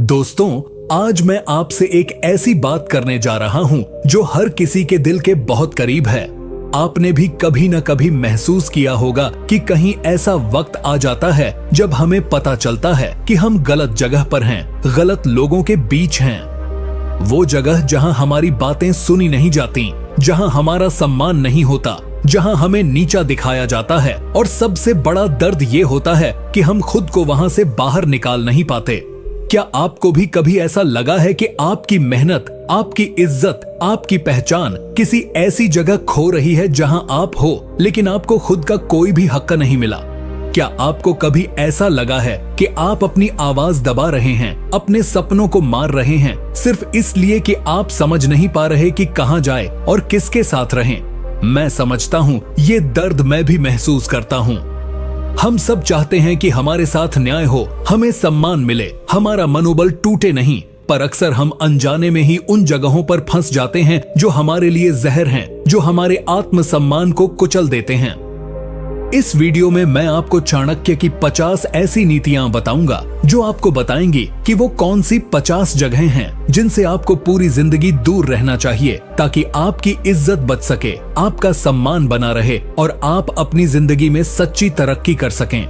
दोस्तों, आज मैं आपसे एक ऐसी बात करने जा रहा हूं जो हर किसी के दिल के बहुत करीब है। आपने भी कभी न कभी महसूस किया होगा कि कहीं ऐसा वक्त आ जाता है जब हमें पता चलता है कि हम गलत जगह पर हैं, गलत लोगों के बीच हैं। वो जगह जहां हमारी बातें सुनी नहीं जाती, जहां हमारा सम्मान नहीं होता, जहां हमें नीचा दिखाया जाता है और सबसे बड़ा दर्द ये होता है कि हम खुद को वहां से बाहर निकाल नहीं पाते। क्या आपको भी कभी ऐसा लगा है कि आपकी मेहनत, आपकी इज्जत, आपकी पहचान किसी ऐसी जगह खो रही है जहां आप हो, लेकिन आपको खुद का कोई भी हक नहीं मिला? क्या आपको कभी ऐसा लगा है कि आप अपनी आवाज दबा रहे हैं, अपने सपनों को मार रहे हैं, सिर्फ इसलिए कि आप समझ नहीं पा रहे कि कहां जाए और किसके साथ रहें? मैं समझता हूं, ये दर्द मैं भी महसूस करता हूं। हम सब चाहते हैं कि हमारे साथ न्याय हो, हमें सम्मान मिले, हमारा मनोबल टूटे नहीं, पर अक्सर हम अनजाने में ही उन जगहों पर फंस जाते हैं जो हमारे लिए जहर हैं, जो हमारे आत्मसम्मान को कुचल देते हैं। इस वीडियो में मैं आपको चाणक्य की 50 ऐसी नीतियां बताऊंगा जो आपको बताएंगी कि वो कौन सी 50 जगहें हैं जिनसे आपको पूरी जिंदगी दूर रहना चाहिए, ताकि आपकी इज्जत बच सके, आपका सम्मान बना रहे और आप अपनी जिंदगी में सच्ची तरक्की कर सकें।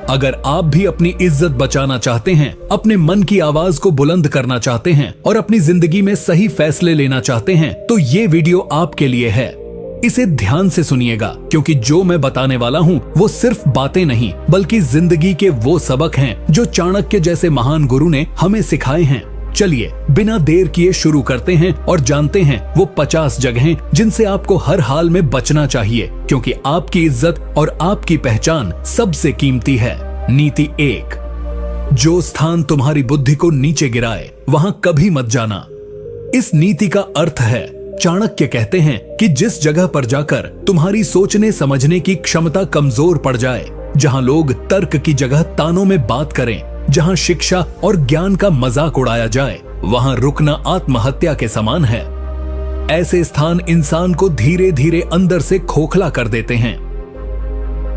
अगर आप भी अपनी इज्जत बचाना चाहते हैं, अपने मन की आवाज को बुलंद करना चाहते हैं और अपनी जिंदगी में सही फैसले लेना चाहते हैं, तो ये वीडियो आपके लिए है। इसे ध्यान से सुनिएगा, क्योंकि जो मैं बताने वाला हूँ वो सिर्फ बातें नहीं, बल्कि जिंदगी के वो सबक हैं जो चाणक्य जैसे महान गुरु ने हमें सिखाए हैं। चलिए बिना देर किए शुरू करते हैं और जानते हैं वो 50 जगहें जिनसे आपको हर हाल में बचना चाहिए, क्योंकि आपकी इज्जत और आपकी पहचान सबसे कीमती है। नीति 1, जो स्थान तुम्हारी बुद्धि को नीचे गिराए वहां कभी मत जाना। इस नीति का अर्थ है, चाणक्य कहते हैं कि जिस जगह पर जाकर तुम्हारी सोचने समझने की क्षमता कमजोर पड़ जाए, जहां लोग तर्क की जगह तानों में बात करें, जहां शिक्षा और ज्ञान का मजाक उड़ाया जाए, वहां रुकना आत्महत्या के समान है। ऐसे स्थान इंसान को धीरे धीरे अंदर से खोखला कर देते हैं।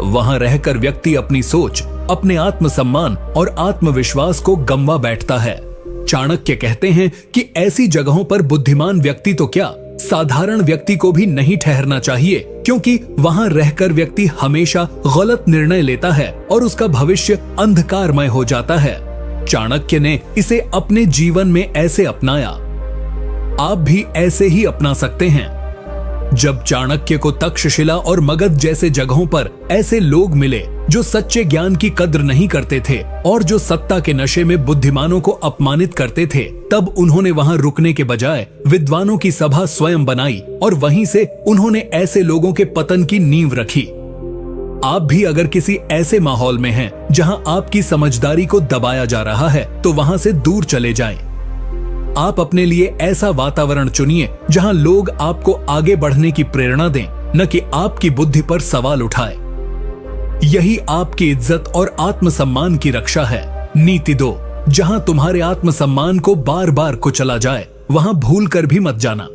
वहां रहकर व्यक्ति अपनी सोच, अपने आत्मसम्मान और आत्मविश्वास को गंवा बैठता है। चाणक्य कहते हैं कि ऐसी जगहों पर बुद्धिमान व्यक्ति तो क्या, साधारण व्यक्ति को भी नहीं ठहरना चाहिए, क्योंकि वहां रहकर व्यक्ति हमेशा गलत निर्णय लेता है और उसका भविष्य अंधकारमय हो जाता है। चाणक्य ने इसे अपने जीवन में ऐसे अपनाया। आप भी ऐसे ही अपना सकते हैं। जब चाणक्य को तक्षशिला और मगध जैसे जगहों पर ऐसे लोग मिले जो सच्चे ज्ञान की कद्र नहीं करते थे और जो सत्ता के नशे में बुद्धिमानों को अपमानित करते थे, तब उन्होंने वहां रुकने के बजाय विद्वानों की सभा स्वयं बनाई और वहीं से उन्होंने ऐसे लोगों के पतन की नींव रखी। आप भी अगर किसी ऐसे माहौल में हैं जहां आपकी समझदारी को दबाया जा रहा है, तो वहां से दूर चले जाएं। आप अपने लिए ऐसा वातावरण चुनिए जहां लोग आपको आगे बढ़ने की प्रेरणा दें, न कि आपकी बुद्धि पर सवाल उठाए। यही आपकी इज्जत और आत्मसम्मान की रक्षा है। नीति 2, जहां तुम्हारे आत्मसम्मान को बार बार कुचला जाए, वहां भूल कर भी मत जाना।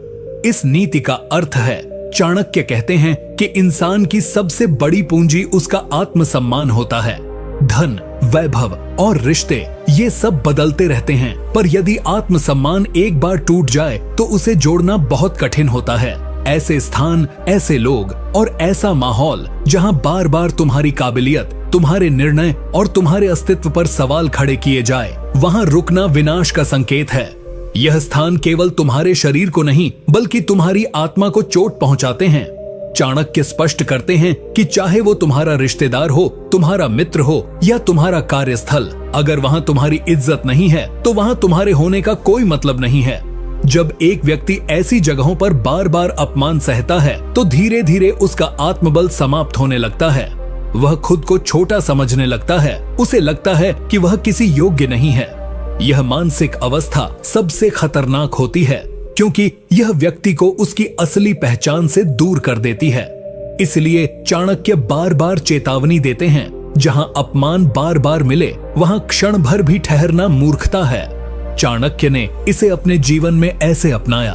इस नीति का अर्थ है, चाणक्य कहते हैं कि इंसान की सबसे बड़ी पूंजी उसका आत्मसम्मान होता है। धन, वैभव और रिश्ते ये सब बदलते रहते हैं, पर यदि आत्मसम्मान एक बार टूट जाए तो उसे जोड़ना बहुत कठिन होता है। ऐसे स्थान, ऐसे लोग और ऐसा माहौल जहां बार बार तुम्हारी काबिलियत, तुम्हारे निर्णय और तुम्हारे अस्तित्व पर सवाल खड़े किए जाए, वहां रुकना विनाश का संकेत है। यह स्थान केवल तुम्हारे शरीर को नहीं, बल्कि तुम्हारी आत्मा को चोट पहुंचाते हैं। चाणक्य स्पष्ट करते हैं कि चाहे वो तुम्हारा रिश्तेदार हो, तुम्हारा मित्र हो या तुम्हारा कार्यस्थल, अगर वहां तुम्हारी इज्जत नहीं है तो वहां तुम्हारे होने का कोई मतलब नहीं है। जब एक व्यक्ति ऐसी जगहों पर बार बार अपमान सहता है, तो धीरे धीरे उसका आत्मबल समाप्त होने लगता है। वह खुद को छोटा समझने लगता है, उसे लगता है कि वह किसी योग्य नहीं है। यह मानसिक अवस्था सबसे खतरनाक होती है, क्योंकि यह व्यक्ति को उसकी असली पहचान से दूर कर देती है। इसलिए चाणक्य बार बार चेतावनी देते हैं, जहां अपमान बार बार मिले वहां क्षण भर भी ठहरना मूर्खता है। चाणक्य ने इसे अपने जीवन में ऐसे अपनाया।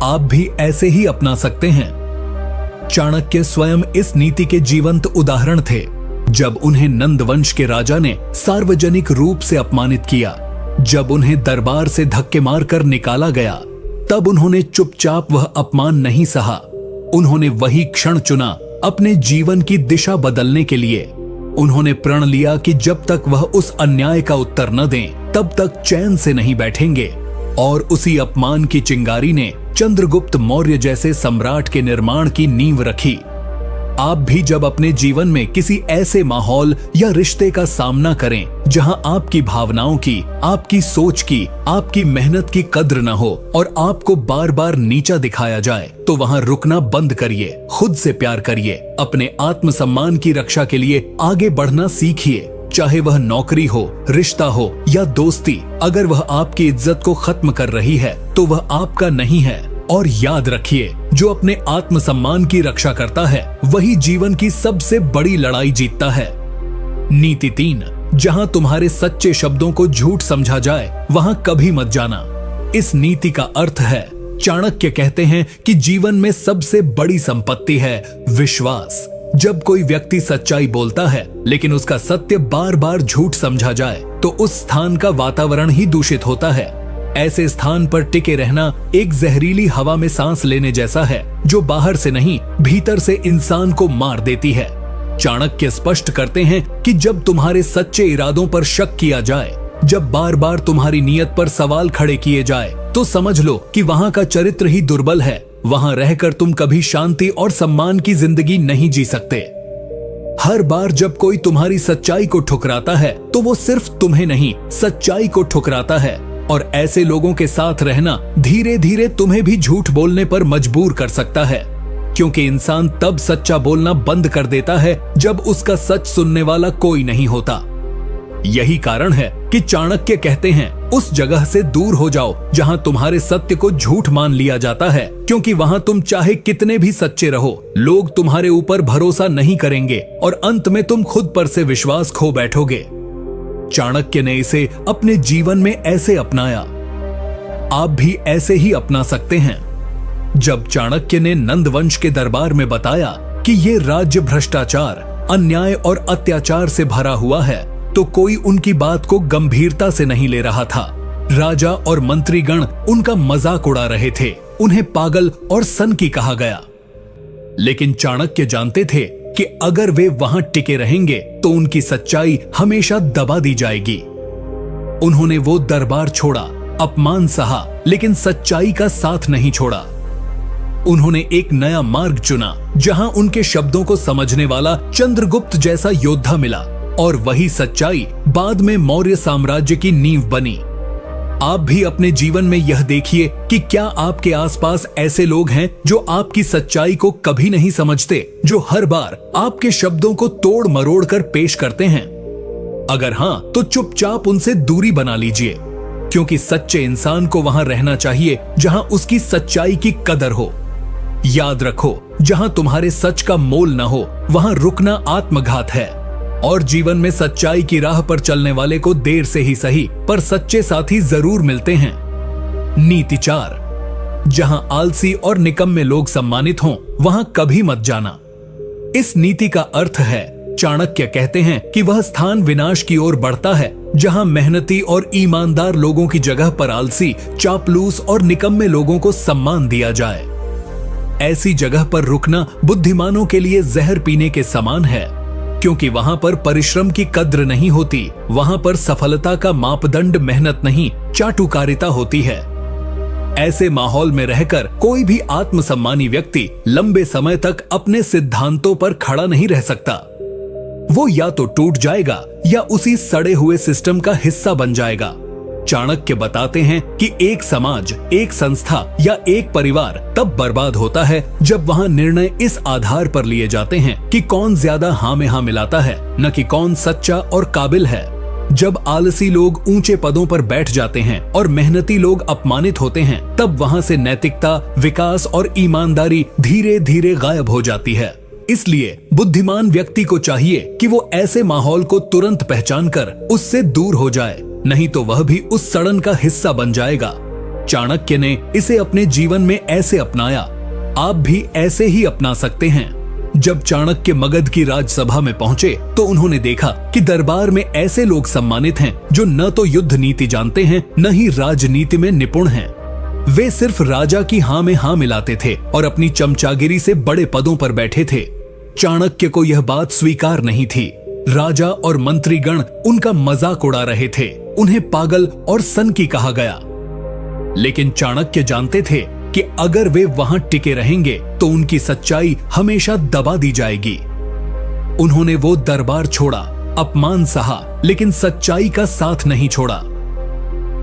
आप भी ऐसे ही अपना सकते हैं। चाणक्य स्वयं इस नीति के जीवंत उदाहरण थे। जब उन्हें नंद वंश के राजा ने सार्वजनिक रूप से अपमानित किया, जब उन्हें दरबार से धक्के मारकर निकाला गया, तब उन्होंने चुपचाप वह अपमान नहीं सहा। उन्होंने वही क्षण चुना अपने जीवन की दिशा बदलने के लिए। उन्होंने प्रण लिया कि जब तक वह उस अन्याय का उत्तर न दें, तब तक चैन से नहीं बैठेंगे। और उसी अपमान की चिंगारी ने चंद्रगुप्त मौर्य जैसे सम्राट के निर्माण की नींव रखी। आप भी जब अपने जीवन में किसी ऐसे माहौल या रिश्ते का सामना करें जहां आपकी भावनाओं की, आपकी सोच की, आपकी मेहनत की कद्र न हो और आपको बार बार नीचा दिखाया जाए, तो वहां रुकना बंद करिए, खुद से प्यार करिए, अपने आत्मसम्मान की रक्षा के लिए आगे बढ़ना सीखिए। चाहे वह नौकरी हो, रिश्ता हो या दोस्ती, अगर वह आपकी इज्जत को खत्म कर रही है तो वह आपका नहीं है। और याद रखिए, जो अपने आत्मसम्मान की रक्षा करता है वही जीवन की सबसे बड़ी लड़ाई जीतता है। नीति 3, जहां तुम्हारे सच्चे शब्दों को झूठ समझा जाए वहां कभी मत जाना। इस नीति का अर्थ है, चाणक्य कहते हैं कि जीवन में सबसे बड़ी संपत्ति है विश्वास। जब कोई व्यक्ति सच्चाई बोलता है लेकिन उसका सत्य बार बार झूठ समझा जाए तो उस स्थान का वातावरण ही दूषित होता है। ऐसे स्थान पर टिके रहना एक जहरीली हवा में सांस लेने जैसा है, जो बाहर से नहीं भीतर से इंसान को मार देती है। चाणक्य स्पष्ट करते हैं कि जब तुम्हारे सच्चे इरादों पर शक किया जाए, जब बार बार तुम्हारी नीयत पर सवाल खड़े किए जाए, तो समझ लो कि वहां का चरित्र ही दुर्बल है। वहां रहकर तुम कभी शांति और सम्मान की जिंदगी नहीं जी सकते। हर बार जब कोई तुम्हारी सच्चाई को ठुकराता है तो वो सिर्फ तुम्हें नहीं, सच्चाई को ठुकराता है। और ऐसे लोगों के साथ रहना धीरे धीरे तुम्हें भी झूठ बोलने पर मजबूर कर सकता है, क्योंकि इंसान तब सच्चा बोलना बंद कर देता है जब उसका सच सुनने वाला कोई नहीं होता। यही कारण है कि चाणक्य कहते हैं, उस जगह से दूर हो जाओ जहां तुम्हारे सत्य को झूठ मान लिया जाता है, क्योंकि वहां तुम चाहे कितने भी सच्चे रहो, लोग तुम्हारे ऊपर भरोसा नहीं करेंगे और अंत में तुम खुद पर से विश्वास खो बैठोगे। चाणक्य ने इसे अपने जीवन में ऐसे अपनाया। आप भी ऐसे ही अपना सकते हैं। जब चाणक्य ने नंद वंश के दरबार में बताया कि ये राज्य भ्रष्टाचार, अन्याय और अत्याचार से भरा हुआ है, तो कोई उनकी बात को गंभीरता से नहीं ले रहा था। राजा और मंत्रीगण उनका मजाक उड़ा रहे थे, उन्हें पागल और सनकी कहा गया। लेकिन चाणक्य जानते थे कि अगर वे वहां टिके रहेंगे तो उनकी सच्चाई हमेशा दबा दी जाएगी। उन्होंने वो दरबार छोड़ा, अपमान सहा, लेकिन सच्चाई का साथ नहीं छोड़ा। उन्होंने एक नया मार्ग चुना जहां उनके शब्दों को समझने वाला चंद्रगुप्त जैसा योद्धा मिला, और वही सच्चाई बाद में मौर्य साम्राज्य की नींव बनी। आप भी अपने जीवन में यह देखिए कि क्या आपके आसपास ऐसे लोग हैं जो आपकी सच्चाई को कभी नहीं समझते, जो हर बार आपके शब्दों को तोड़ मरोड़ कर पेश करते हैं। अगर हां, तो चुपचाप उनसे दूरी बना लीजिए, क्योंकि सच्चे इंसान को वहां रहना चाहिए जहां उसकी सच्चाई की कदर हो। याद रखो, जहां तुम्हारे सच का मोल न हो वहां रुकना आत्मघात है। और जीवन में सच्चाई की राह पर चलने वाले को देर से ही सही पर सच्चे साथी जरूर मिलते हैं। नीति 4, जहां आलसी और निकम्मे लोग सम्मानित हों वहां कभी मत जाना। इस नीति का अर्थ है, चाणक्य कहते हैं कि वह स्थान विनाश की ओर बढ़ता है जहां मेहनती और ईमानदार लोगों की जगह पर आलसी, चापलूस और निकम्मे लोगों को सम्मान दिया जाए। ऐसी जगह पर रुकना बुद्धिमानों के लिए जहर पीने के समान है, क्योंकि वहां पर परिश्रम की कद्र नहीं होती। वहां पर सफलता का मापदंड मेहनत नहीं, चाटुकारिता होती है। ऐसे माहौल में रहकर कोई भी आत्मसम्मानी व्यक्ति लंबे समय तक अपने सिद्धांतों पर खड़ा नहीं रह सकता। वो या तो टूट जाएगा या उसी सड़े हुए सिस्टम का हिस्सा बन जाएगा। चाणक्य बताते हैं कि एक समाज, एक संस्था या एक परिवार तब बर्बाद होता है जब वहां निर्णय इस आधार पर लिए जाते हैं कि कौन ज्यादा हाँ में हाँ मिलाता है, न कि कौन सच्चा और काबिल है। जब आलसी लोग ऊंचे पदों पर बैठ जाते हैं और मेहनती लोग अपमानित होते हैं, तब वहां से नैतिकता, विकास और ईमानदारी धीरे धीरे गायब हो जाती है। इसलिए बुद्धिमान व्यक्ति को चाहिए कि वो ऐसे माहौल को तुरंत पहचान कर उससे दूर हो जाए, नहीं तो वह भी उस सड़न का हिस्सा बन जाएगा। चाणक्य ने इसे अपने जीवन में ऐसे अपनाया। आप भी ऐसे ही अपना सकते हैं। जब चाणक्य मगध की राजसभा में पहुंचे तो उन्होंने देखा कि दरबार में ऐसे लोग सम्मानित हैं जो न तो युद्ध नीति जानते हैं न ही राजनीति में निपुण हैं। वे सिर्फ राजा की हाँ में हाँ मिलाते थे और अपनी चमचागिरी से बड़े पदों पर बैठे थे। चाणक्य को यह बात स्वीकार नहीं थी। राजा और मंत्रीगण उनका मजाक उड़ा रहे थे, उन्हें पागल और सनकी कहा गया। लेकिन चाणक्य जानते थे कि अगर वे वहां टिके रहेंगे तो उनकी सच्चाई हमेशा दबा दी जाएगी। उन्होंने वो दरबार छोड़ा, अपमान सहा, लेकिन सच्चाई का साथ नहीं छोड़ा।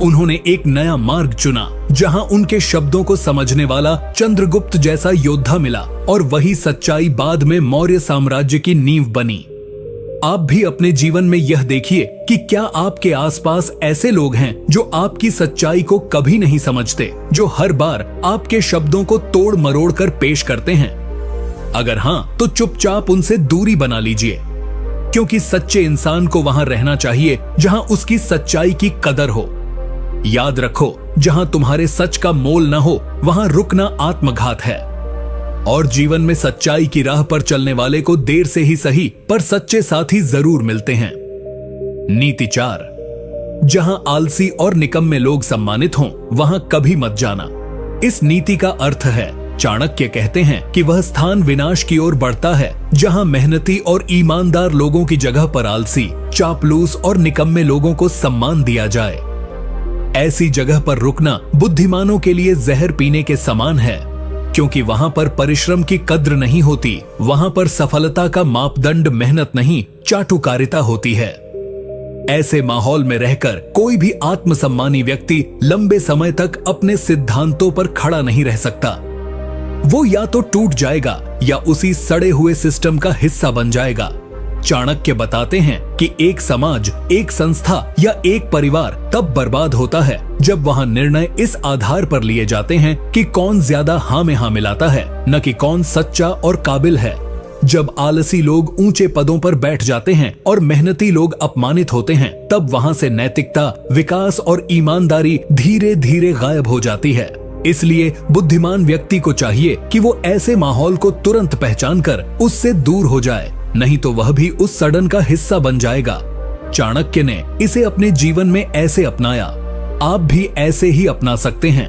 उन्होंने एक नया मार्ग चुना जहां उनके शब्दों को समझने वाला चंद्रगुप्त जैसा योद्धा मिला और वही सच्चाई बाद में मौर्य साम्राज्य की नींव बनी। आप भी अपने जीवन में यह देखिए कि क्या आपके आसपास ऐसे लोग हैं जो आपकी सच्चाई को कभी नहीं समझते, जो हर बार आपके शब्दों को तोड़ मरोड़ कर पेश करते हैं। अगर हां तो चुपचाप उनसे दूरी बना लीजिए, क्योंकि सच्चे इंसान को वहां रहना चाहिए जहां उसकी सच्चाई की कदर हो। याद रखो, जहां तुम्हारे सच का मोल न हो वहां रुकना आत्मघात है। और जीवन में सच्चाई की राह पर चलने वाले को देर से ही सही पर सच्चे साथी जरूर मिलते हैं। नीति 4, जहां आलसी और निकम्मे लोग सम्मानित हों वहां कभी मत जाना। इस नीति का अर्थ है, चाणक्य कहते हैं कि वह स्थान विनाश की ओर बढ़ता है जहां मेहनती और ईमानदार लोगों की जगह पर आलसी, चापलूस और निकम्मे लोगों को सम्मान दिया जाए। ऐसी जगह पर रुकना बुद्धिमानों के लिए जहर पीने के समान है, क्योंकि वहां पर परिश्रम की कद्र नहीं होती। वहां पर सफलता का मापदंड मेहनत नहीं, चाटुकारिता होती है। ऐसे माहौल में रहकर कोई भी आत्मसम्मानी व्यक्ति लंबे समय तक अपने सिद्धांतों पर खड़ा नहीं रह सकता। वो या तो टूट जाएगा या उसी सड़े हुए सिस्टम का हिस्सा बन जाएगा। चाणक्य बताते हैं कि एक समाज, एक संस्था या एक परिवार तब बर्बाद होता है जब वहां निर्णय इस आधार पर लिए जाते हैं कि कौन ज्यादा हाँ में हाँ मिलाता है, न कि कौन सच्चा और काबिल है। जब आलसी लोग ऊंचे पदों पर बैठ जाते हैं और मेहनती लोग अपमानित होते हैं, तब वहां से नैतिकता, विकास और ईमानदारी धीरे धीरे गायब हो जाती है। इसलिए बुद्धिमान व्यक्ति को चाहिए कि वो ऐसे माहौल को तुरंत पहचान कर उससे दूर हो जाए, नहीं तो वह भी उस सड़न का हिस्सा बन जाएगा। चाणक्य ने इसे अपने जीवन में ऐसे अपनाया, आप भी ऐसे ही अपना सकते हैं।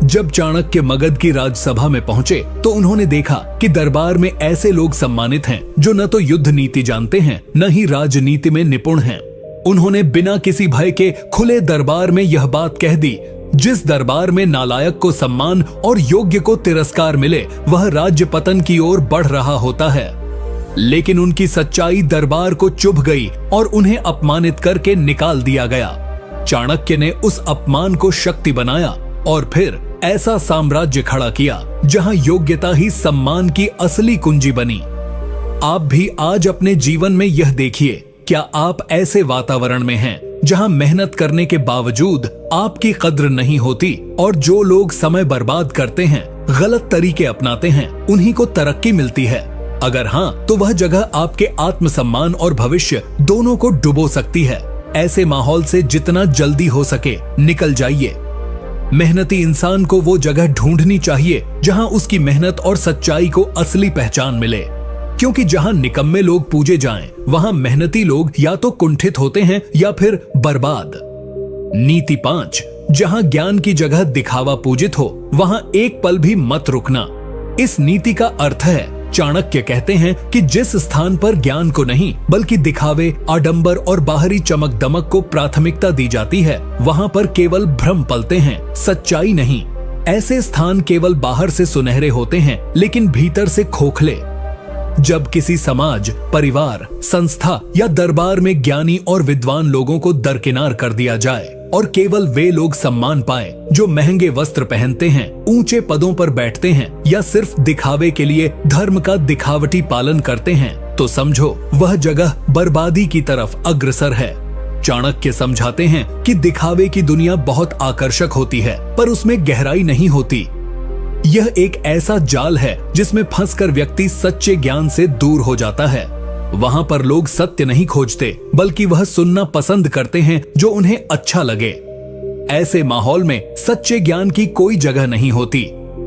जब चाणक्य मगध की राजसभा में पहुंचे तो उन्होंने देखा कि दरबार में ऐसे लोग सम्मानित हैं जो न तो युद्ध नीति जानते हैं न ही राजनीति में निपुण हैं। उन्होंने बिना किसी भय के खुले दरबार में यह बात कह दी, जिस दरबार में नालायक को सम्मान और योग्य को तिरस्कार मिले वह राज्य पतन की ओर बढ़ रहा होता है। लेकिन उनकी सच्चाई दरबार को चुभ गई और उन्हें अपमानित करके निकाल दिया गया। चाणक्य ने उस अपमान को शक्ति बनाया और फिर ऐसा साम्राज्य खड़ा किया जहां योग्यता ही सम्मान की असली कुंजी बनी। आप भी आज अपने जीवन में यह देखिए, क्या आप ऐसे वातावरण में हैं जहां मेहनत करने के बावजूद आपकी कद्र नहीं होती और जो लोग समय बर्बाद करते हैं, गलत तरीके अपनाते हैं, उन्हीं को तरक्की मिलती है? अगर हां, तो वह जगह आपके आत्मसम्मान और भविष्य दोनों को डुबो सकती है। ऐसे माहौल से जितना जल्दी हो सके निकल जाइए। मेहनती इंसान को वो जगह ढूंढनी चाहिए जहां उसकी मेहनत और सच्चाई को असली पहचान मिले, क्योंकि जहां निकम्मे लोग पूजे जाएं, वहां मेहनती लोग या तो कुंठित होते हैं या फिर बर्बाद। नीति 5, जहां ज्ञान की जगह दिखावा पूजित हो वहां एक पल भी मत रुकना। इस नीति का अर्थ है, चाणक्य कहते हैं कि जिस स्थान पर ज्ञान को नहीं बल्कि दिखावे, आडंबर और बाहरी चमक दमक को प्राथमिकता दी जाती है, वहां पर केवल भ्रम पलते हैं, सच्चाई नहीं। ऐसे स्थान केवल बाहर से सुनहरे होते हैं लेकिन भीतर से खोखले। जब किसी समाज, परिवार, संस्था या दरबार में ज्ञानी और विद्वान लोगों को दरकिनार कर दिया जाए और केवल वे लोग सम्मान पाए जो महंगे वस्त्र पहनते हैं, ऊंचे पदों पर बैठते हैं या सिर्फ दिखावे के लिए धर्म का दिखावटी पालन करते हैं, तो समझो वह जगह बर्बादी की तरफ अग्रसर है। चाणक्य समझाते हैं कि दिखावे की दुनिया बहुत आकर्षक होती है पर उसमें गहराई नहीं होती। यह एक ऐसा जाल है जिसमें फंसकर व्यक्ति सच्चे ज्ञान से दूर हो जाता है। वहां पर लोग सत्य नहीं खोजते बल्कि वह सुनना पसंद करते हैं जो उन्हें अच्छा लगे। ऐसे माहौल में सच्चे ज्ञान की कोई जगह नहीं होती।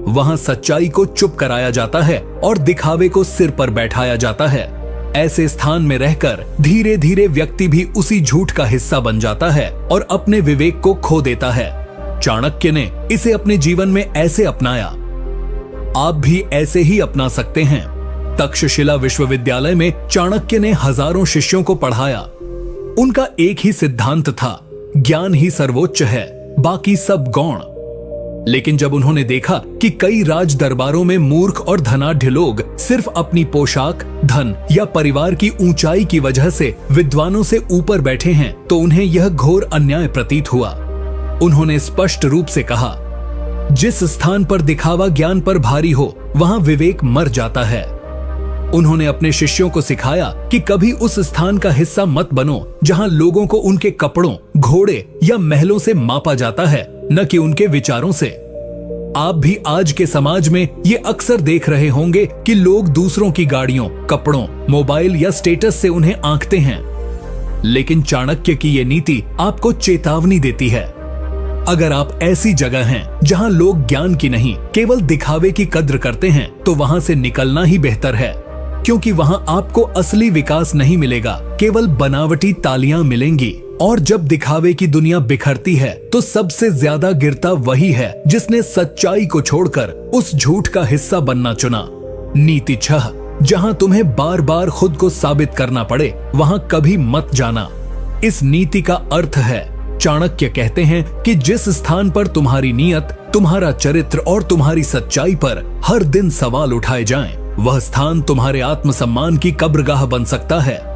वहां सच्चाई को चुप कराया जाता है और दिखावे को सिर पर बैठाया जाता है। ऐसे स्थान में रहकर धीरे धीरे व्यक्ति भी उसी झूठ का हिस्सा बन जाता है और अपने विवेक को खो देता है। चाणक्य ने इसे अपने जीवन में ऐसे अपनाया। आप भी ऐसे ही अपना सकते हैं। तक्षशिला विश्वविद्यालय में चाणक्य ने हजारों शिष्यों को पढ़ाया। उनका एक ही सिद्धांत था, ज्ञान ही सर्वोच्च है, बाकी सब गौण। लेकिन जब उन्होंने देखा कि कई राज दरबारों में मूर्ख और धनाढ्य लोग सिर्फ अपनी पोशाक, धन या परिवार की ऊंचाई की वजह से विद्वानों से ऊपर बैठे हैं, तो उन्हें यह घोर अन्याय प्रतीत हुआ। उन्होंने स्पष्ट रूप से कहा, जिस स्थान पर दिखावा ज्ञान पर भारी हो, वहां विवेक मर जाता है। उन्होंने अपने शिष्यों को सिखाया कि कभी उस स्थान का हिस्सा मत बनो जहां लोगों को उनके कपड़ों, घोड़े या महलों से मापा जाता है, न कि उनके विचारों से। आप भी आज के समाज में ये अक्सर देख रहे होंगे कि लोग दूसरों की गाड़ियों, कपड़ों, मोबाइल या स्टेटस से उन्हें आंकते हैं। लेकिन चाणक्य की ये नीति आपको चेतावनी देती है। अगर आप ऐसी जगह हैं जहां लोग ज्ञान की नहीं, केवल दिखावे की कद्र करते हैं, तो वहां से निकलना ही बेहतर है, क्योंकि वहां आपको असली विकास नहीं मिलेगा, केवल बनावटी तालियां मिलेंगी। और जब दिखावे की दुनिया बिखरती है, तो सबसे ज्यादा गिरता वही है जिसने सच्चाई को छोड़कर उस झूठ का हिस्सा बनना चुना। नीति 6, जहां तुम्हें बार बार खुद को साबित करना पड़े, वहां कभी मत जाना। इस नीति का अर्थ है, चाणक्य कहते हैं कि जिस स्थान पर तुम्हारी नीयत, तुम्हारा चरित्र और तुम्हारी सच्चाई पर हर दिन सवाल उठाए जाएं, वह स्थान तुम्हारे आत्मसम्मान की कब्रगाह बन सकता है।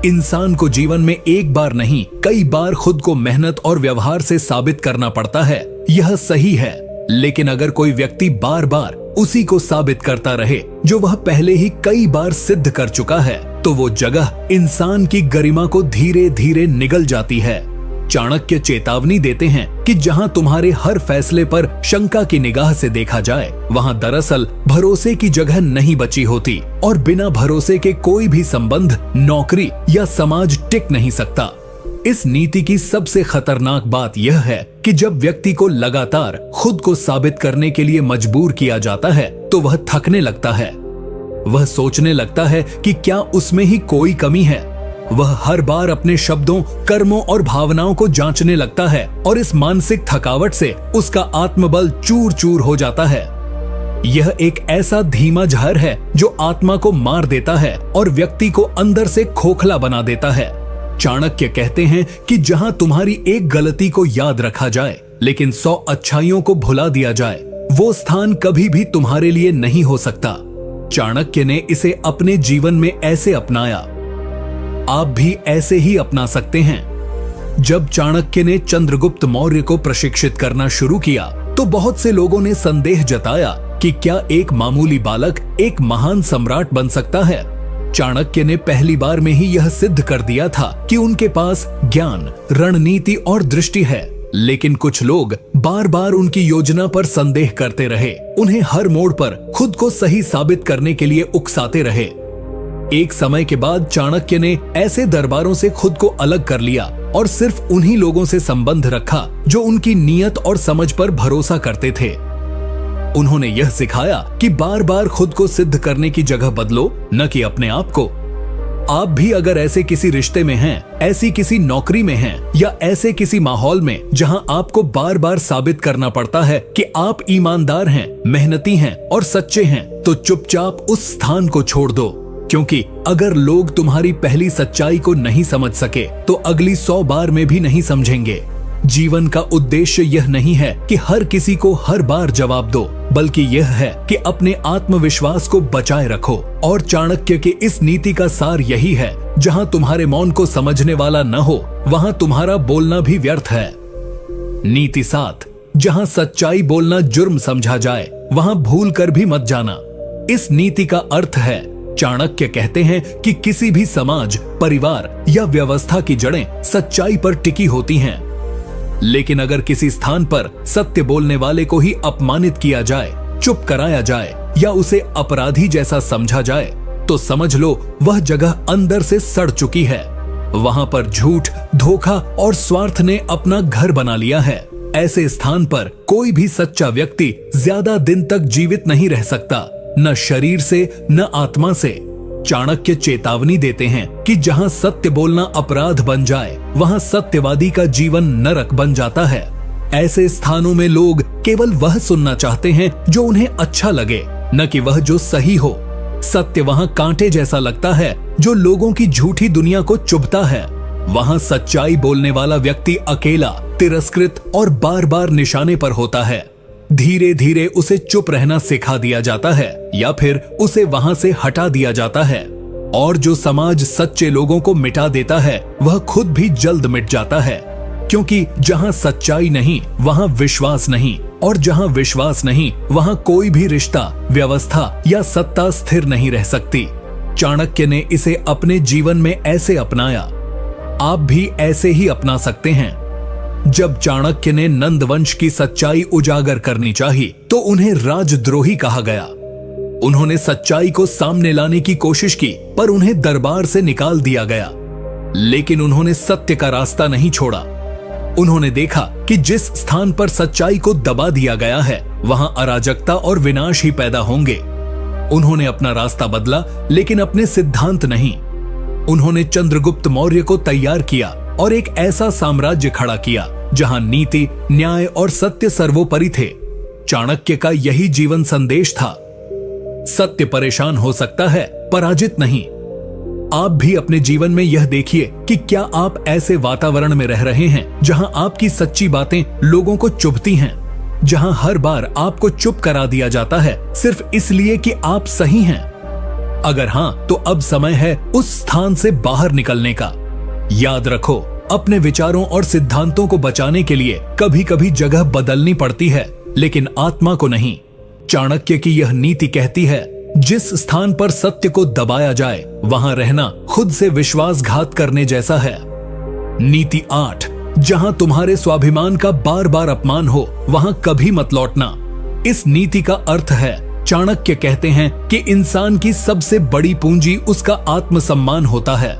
इंसान को जीवन में एक बार नहीं, कई बार खुद को मेहनत और व्यवहार से साबित करना पड़ता है, यह सही है। लेकिन अगर कोई व्यक्ति बार बार उसी को साबित करता रहे जो वह पहले ही कई बार सिद्ध कर चुका है, तो वो जगह इंसान की गरिमा को धीरे धीरे निगल जाती है। चाणक्य चेतावनी देते हैं कि जहां तुम्हारे हर फैसले पर शंका की निगाह से देखा जाए, वहां दरअसल भरोसे की जगह नहीं बची होती, और बिना भरोसे के कोई भी संबंध, नौकरी या समाज टिक नहीं सकता। इस नीति की सबसे खतरनाक बात यह है कि जब व्यक्ति को लगातार खुद को साबित करने के लिए मजबूर किया जाता है, तो वह थकने लगता है। वह सोचने लगता है कि क्या उसमें ही कोई कमी है। वह हर बार अपने शब्दों, कर्मों और भावनाओं को जांचने लगता है, और इस मानसिक थकावट से उसका आत्मबल चूर चूर हो जाता है। यह एक ऐसा धीमा जहर है जो आत्मा को मार देता है और व्यक्ति को अंदर से खोखला बना देता है। चाणक्य कहते हैं कि जहां तुम्हारी एक गलती को याद रखा जाए, लेकिन 100 अच्छाइयों को भुला दिया जाए, वो स्थान कभी भी तुम्हारे लिए नहीं हो सकता। चाणक्य ने इसे अपने जीवन में ऐसे अपनाया। आप भी ऐसे ही अपना सकते हैं। जब चाणक्य ने चंद्रगुप्त मौर्य को प्रशिक्षित करना शुरू किया, तो बहुत से लोगों ने संदेह जताया कि क्या एक मामूली बालक एक महान सम्राट बन सकता है। चाणक्य ने पहली बार में ही यह सिद्ध कर दिया था कि उनके पास ज्ञान, रणनीति और दृष्टि है। लेकिन कुछ लोग बार बार उनकी योजना पर संदेह करते रहे, उन्हें हर मोड़ पर खुद को सही साबित करने के लिए उकसाते रहे। एक समय के बाद चाणक्य ने ऐसे दरबारों से खुद को अलग कर लिया और सिर्फ उन्हीं लोगों से संबंध रखा जो उनकी नीयत और समझ पर भरोसा करते थे। उन्होंने यह सिखाया कि बार बार खुद को सिद्ध करने की जगह बदलो, न कि अपने आप को। आप भी अगर ऐसे किसी रिश्ते में हैं, ऐसी किसी नौकरी में हैं, या ऐसे किसी माहौल में जहां आपको बार बार साबित करना पड़ता है कि आप ईमानदार हैं, मेहनती हैं और सच्चे हैं, तो चुपचाप उस स्थान को छोड़ दो। क्योंकि अगर लोग तुम्हारी पहली सच्चाई को नहीं समझ सके, तो अगली 100 बार में भी नहीं समझेंगे। जीवन का उद्देश्य यह नहीं है कि हर किसी को हर बार जवाब दो, बल्कि यह है कि अपने आत्मविश्वास को बचाए रखो। और चाणक्य के इस नीति का सार यही है, जहां तुम्हारे मौन को समझने वाला न हो, वहां तुम्हारा बोलना भी व्यर्थ है। नीति 7, जहां सच्चाई बोलना जुर्म समझा जाए, वहां भूल कर भी मत जाना। इस नीति का अर्थ है, चाणक्य कहते हैं कि किसी भी समाज, परिवार या व्यवस्था की जड़ें सच्चाई पर टिकी होती हैं। लेकिन अगर किसी स्थान पर सत्य बोलने वाले को ही अपमानित किया जाए, चुप कराया जाए या उसे अपराधी जैसा समझा जाए, तो समझ लो वह जगह अंदर से सड़ चुकी है। वहां पर झूठ, धोखा और स्वार्थ ने अपना घर बना लिया है। ऐसे स्थान पर कोई भी सच्चा व्यक्ति ज्यादा दिन तक जीवित नहीं रह सकता, न शरीर से न आत्मा से। चाणक्य चेतावनी देते हैं कि जहां सत्य बोलना अपराध बन जाए, वहां सत्यवादी का जीवन नरक बन जाता है। ऐसे स्थानों में लोग केवल वह सुनना चाहते हैं जो उन्हें अच्छा लगे, न कि वह जो सही हो। सत्य वहां कांटे जैसा लगता है जो लोगों की झूठी दुनिया को चुभता है। वहां सच्चाई बोलने वाला व्यक्ति अकेला, तिरस्कृत और बार बार निशाने पर होता है। धीरे धीरे उसे चुप रहना सिखा दिया जाता है या फिर उसे वहां से हटा दिया जाता है। और जो समाज सच्चे लोगों को मिटा देता है, वह खुद भी जल्द मिट जाता है, क्योंकि जहां सच्चाई नहीं वहां विश्वास नहीं, और जहां विश्वास नहीं वहां कोई भी रिश्ता, व्यवस्था या सत्ता स्थिर नहीं रह सकती। चाणक्य ने इसे अपने जीवन में ऐसे अपनाया। आप भी ऐसे ही अपना सकते हैं। जब चाणक्य ने नंद वंश की सच्चाई उजागर करनी चाहिए तो उन्हें राजद्रोही कहा गया। उन्होंने सच्चाई को सामने लाने की कोशिश की, पर उन्हें दरबार से निकाल दिया गया। लेकिन उन्होंने सत्य का रास्ता नहीं छोड़ा। उन्होंने देखा कि जिस स्थान पर सच्चाई को दबा दिया गया है, वहां अराजकता और विनाश ही पैदा होंगे। उन्होंने अपना रास्ता बदला, लेकिन अपने सिद्धांत नहीं। उन्होंने चंद्रगुप्त मौर्य को तैयार किया और एक ऐसा साम्राज्य खड़ा किया जहां नीति, न्याय और सत्य सर्वोपरि थे। चाणक्य का यही जीवन संदेश था। सत्य परेशान हो सकता है, पराजित नहीं। आप भी अपने जीवन में यह देखिए कि क्या आप ऐसे वातावरण में रह रहे हैं जहां आपकी सच्ची बातें लोगों को चुभती हैं, जहां हर बार आपको चुप करा दिया जाता है सिर्फ इसलिए कि आप सही हैं। अगर हां, तो अब समय है उस स्थान से बाहर निकलने का। याद रखो, अपने विचारों और सिद्धांतों को बचाने के लिए कभी कभी जगह बदलनी पड़ती है, लेकिन आत्मा को नहीं। चाणक्य की यह नीति कहती है, जिस स्थान पर सत्य को दबाया जाए वहां रहना खुद से विश्वासघात करने जैसा है। नीति 8, जहां तुम्हारे स्वाभिमान का बार बार अपमान हो वहां कभी मत लौटना। इस नीति का अर्थ है, चाणक्य कहते हैं कि इंसान की सबसे बड़ी पूंजी उसका आत्मसम्मान होता है।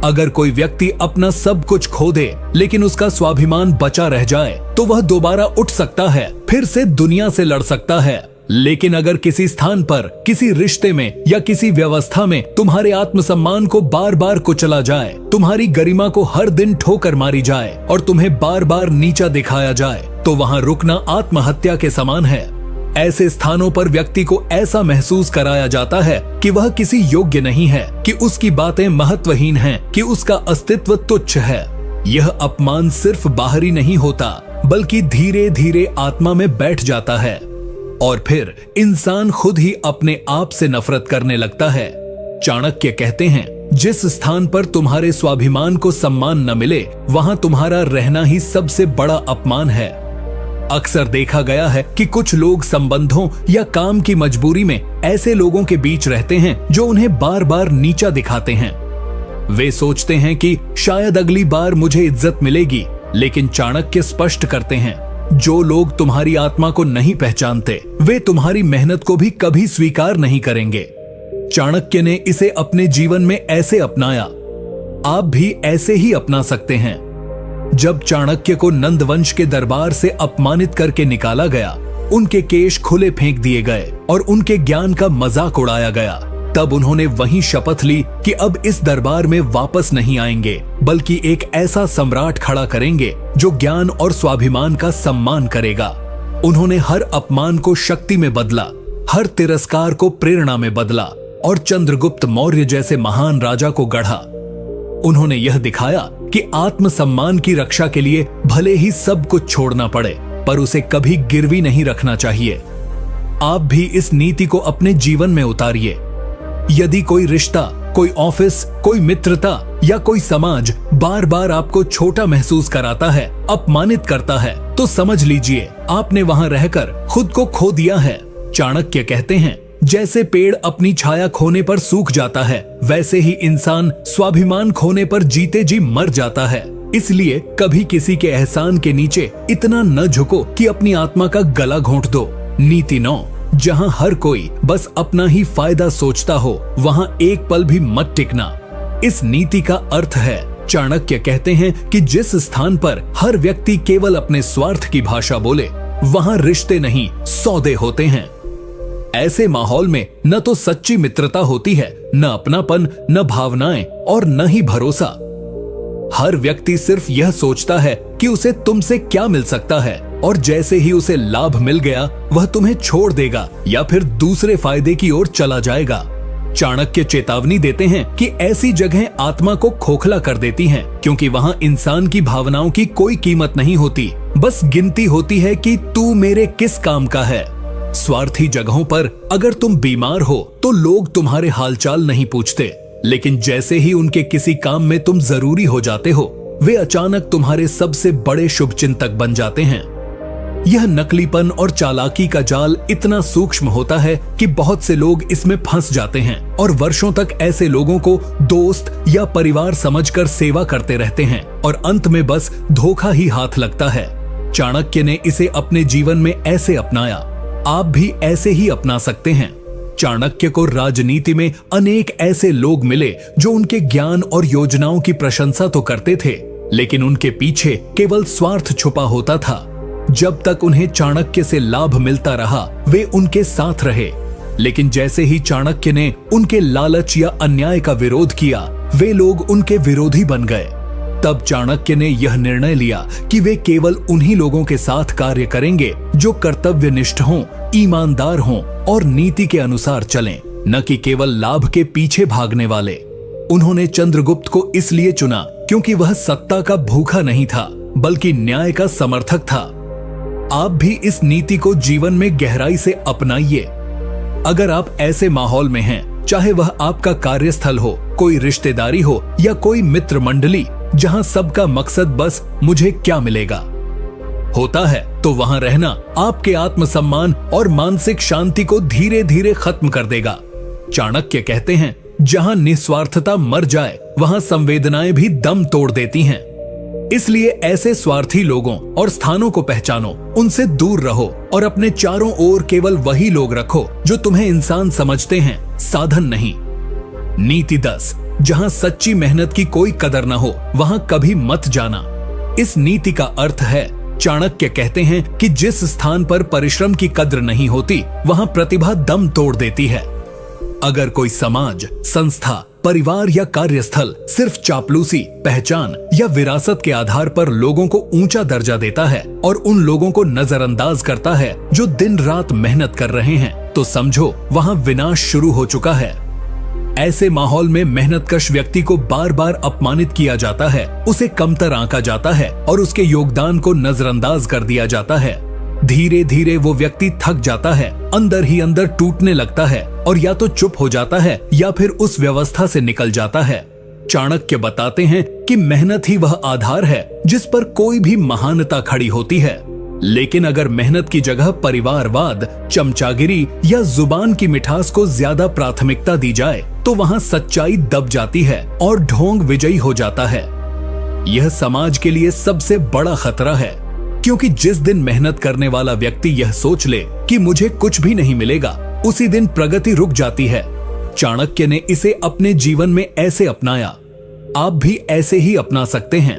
अगर कोई व्यक्ति अपना सब कुछ खो दे लेकिन उसका स्वाभिमान बचा रह जाए तो वह दोबारा उठ सकता है, फिर से दुनिया से लड़ सकता है। लेकिन अगर किसी स्थान पर, किसी रिश्ते में या किसी व्यवस्था में तुम्हारे आत्मसम्मान को बार बार कुचला जाए, तुम्हारी गरिमा को हर दिन ठोकर मारी जाए और तुम्हें बार बार नीचा दिखाया जाए, तो वहां रुकना आत्महत्या के समान है। ऐसे स्थानों पर व्यक्ति को ऐसा महसूस कराया जाता है कि वह किसी योग्य नहीं है, कि उसकी बातें महत्वहीन हैं, कि उसका अस्तित्व तुच्छ है। यह अपमान सिर्फ बाहरी नहीं होता, बल्कि धीरे धीरे आत्मा में बैठ जाता है और फिर इंसान खुद ही अपने आप से नफरत करने लगता है। चाणक्य कहते हैं, जिस स्थान पर तुम्हारे स्वाभिमान को सम्मान न मिले, वहां तुम्हारा रहना ही सबसे बड़ा अपमान है। अक्सर देखा गया है कि कुछ लोग संबंधों या काम की मजबूरी में ऐसे लोगों के बीच रहते हैं जो उन्हें बार बार नीचा दिखाते हैं। वे सोचते हैं कि शायद अगली बार मुझे इज्जत मिलेगी, लेकिन चाणक्य स्पष्ट करते हैं, जो लोग तुम्हारी आत्मा को नहीं पहचानते, वे तुम्हारी मेहनत को भी कभी स्वीकार नहीं करेंगे। चाणक्य ने इसे अपने जीवन में ऐसे अपनाया। आप भी ऐसे ही अपना सकते हैं। जब चाणक्य को नंद वंश के दरबार से अपमानित करके निकाला गया, उनके केश खुले फेंक दिए गए और उनके ज्ञान का मजाक उड़ाया गया, तब उन्होंने वही शपथ ली कि अब इस दरबार में वापस नहीं आएंगे, बल्कि एक ऐसा सम्राट खड़ा करेंगे जो ज्ञान और स्वाभिमान का सम्मान करेगा। उन्होंने हर अपमान को शक्ति में बदला, हर तिरस्कार को प्रेरणा में बदला और चंद्रगुप्त मौर्य जैसे महान राजा को गढ़ा। उन्होंने यह दिखाया कि आत्मसम्मान की रक्षा के लिए भले ही सब कुछ छोड़ना पड़े, पर उसे कभी गिरवी नहीं रखना चाहिए। आप भी इस नीति को अपने जीवन में उतारिए। यदि कोई रिश्ता, कोई ऑफिस, कोई मित्रता या कोई समाज बार बार आपको छोटा महसूस कराता है, अपमानित करता है, तो समझ लीजिए आपने वहां रहकर खुद को खो दिया है। चाणक्य कहते हैं, जैसे पेड़ अपनी छाया खोने पर सूख जाता है, वैसे ही इंसान स्वाभिमान खोने पर जीते जी मर जाता है। इसलिए कभी किसी के एहसान के नीचे इतना न झुको कि अपनी आत्मा का गला घोंट दो। नीति 9, जहां हर कोई बस अपना ही फायदा सोचता हो, वहां एक पल भी मत टिकना। इस नीति का अर्थ है, चाणक्य कहते हैं कि जिस स्थान पर हर व्यक्ति केवल अपने स्वार्थ की भाषा बोले, वहां रिश्ते नहीं सौदे होते हैं। ऐसे माहौल में न तो सच्ची मित्रता होती है, न अपनापन, न भावनाएं और न ही भरोसा। हर व्यक्ति सिर्फ यह सोचता है कि उसे तुमसे क्या मिल सकता है, और जैसे ही उसे लाभ मिल गया वह तुम्हें छोड़ देगा या फिर दूसरे फायदे की ओर चला जाएगा। चाणक्य चेतावनी देते हैं कि ऐसी जगहें आत्मा को खोखला कर देती हैं, क्योंकि वहां इंसान की भावनाओं की कोई कीमत नहीं होती, बस गिनती होती है कि तू मेरे किस काम का है। स्वार्थी जगहों पर अगर तुम बीमार हो तो लोग तुम्हारे हालचाल नहीं पूछते, लेकिन जैसे ही उनके किसी काम में तुम जरूरी हो जाते हो, वे अचानक तुम्हारे सबसे बड़े शुभचिंतक बन जाते हैं। यह नकलीपन और चालाकी का जाल इतना सूक्ष्म होता है कि बहुत से लोग इसमें फंस जाते हैं और वर्षों तक ऐसे लोगों को दोस्त या परिवार समझकर सेवा करते रहते हैं, और अंत में बस धोखा ही हाथ लगता है। चाणक्य ने इसे अपने जीवन में ऐसे अपनाया, आप भी ऐसे ही अपना सकते हैं। चाणक्य को राजनीति में अनेक ऐसे लोग मिले जो उनके ज्ञान और योजनाओं की प्रशंसा तो करते थे, लेकिन उनके पीछे केवल स्वार्थ छुपा होता था। जब तक उन्हें चाणक्य से लाभ मिलता रहा, वे उनके साथ रहे, लेकिन जैसे ही चाणक्य ने उनके लालच या अन्याय का विरोध किया, वे लोग उनके विरोधी बन गए। तब चाणक्य ने यह निर्णय लिया कि वे केवल उन्हीं लोगों के साथ कार्य करेंगे जो कर्तव्यनिष्ठ हों, ईमानदार हों और नीति के अनुसार चलें, न कि केवल लाभ के पीछे भागने वाले। उन्होंने चंद्रगुप्त को इसलिए चुना क्योंकि वह सत्ता का भूखा नहीं था, बल्कि न्याय का समर्थक था। आप भी इस नीति को जीवन में गहराई से अपनाइए। अगर आप ऐसे माहौल में हैं, चाहे वह आपका कार्यस्थल हो, कोई रिश्तेदारी हो या कोई मित्र मंडली, जहां सबका मकसद बस मुझे क्या मिलेगा होता है, तो वहां रहना आपके आत्मसम्मान और मानसिक शांति को धीरे धीरे खत्म कर देगा। चाणक्य कहते हैं, जहां निस्वार्थता मर जाए, वहां संवेदनाएं भी दम तोड़ देती हैं। इसलिए ऐसे स्वार्थी लोगों और स्थानों को पहचानो, उनसे दूर रहो और अपने चारों ओर केवल वही लोग रखो जो तुम्हें इंसान समझते हैं, साधन नहीं। नीति 10, जहां सच्ची मेहनत की कोई कदर न हो, वहां कभी मत जाना। इस नीति का अर्थ है, चाणक्य कहते हैं कि जिस स्थान पर परिश्रम की कद्र नहीं होती, वहां प्रतिभा दम तोड़ देती है। अगर कोई समाज, संस्था, परिवार या कार्यस्थल सिर्फ चापलूसी, पहचान या विरासत के आधार पर लोगों को ऊंचा दर्जा देता है और उन लोगों को नजरअंदाज करता है जो दिन रात मेहनत कर रहे हैं, तो समझो वहां विनाश शुरू हो चुका है। ऐसे माहौल में मेहनतकश व्यक्ति को बार बार अपमानित किया जाता है, उसे कमतर आंका जाता है और उसके योगदान को नजरअंदाज कर दिया जाता है। धीरे धीरे वो व्यक्ति थक जाता है, अंदर ही अंदर टूटने लगता है और या तो चुप हो जाता है या फिर उस व्यवस्था से निकल जाता है। चाणक्य बताते हैं कि मेहनत ही वह आधार है जिस पर कोई भी महानता खड़ी होती है, लेकिन अगर मेहनत की जगह परिवारवाद, चमचागिरी या जुबान की मिठास को ज्यादा प्राथमिकता दी जाए, तो वहां सच्चाई दब जाती है और ढोंग विजयी हो जाता है। यह समाज के लिए सबसे बड़ा खतरा है, क्योंकि जिस दिन मेहनत करने वाला व्यक्ति यह सोच ले कि मुझे कुछ भी नहीं मिलेगा, उसी दिन प्रगति रुक जाती है। चाणक्य ने इसे अपने जीवन में ऐसे अपनाया, आप भी ऐसे ही अपना सकते हैं।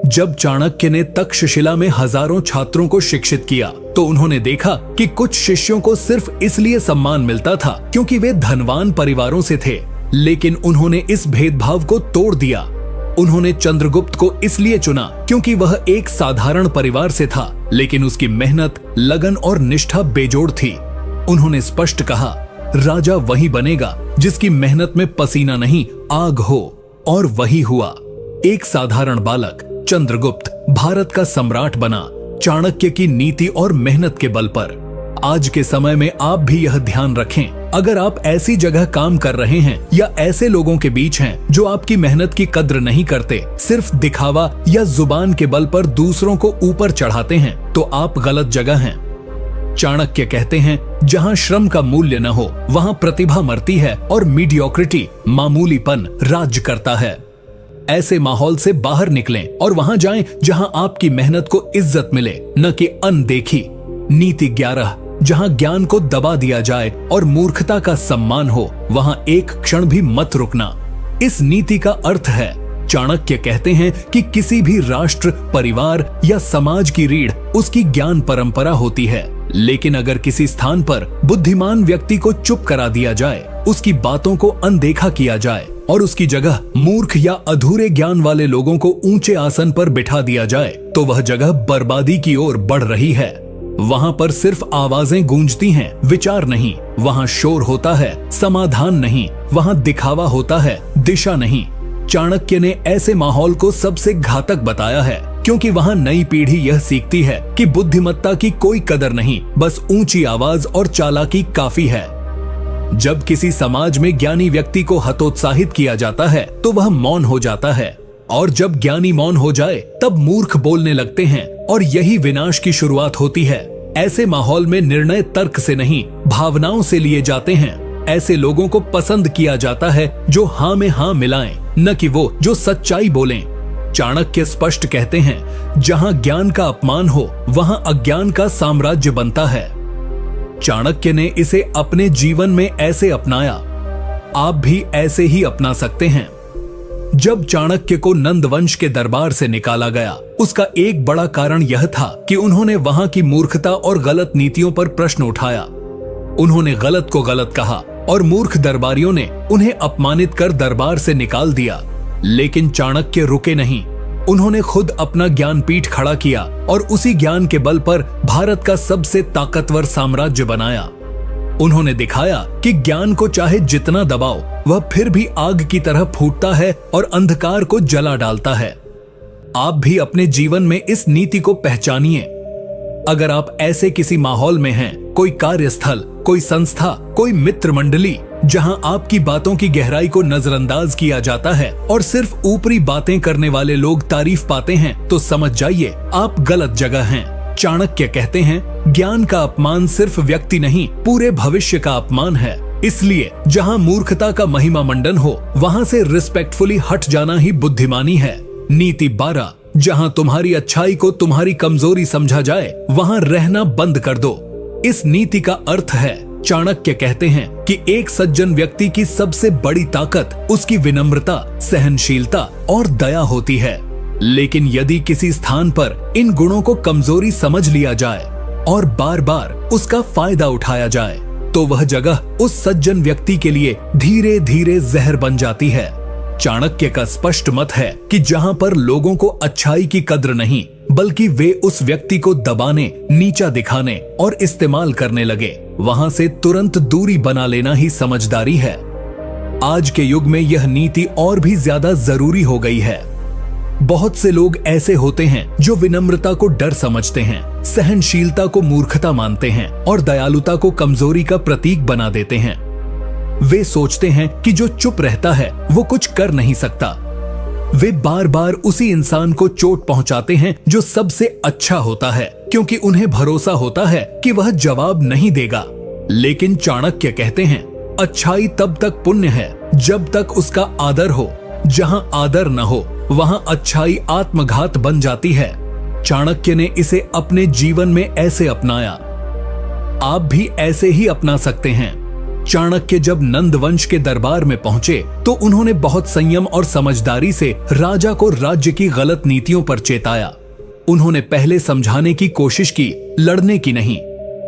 जब चाणक्य ने तक्षशिला में हजारों छात्रों को शिक्षित किया, तो उन्होंने देखा कि कुछ शिष्यों को सिर्फ इसलिए सम्मान मिलता था क्योंकि वे धनवान परिवारों से थे, लेकिन उन्होंने इस भेदभाव को तोड़ दिया। उन्होंने चंद्रगुप्त को इसलिए चुना क्योंकि वह एक साधारण परिवार से था, लेकिन उसकी मेहनत, लगन और निष्ठा बेजोड़ थी। उन्होंने स्पष्ट कहा, राजा वही बनेगा जिसकी मेहनत में पसीना नहीं आग हो, और वही हुआ। एक साधारण बालक चंद्रगुप्त भारत का सम्राट बना, चाणक्य की नीति और मेहनत के बल पर। आज के समय में आप भी यह ध्यान रखें, अगर आप ऐसी जगह काम कर रहे हैं या ऐसे लोगों के बीच हैं जो आपकी मेहनत की कद्र नहीं करते, सिर्फ दिखावा या जुबान के बल पर दूसरों को ऊपर चढ़ाते हैं, तो आप गलत जगह हैं। चाणक्य कहते हैं, जहां श्रम का मूल्य न हो, वहां प्रतिभा मरती है और मीडियोक्रिटी, मामूलीपन राज्य करता है। ऐसे माहौल से बाहर निकलें और वहां जाएं जहां आपकी मेहनत को इज्जत मिले, न कि अनदेखी। नीति 11, जहां ज्ञान को दबा दिया जाए और मूर्खता का सम्मान हो, वहां एक क्षण भी मत रुकना। इस नीति का अर्थ है, चाणक्य कहते हैं कि किसी भी राष्ट्र, परिवार या समाज की रीढ़ उसकी ज्ञान परंपरा होती है, लेकिन अगर किसी स्थान पर बुद्धिमान व्यक्ति को चुप करा दिया जाए, उसकी बातों को अनदेखा किया जाए और उसकी जगह मूर्ख या अधूरे ज्ञान वाले लोगों को ऊंचे आसन पर बिठा दिया जाए, तो वह जगह बर्बादी की ओर बढ़ रही है। वहां पर सिर्फ आवाजें गूंजती हैं, विचार नहीं। वहां शोर होता है, समाधान नहीं। वहां दिखावा होता है, दिशा नहीं। चाणक्य ने ऐसे माहौल को सबसे घातक बताया है, क्योंकि वहां नई पीढ़ी यह सीखती है कि बुद्धिमत्ता की कोई कदर नहीं, बस ऊंची आवाज और चालाकी काफी है। जब किसी समाज में ज्ञानी व्यक्ति को हतोत्साहित किया जाता है तो वह मौन हो जाता है, और जब ज्ञानी मौन हो जाए तब मूर्ख बोलने लगते हैं, और यही विनाश की शुरुआत होती है। ऐसे माहौल में निर्णय तर्क से नहीं, भावनाओं से लिए जाते हैं। ऐसे लोगों को पसंद किया जाता है जो हाँ में हाँ मिलाएं, न कि वो जो सच्चाई बोलें। चाणक्य स्पष्ट कहते हैं, जहां ज्ञान का अपमान हो वहां अज्ञान का साम्राज्य बनता है। चाणक्य ने इसे अपने जीवन में ऐसे अपनाया, आप भी ऐसे ही अपना सकते हैं। जब चाणक्य को नंद वंश के दरबार से निकाला गया, उसका एक बड़ा कारण यह था कि उन्होंने वहां की मूर्खता और गलत नीतियों पर प्रश्न उठाया। उन्होंने गलत को गलत कहा और मूर्ख दरबारियों ने उन्हें अपमानित कर दरबार से निकाल दिया। लेकिन चाणक्य रुके नहीं। उन्होंने खुद अपना ज्ञानपीठ खड़ा किया और उसी ज्ञान के बल पर भारत का सबसे ताकतवर साम्राज्य बनाया। उन्होंने दिखाया कि ज्ञान को चाहे जितना दबाओ, वह फिर भी आग की तरह फूटता है और अंधकार को जला डालता है। आप भी अपने जीवन में इस नीति को पहचानिए। अगर आप ऐसे किसी माहौल में हैं, कोई कार्यस्थल, कोई संस्था, कोई मित्र मंडली, जहां आपकी बातों की गहराई को नजरअंदाज किया जाता है और सिर्फ ऊपरी बातें करने वाले लोग तारीफ पाते हैं, तो समझ जाइए आप गलत जगह हैं। चाणक्य कहते हैं, ज्ञान का अपमान सिर्फ व्यक्ति नहीं, पूरे भविष्य का अपमान है। इसलिए जहां मूर्खता का महिमा मंडन हो, वहां से रिस्पेक्टफुली हट जाना ही बुद्धिमानी है। नीति 12, जहां तुम्हारी अच्छाई को तुम्हारी कमजोरी समझा जाए, वहां रहना बंद कर दो। इस नीति का अर्थ है, चाणक्य कहते हैं कि एक सज्जन व्यक्ति की सबसे बड़ी ताकत उसकी विनम्रता, सहनशीलता और दया होती है। लेकिन यदि किसी स्थान पर इन गुणों को कमजोरी समझ लिया जाए और बार बार उसका फायदा उठाया जाए, तो वह जगह उस सज्जन व्यक्ति के लिए धीरे धीरे जहर बन जाती है। चाणक्य का स्पष्ट मत है कि जहां पर लोगों को अच्छाई की कद्र नहीं, बल्कि वे उस व्यक्ति को दबाने, नीचा दिखाने और इस्तेमाल करने लगे, वहां से तुरंत दूरी बना लेना ही समझदारी है। आज के युग में यह नीति और भी ज्यादा जरूरी हो गई है। बहुत से लोग ऐसे होते हैं जो विनम्रता को डर समझते हैं, सहनशीलता को मूर्खता मानते हैं और दयालुता को कमजोरी का प्रतीक बना देते हैं। वे सोचते हैं कि जो चुप रहता है वो कुछ कर नहीं सकता। वे बार बार उसी इंसान को चोट पहुंचाते हैं जो सबसे अच्छा होता है, क्योंकि उन्हें भरोसा होता है कि वह जवाब नहीं देगा। लेकिन चाणक्य कहते हैं, अच्छाई तब तक पुण्य है जब तक उसका आदर हो। जहां आदर न हो, वहां अच्छाई आत्मघात बन जाती है। चाणक्य ने इसे अपने जीवन में ऐसे अपनाया। आप भी ऐसे ही अपना सकते हैं। चाणक्य जब नंद वंश के दरबार में पहुंचे तो उन्होंने बहुत संयम और समझदारी से राजा को राज्य की गलत नीतियों पर चेताया। उन्होंने पहले समझाने की कोशिश की, लड़ने की नहीं।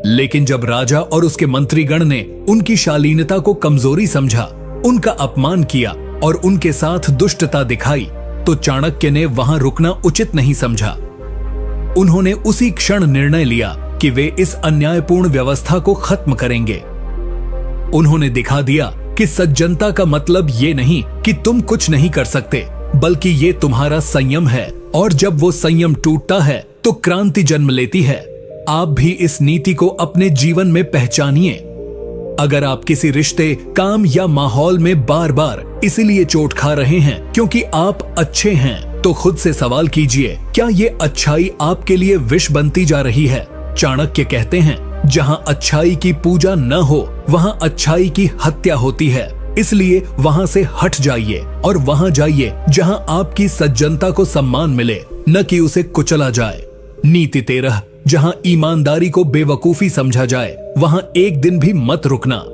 लेकिन जब राजा और उसके मंत्रीगण ने उनकी शालीनता को कमजोरी समझा, उनका अपमान किया और उनके साथ दुष्टता दिखाई, तो चाणक्य ने वहां रुकना उचित नहीं समझा। उन्होंने उसी क्षण निर्णय लिया कि वे इस अन्यायपूर्ण व्यवस्था को खत्म करेंगे। उन्होंने दिखा दिया कि सज्जनता का मतलब ये नहीं कि तुम कुछ नहीं कर सकते, बल्कि ये तुम्हारा संयम है, और जब वो संयम टूटता है तो क्रांति जन्म लेती है। आप भी इस नीति को अपने जीवन में पहचानिए। अगर आप किसी रिश्ते, काम या माहौल में बार बार इसीलिए चोट खा रहे हैं क्योंकि आप अच्छे हैं, तो खुद से सवाल कीजिए, क्या ये अच्छाई आपके लिए विष बनती जा रही है? चाणक्य कहते हैं, जहां अच्छाई की पूजा न हो, वहां अच्छाई की हत्या होती है। इसलिए वहां से हट जाइए और वहां जाइए जहां आपकी सज्जनता को सम्मान मिले, न कि उसे कुचला जाए। नीति 13, जहां ईमानदारी को बेवकूफी समझा जाए, वहां एक दिन भी मत रुकना।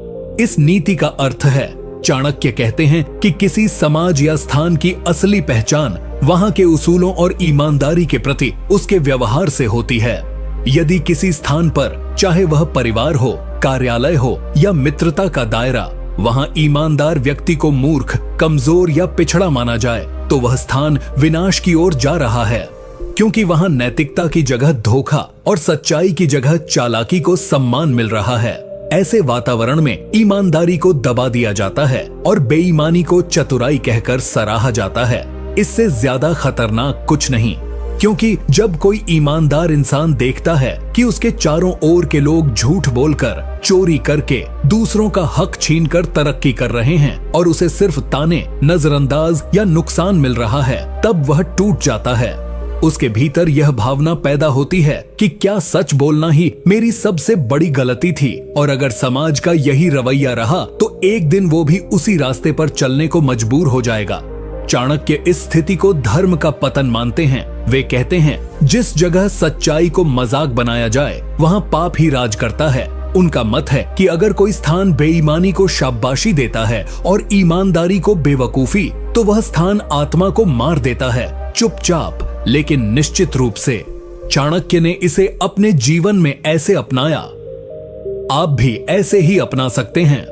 इस नीति का अर्थ है, चाणक्य कहते हैं कि किसी समाज या स्थान की असली पहचान वहां के उसूलों और ईमानदारी के प्रति उसके व्यवहार से होती है। यदि किसी स्थान पर, चाहे वह परिवार हो, कार्यालय हो या मित्रता का दायरा, वहां ईमानदार व्यक्ति को मूर्ख, कमजोर या पिछड़ा माना जाए तो वह स्थान विनाश की ओर जा रहा है, क्योंकि वहां नैतिकता की जगह धोखा और सच्चाई की जगह चालाकी को सम्मान मिल रहा है। ऐसे वातावरण में ईमानदारी को दबा दिया जाता है और बेईमानी को चतुराई कहकर सराहा जाता है। इससे ज्यादा खतरनाक कुछ नहीं, क्योंकि जब कोई ईमानदार इंसान देखता है कि उसके चारों ओर के लोग झूठ बोलकर, चोरी करके दूसरों का हक छीनकर तरक्की कर रहे हैं और उसे सिर्फ ताने, नजरअंदाज या नुकसान मिल रहा है, तब वह टूट जाता है। उसके भीतर यह भावना पैदा होती है कि क्या सच बोलना ही मेरी सबसे बड़ी गलती थी, और अगर समाज का यही रवैया रहा तो एक दिन वो भी उसी रास्ते पर चलने को मजबूर हो जाएगा। चाणक्य इस स्थिति को धर्म का पतन मानते हैं। वे कहते हैं, जिस जगह सच्चाई को मजाक बनाया जाए वहां पाप ही राज करता है। उनका मत है कि अगर कोई स्थान बेईमानी को शाबाशी देता है और ईमानदारी को बेवकूफी, तो वह स्थान आत्मा को मार देता है, चुपचाप लेकिन निश्चित रूप से। चाणक्य ने इसे अपने जीवन में ऐसे अपनाया। आप भी ऐसे ही अपना सकते हैं।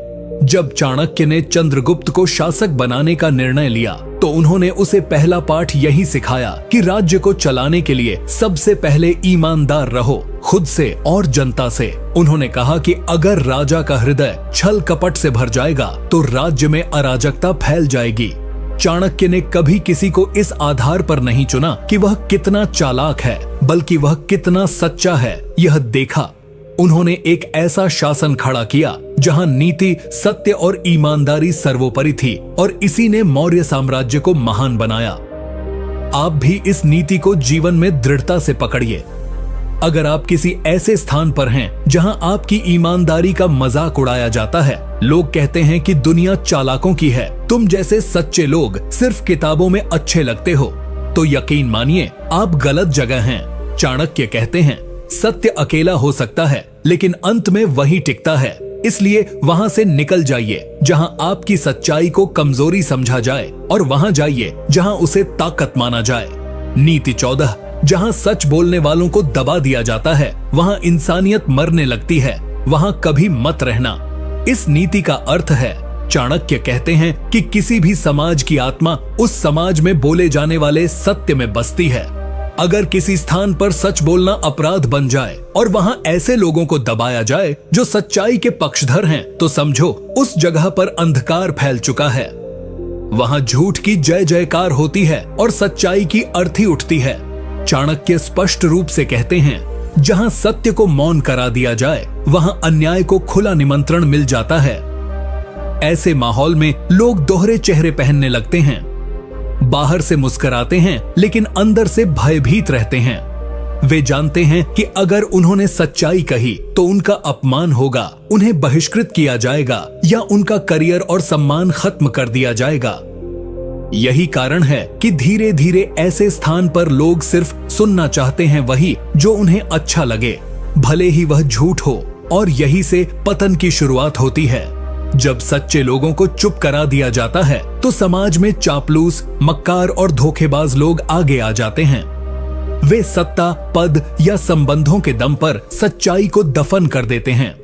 जब चाणक्य ने चंद्रगुप्त को शासक बनाने का निर्णय लिया तो उन्होंने उसे पहला पाठ यही सिखाया कि राज्य को चलाने के लिए सबसे पहले ईमानदार रहो, खुद से और जनता से। उन्होंने कहा कि अगर राजा का हृदय छल कपट से भर जाएगा तो राज्य में अराजकता फैल जाएगी। चाणक्य ने कभी किसी को इस आधार पर नहीं चुना कि वह कितना चालाक है, बल्कि वह कितना सच्चा है, यह देखा। उन्होंने एक ऐसा शासन खड़ा किया जहां नीति, सत्य और ईमानदारी सर्वोपरि थी, और इसी ने मौर्य साम्राज्य को महान बनाया। आप भी इस नीति को जीवन में दृढ़ता से पकड़िए। अगर आप किसी ऐसे स्थान पर हैं जहां आपकी ईमानदारी का मजाक उड़ाया जाता है, लोग कहते हैं कि दुनिया चालाकों की है, तुम जैसे सच्चे लोग सिर्फ किताबों में अच्छे लगते हो, तो यकीन मानिए आप गलत जगह हैं। चाणक्य कहते हैं, सत्य अकेला हो सकता है लेकिन अंत में वही टिकता है, इसलिए वहां से निकल जाइए जहां आपकी सच्चाई को कमजोरी समझा जाए, और वहां जाइए जहां उसे ताकत माना जाए। नीति 14, जहां सच बोलने वालों को दबा दिया जाता है, वहां इंसानियत मरने लगती है, वहां कभी मत रहना। इस नीति का अर्थ है, चाणक्य कहते हैं कि किसी भी समाज की आत्मा उस समाज में बोले जाने वाले सत्य में बसती है। अगर किसी स्थान पर सच बोलना अपराध बन जाए और वहां ऐसे लोगों को दबाया जाए जो सच्चाई के पक्षधर हैं, तो समझो उस जगह पर अंधकार फैल चुका है। वहां झूठ की जय जयकार होती है और सच्चाई की अर्थी उठती है। चाणक्य स्पष्ट रूप से कहते हैं, जहां सत्य को मौन करा दिया जाए वहां अन्याय को खुला निमंत्रण मिल जाता है। ऐसे माहौल में लोग दोहरे चेहरे पहनने लगते हैं, बाहर से मुस्कुराते हैं लेकिन अंदर से भयभीत रहते हैं। वे जानते हैं कि अगर उन्होंने सच्चाई कही तो उनका अपमान होगा, उन्हें बहिष्कृत किया जाएगा या उनका करियर और सम्मान खत्म कर दिया जाएगा। यही कारण है कि धीरे धीरे ऐसे स्थान पर लोग सिर्फ सुनना चाहते हैं वही जो उन्हें अच्छा लगे, भले ही वह झूठ हो, और यही से पतन की शुरुआत होती है। जब सच्चे लोगों को चुप करा दिया जाता है तो समाज में चापलूस, मक्कार और धोखेबाज लोग आगे आ जाते हैं। वे सत्ता, पद या संबंधों के दम पर सच्चाई को दफन कर देते हैं।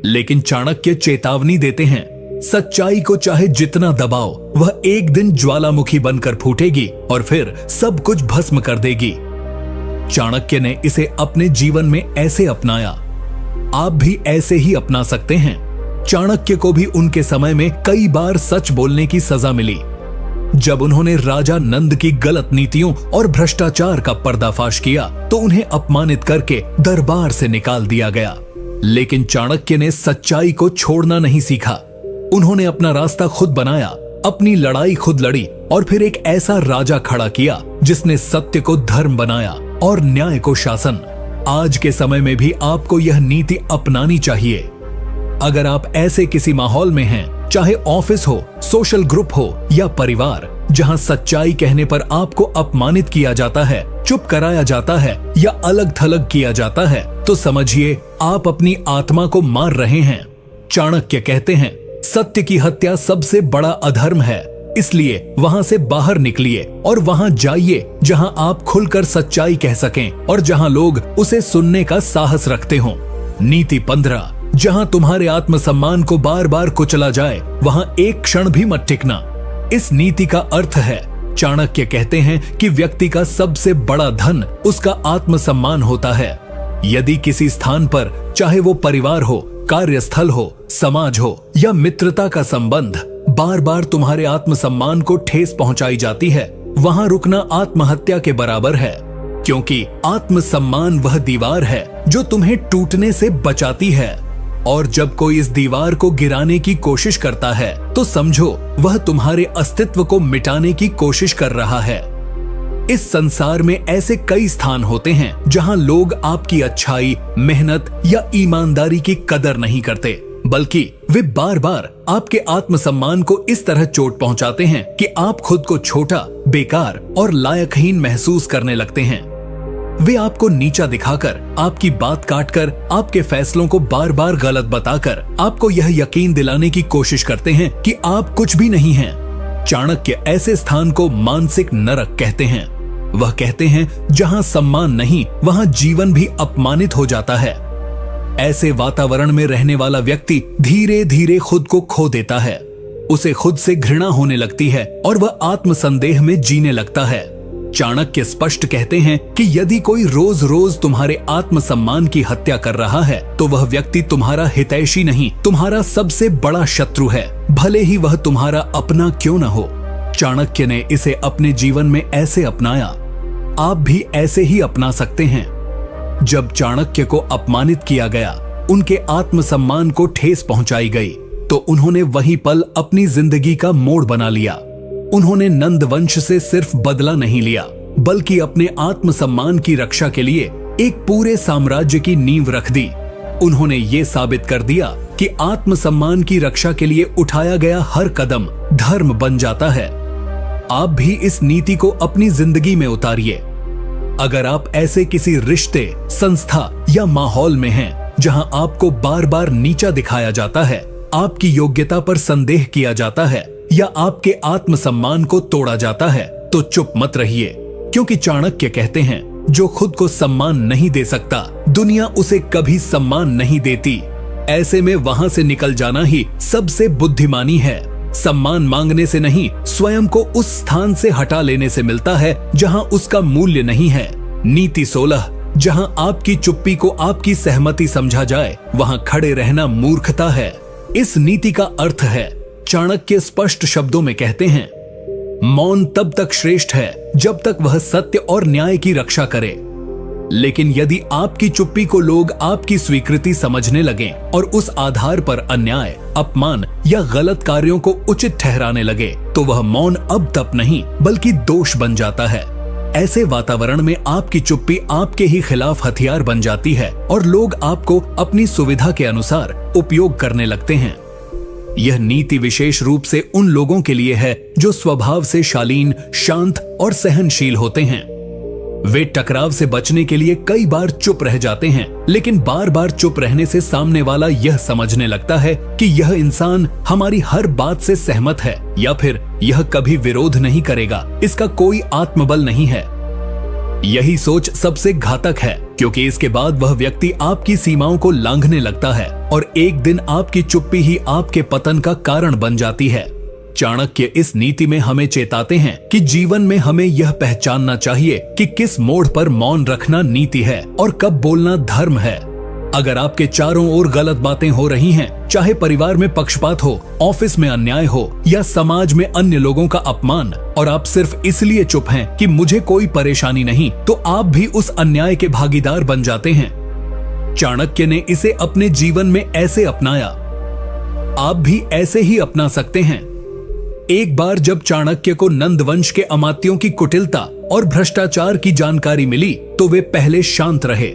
लेकिन चाणक्य चेतावनी देते हैं, सच्चाई को चाहे जितना दबाओ, वह एक दिन ज्वालामुखी बनकर फूटेगी और फिर सब कुछ भस्म कर देगी। चाणक्य ने इसे अपने जीवन में ऐसे अपनाया। आप भी ऐसे ही अपना सकते हैं। चाणक्य को भी उनके समय में कई बार सच बोलने की सजा मिली। जब उन्होंने राजा नंद की गलत नीतियों और भ्रष्टाचार का पर्दाफाश किया तो उन्हें अपमानित करके दरबार से निकाल दिया गया। लेकिन चाणक्य ने सच्चाई को छोड़ना नहीं सीखा। उन्होंने अपना रास्ता खुद बनाया, अपनी लड़ाई खुद लड़ी और फिर एक ऐसा राजा खड़ा किया जिसने सत्य को धर्म बनाया और न्याय को शासन। आज के समय में भी आपको यह नीति अपनानी चाहिए। अगर आप ऐसे किसी माहौल में हैं, चाहे ऑफिस हो, सोशल ग्रुप हो या परिवार, जहां सच्चाई कहने पर आपको अपमानित किया जाता है, चुप कराया जाता है या अलग थलग किया जाता है, तो समझिए आप अपनी आत्मा को मार रहे हैं। चाणक्य कहते हैं, सत्य की हत्या सबसे बड़ा अधर्म है, इसलिए वहां से बाहर निकलिए और वहां जाइए जहां आप खुलकर सच्चाई कह सकें और जहां लोग उसे सुनने का साहस रखते हों। नीति 15, जहां तुम्हारे आत्मसम्मान को बार बार कुचला जाए वहां एक क्षण भी मत टिकना। इस नीति का अर्थ है, चाणक्य कहते हैं कि व्यक्ति का सबसे बड़ा धन उसका आत्मसम्मान होता है। यदि किसी स्थान पर, चाहे वो परिवार हो, कार्यस्थल हो, समाज हो या मित्रता का संबंध, बार बार तुम्हारे आत्मसम्मान को ठेस पहुंचाई जाती है, वहां रुकना आत्महत्या के बराबर है, क्योंकि आत्मसम्मान वह दीवार है जो तुम्हें टूटने से बचाती है। और जब कोई इस दीवार को गिराने की कोशिश करता है तो समझो वह तुम्हारे अस्तित्व को मिटाने की कोशिश कर रहा है। इस संसार में ऐसे कई स्थान होते हैं जहां लोग आपकी अच्छाई, मेहनत या ईमानदारी की कदर नहीं करते, बल्कि वे बार बार आपके आत्मसम्मान को इस तरह चोट पहुंचाते हैं कि आप खुद को छोटा, बेकार और लायकहीन महसूस करने लगते हैं। वे आपको नीचा दिखाकर, आपकी बात काटकर, आपके फैसलों को बार बार गलत बताकर आपको यह यकीन दिलाने की कोशिश करते हैं कि आप कुछ भी नहीं हैं। चाणक्य ऐसे स्थान को मानसिक नरक कहते हैं। वह कहते हैं जहां सम्मान नहीं वहां जीवन भी अपमानित हो जाता है। ऐसे वातावरण में रहने वाला व्यक्ति धीरे धीरे खुद को खो देता है, उसे खुद से घृणा होने लगती है और वह आत्मसंदेह में जीने लगता है। चाणक्य स्पष्ट कहते हैं कि यदि कोई रोज रोज तुम्हारे आत्मसम्मान की हत्या कर रहा है तो वह व्यक्ति तुम्हारा हितैषी नहीं, तुम्हारा सबसे बड़ा शत्रु है, भले ही वह तुम्हारा अपना क्यों न हो। चाणक्य ने इसे अपने जीवन में ऐसे अपनाया, आप भी ऐसे ही अपना सकते हैं। जब चाणक्य को अपमानित किया गया, उनके आत्मसम्मान को ठेस पहुंचाई गई, तो उन्होंने वही पल अपनी जिंदगी का मोड़ बना लिया। उन्होंने नंद वंश से सिर्फ बदला नहीं लिया, बल्कि अपने आत्मसम्मान की रक्षा के लिए एक पूरे साम्राज्य की नींव रख दी। उन्होंने ये साबित कर दिया कि आत्मसम्मान की रक्षा के लिए उठाया गया हर कदम धर्म बन जाता है। आप भी इस नीति को अपनी जिंदगी में उतारिए। अगर आप ऐसे किसी रिश्ते, संस्था या माहौल में हैं जहां आपको बार बार नीचा दिखाया जाता है, आपकी योग्यता पर संदेह किया जाता है या आपके आत्मसम्मान को तोड़ा जाता है, तो चुप मत रहिए, क्योंकि चाणक्य कहते हैं जो खुद को सम्मान नहीं दे सकता, दुनिया उसे कभी सम्मान नहीं देती। ऐसे में वहां से निकल जाना ही सबसे बुद्धिमानी है। सम्मान मांगने से नहीं, स्वयं को उस स्थान से हटा लेने से मिलता है जहां उसका मूल्य नहीं है। नीति 16, जहां आपकी चुप्पी को आपकी सहमति समझा जाए वहां खड़े रहना मूर्खता है। इस नीति का अर्थ है, चाणक्य स्पष्ट शब्दों में कहते हैं, मौन तब तक श्रेष्ठ है जब तक वह सत्य और न्याय की रक्षा करे। लेकिन यदि आपकी चुप्पी को लोग आपकी स्वीकृति समझने लगें और उस आधार पर अन्याय, अपमान या गलत कार्यों को उचित ठहराने लगे, तो वह मौन अब तप नहीं बल्कि दोष बन जाता है। ऐसे वातावरण में आपकी चुप्पी आपके ही खिलाफ हथियार बन जाती है और लोग आपको अपनी सुविधा के अनुसार उपयोग करने लगते हैं। यह नीति विशेष रूप से उन लोगों के लिए है जो स्वभाव से शालीन, शांत और सहनशील होते हैं। वे टकराव से बचने के लिए कई बार चुप रह जाते हैं, लेकिन बार बार चुप रहने से सामने वाला यह समझने लगता है कि यह इंसान हमारी हर बात से सहमत है या फिर यह कभी विरोध नहीं करेगा, इसका कोई आत्मबल नहीं है। यही सोच सबसे घातक है, क्योंकि इसके बाद वह व्यक्ति आपकी सीमाओं को लांघने लगता है और एक दिन आपकी चुप्पी ही आपके पतन का कारण बन जाती है। चाणक्य इस नीति में हमें चेताते हैं कि जीवन में हमें यह पहचानना चाहिए कि किस मोड़ पर मौन रखना नीति है और कब बोलना धर्म है। अगर आपके चारों ओर गलत बातें हो रही हैं, चाहे परिवार में पक्षपात हो, ऑफिस में अन्याय हो या समाज में अन्य लोगों का अपमान, और आप सिर्फ इसलिए चुप हैं कि मुझे कोई परेशानी नहीं, तो आप भी उस अन्याय के भागीदार बन जाते हैं। चाणक्य ने इसे अपने जीवन में ऐसे अपनाया, आप भी ऐसे ही अपना सकते हैं। एक बार जब चाणक्य को नंद वंश के अमात्यों की कुटिलता और भ्रष्टाचार की जानकारी मिली तो वे पहले शांत रहे,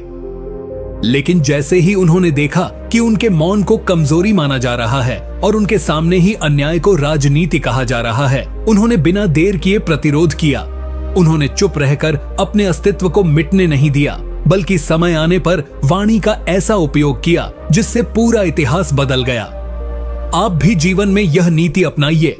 लेकिन जैसे ही उन्होंने देखा कि उनके मौन को कमजोरी माना जा रहा है और उनके सामने ही अन्याय को राजनीति कहा जा रहा है, उन्होंने बिना देर किए प्रतिरोध किया। उन्होंने चुप रहकर अपने अस्तित्व को मिटने नहीं दिया, बल्कि समय आने पर वाणी का ऐसा उपयोग किया जिससे पूरा इतिहास बदल गया। आप भी जीवन में यह नीति अपनाइए।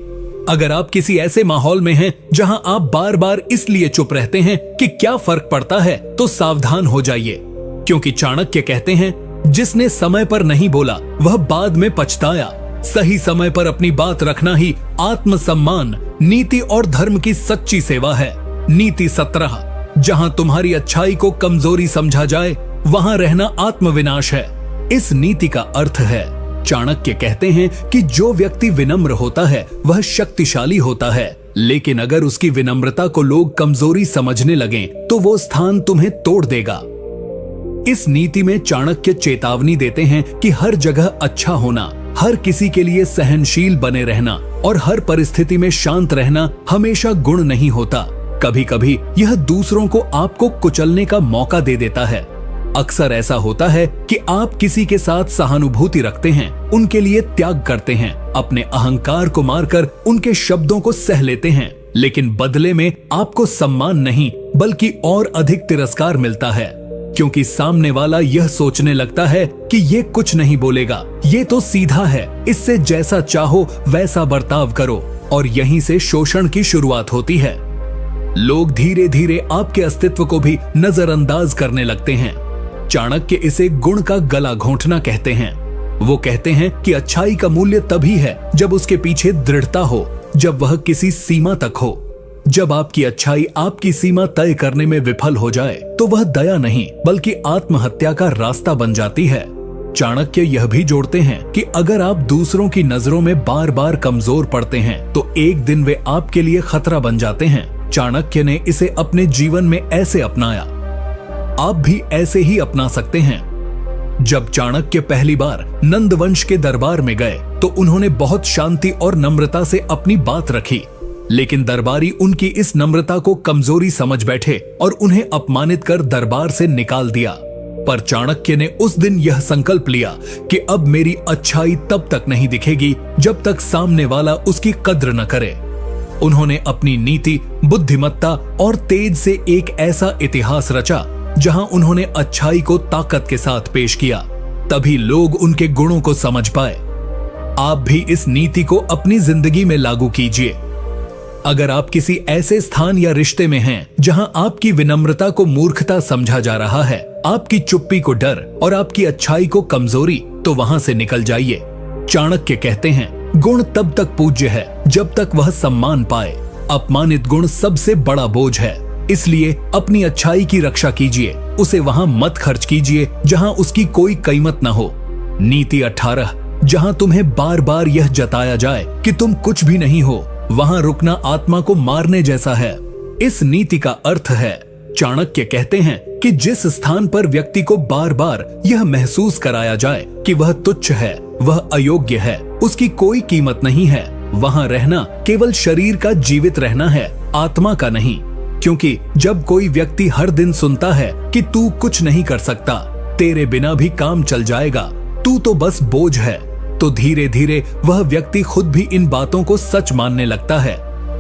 अगर आप किसी ऐसे माहौल में हैं जहां आप बार बार इसलिए चुप रहते हैं कि क्या फर्क पड़ता है, तो सावधान हो जाइए, क्योंकि चाणक्य कहते हैं, जिसने समय पर नहीं बोला वह बाद में पछताया। सही समय पर अपनी बात रखना ही आत्मसम्मान, नीति और धर्म की सच्ची सेवा है। नीति 17, जहां तुम्हारी अच्छाई को कमजोरी समझा जाए वहां रहना आत्मविनाश है। इस नीति का अर्थ है, चाणक्य कहते हैं कि जो व्यक्ति विनम्र होता है वह शक्तिशाली होता है, लेकिन अगर उसकी विनम्रता को लोग कमजोरी समझने लगें तो वो स्थान तुम्हें तोड़ देगा। इस नीति में चाणक्य चेतावनी देते हैं कि हर जगह अच्छा होना, हर किसी के लिए सहनशील बने रहना और हर परिस्थिति में शांत रहना हमेशा गुण नहीं होता। कभी कभी यह दूसरों को आपको कुचलने का मौका दे देता है। अक्सर ऐसा होता है कि आप किसी के साथ सहानुभूति रखते हैं, उनके लिए त्याग करते हैं, अपने अहंकार को मारकर उनके शब्दों को सह लेते हैं, लेकिन बदले में आपको सम्मान नहीं बल्कि और अधिक तिरस्कार मिलता है, क्योंकि सामने वाला यह सोचने लगता है कि ये कुछ नहीं बोलेगा, ये तो सीधा है, इससे जैसा चाहो वैसा बर्ताव करो, और यहीं से शोषण की शुरुआत होती है। लोग धीरे धीरे आपके अस्तित्व को भी नजरअंदाज करने लगते हैं। चाणक्य इसे गुण का गला घोंटना कहते हैं। वो कहते हैं कि अच्छाई का मूल्य तभी है जब उसके पीछे दृढ़ता हो, जब वह किसी सीमा तक हो। जब आपकी अच्छाई आपकी सीमा तय करने में विफल हो जाए तो वह दया नहीं बल्कि आत्महत्या का रास्ता बन जाती है। चाणक्य यह भी जोड़ते हैं कि अगर आप दूसरों की नजरों में बार बार कमजोर पड़ते हैं तो एक दिन वे आपके लिए खतरा बन जाते हैं। चाणक्य ने इसे अपने जीवन में ऐसे अपनाया, आप भी ऐसे ही अपना सकते हैं। जब चाणक्य पहली बार नंद वंश के दरबार में गए तो उन्होंने बहुत शांति और नम्रता से अपनी बात रखी, लेकिन दरबारी उनकी इस नम्रता को कमजोरी समझ बैठे और उन्हें अपमानित कर दरबार से निकाल दिया। पर चाणक्य ने उस दिन यह संकल्प लिया कि अब मेरी अच्छाई तब तक नहीं दिखेगी जब तक सामने वाला उसकी कद्र न करे। उन्होंने अपनी नीति, बुद्धिमत्ता और तेज से एक ऐसा इतिहास रचा जहां उन्होंने अच्छाई को ताकत के साथ पेश किया, तभी लोग उनके गुणों को समझ पाए। आप भी इस नीति को अपनी जिंदगी में लागू कीजिए। अगर आप किसी ऐसे स्थान या रिश्ते में हैं जहां आपकी विनम्रता को मूर्खता समझा जा रहा है, आपकी चुप्पी को डर और आपकी अच्छाई को कमजोरी, तो वहां से निकल जाइए। चाणक्य कहते हैं, गुण तब तक पूज्य है जब तक वह सम्मान पाए। अपमानित गुण सबसे बड़ा बोझ है, इसलिए अपनी अच्छाई की रक्षा कीजिए, उसे वहां मत खर्च कीजिए जहां उसकी कोई कीमत न हो। नीति 18, जहां तुम्हें बार बार यह जताया जाए कि तुम कुछ भी नहीं हो, वहां रुकना आत्मा को मारने जैसा है। इस नीति का अर्थ है, चाणक्य कहते हैं कि जिस स्थान पर व्यक्ति को बार बार यह महसूस कराया जाए कि वह तुच्छ है, वह अयोग्य है, उसकी कोई कीमत नहीं है, वहां रहना केवल शरीर का जीवित रहना है, आत्मा का नहीं। क्योंकि जब कोई व्यक्ति हर दिन सुनता है कि तू कुछ नहीं कर सकता, तेरे बिना भी काम चल जाएगा, तू तो बस बोझ है, तो धीरे धीरे वह व्यक्ति खुद भी इन बातों को सच मानने लगता है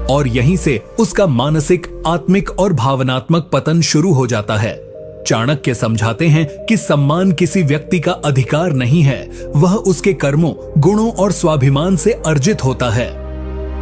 और यहीं से उसका मानसिक, आत्मिक और भावनात्मक पतन शुरू हो जाता है। चाणक्य समझाते हैं कि सम्मान किसी व्यक्ति का अधिकार नहीं है, वह उसके कर्मों, गुणों और स्वाभिमान से अर्जित होता है।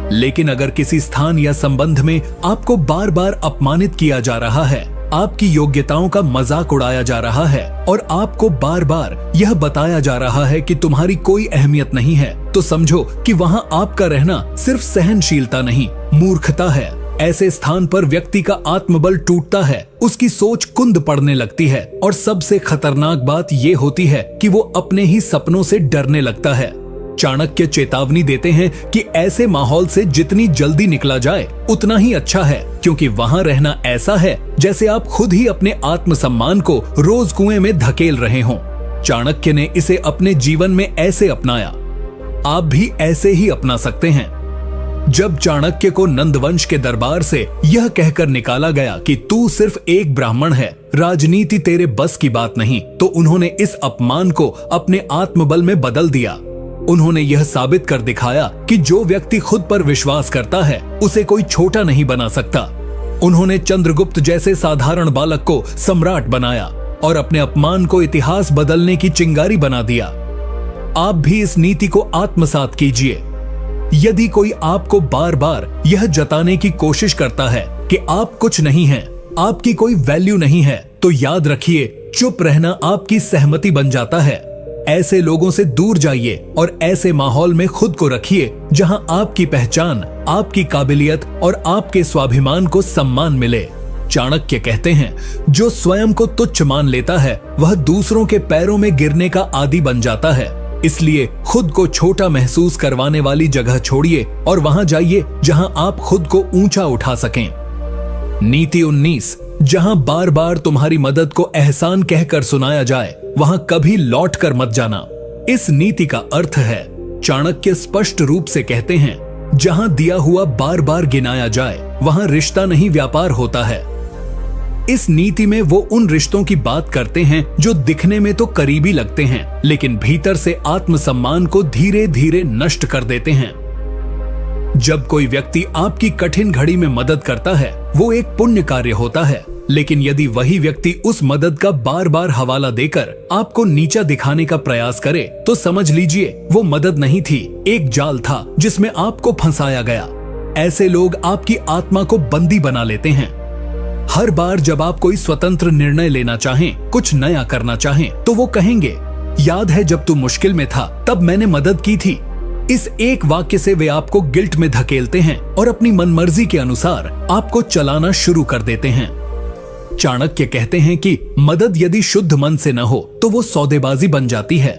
लेकिन अगर किसी स्थान या संबंध में आपको बार बार अपमानित किया जा रहा है, आपकी योग्यताओं का मजाक उड़ाया जा रहा है और आपको बार बार यह बताया जा रहा है कि तुम्हारी कोई अहमियत नहीं है, तो समझो कि वहां आपका रहना सिर्फ सहनशीलता नहीं, मूर्खता है। ऐसे स्थान पर व्यक्ति का आत्मबल टूटता है, उसकी सोच कुंद पड़ने लगती है और सबसे खतरनाक बात यह होती है कि वो अपने ही सपनों से डरने लगता है। चाणक्य चेतावनी देते हैं कि ऐसे माहौल से जितनी जल्दी निकला जाए उतना ही अच्छा है, क्योंकि वहां रहना ऐसा है जैसे आप खुद ही अपने आत्मसम्मान को रोज कुएं में धकेल रहे हों। चाणक्य ने इसे अपने जीवन में ऐसे अपनाया, आप भी ऐसे ही अपना सकते हैं। जब चाणक्य को नंदवंश के दरबार से यह कहकर निकाला गया कि तू सिर्फ एक ब्राह्मण है, राजनीति तेरे बस की बात नहीं, तो उन्होंने इस अपमान को अपने आत्मबल में बदल दिया। उन्होंने यह साबित कर दिखाया कि जो व्यक्ति खुद पर विश्वास करता है उसे कोई छोटा नहीं बना सकता। उन्होंने चंद्रगुप्त जैसे साधारण बालक को सम्राट बनाया और अपने अपमान को इतिहास बदलने की चिंगारी बना दिया। आप भी इस नीति को आत्मसात कीजिए। यदि कोई आपको बार बार यह जताने की कोशिश करता है कि आप कुछ नहीं हैं, आपकी कोई वैल्यू नहीं है, तो याद रखिए, चुप रहना आपकी सहमति बन जाता है। ऐसे लोगों से दूर जाइए और ऐसे माहौल में खुद को रखिए जहां आपकी पहचान, आपकी काबिलियत और आपके स्वाभिमान को सम्मान मिले। चाणक्य कहते हैं, जो स्वयं को तुच्छ मान लेता है वह दूसरों के पैरों में गिरने का आदी बन जाता है। इसलिए खुद को छोटा महसूस करवाने वाली जगह छोड़िए और वहां जाइए जहां आप खुद को ऊंचा उठा सकें। नीति 19, जहां बार बार तुम्हारी मदद को एहसान कहकर सुनाया जाए, वहां कभी लौट कर मत जाना। इस नीति का अर्थ है, चाणक्य स्पष्ट रूप से कहते हैं, जहां दिया हुआ बार बार गिनाया जाए वहां रिश्ता नहीं व्यापार होता है। इस नीति में वो उन रिश्तों की बात करते हैं जो दिखने में तो करीबी लगते हैं, लेकिन भीतर से आत्मसम्मान को धीरे धीरे नष्ट कर देते हैं। जब कोई व्यक्ति आपकी कठिन घड़ी में मदद करता है, वो एक पुण्य कार्य होता है। लेकिन यदि वही व्यक्ति उस मदद का बार बार हवाला देकर आपको नीचा दिखाने का प्रयास करे, तो समझ लीजिए वो मदद नहीं थी, एक जाल था जिसमें आपको फंसाया गया। ऐसे लोग आपकी आत्मा को बंदी बना लेते हैं। हर बार जब आप कोई स्वतंत्र निर्णय लेना चाहें, कुछ नया करना चाहें, तो वो कहेंगे, याद है जब तू मुश्किल में था तब मैंने मदद की थी। इस एक वाक्य से वे आपको गिल्ट में धकेलते हैं और अपनी मनमर्जी के अनुसार आपको चलाना शुरू कर देते हैं। चाणक्य कहते हैं कि मदद यदि शुद्ध मन से न हो तो वो सौदेबाजी बन जाती है।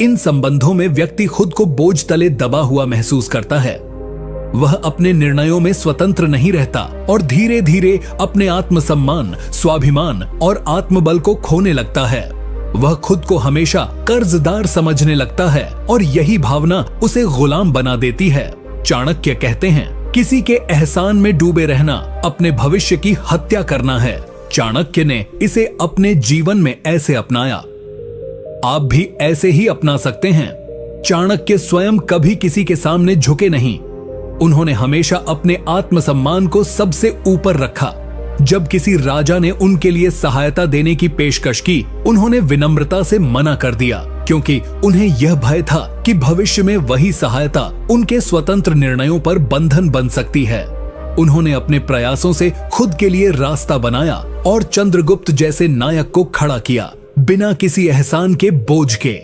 इन संबंधों में व्यक्ति खुद को बोझ तले दबा हुआ महसूस करता है। वह अपने निर्णयों में स्वतंत्र नहीं रहता और धीरे धीरे अपने आत्मसम्मान, स्वाभिमान और आत्मबल को खोने लगता है। वह खुद को हमेशा कर्जदार समझने लगता है और यही भावना उसे गुलाम बना देती है। चाणक्य कहते हैं, किसी के एहसान में डूबे रहना अपने भविष्य की हत्या करना है। चाणक्य ने इसे अपने जीवन में ऐसे अपनाया। आप भी ऐसे ही अपना सकते हैं। चाणक्य स्वयं कभी किसी के सामने झुके नहीं। उन्होंने हमेशा अपने आत्मसम्मान को सबसे ऊपर रखा। जब किसी राजा ने उनके लिए सहायता देने की पेशकश की, उन्होंने विनम्रता से मना कर दिया, क्योंकि उन्हें यह भय था कि भविष्य में वही सहायता उनके स्वतंत्र निर्णयों पर बंधन बन सकती है। उन्होंने अपने प्रयासों से खुद के लिए रास्ता बनाया और चंद्रगुप्त जैसे नायक को खड़ा किया, बिना किसी एहसान के बोझ के।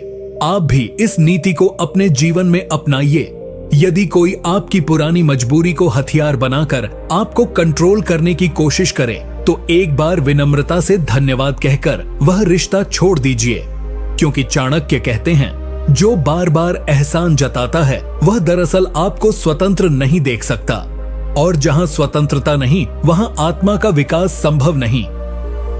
आप भी इस नीति को अपने जीवन में अपनाइए। यदि कोई आपकी पुरानी मजबूरी को हथियार बनाकर आपको कंट्रोल करने की कोशिश करे, तो एक बार विनम्रता से धन्यवाद कहकर वह रिश्ता छोड़ दीजिए, क्योंकि चाणक्य कहते हैं, जो बार बार एहसान जताता है वह दरअसल आपको स्वतंत्र नहीं देख सकता, और जहां स्वतंत्रता नहीं वहां आत्मा का विकास संभव नहीं।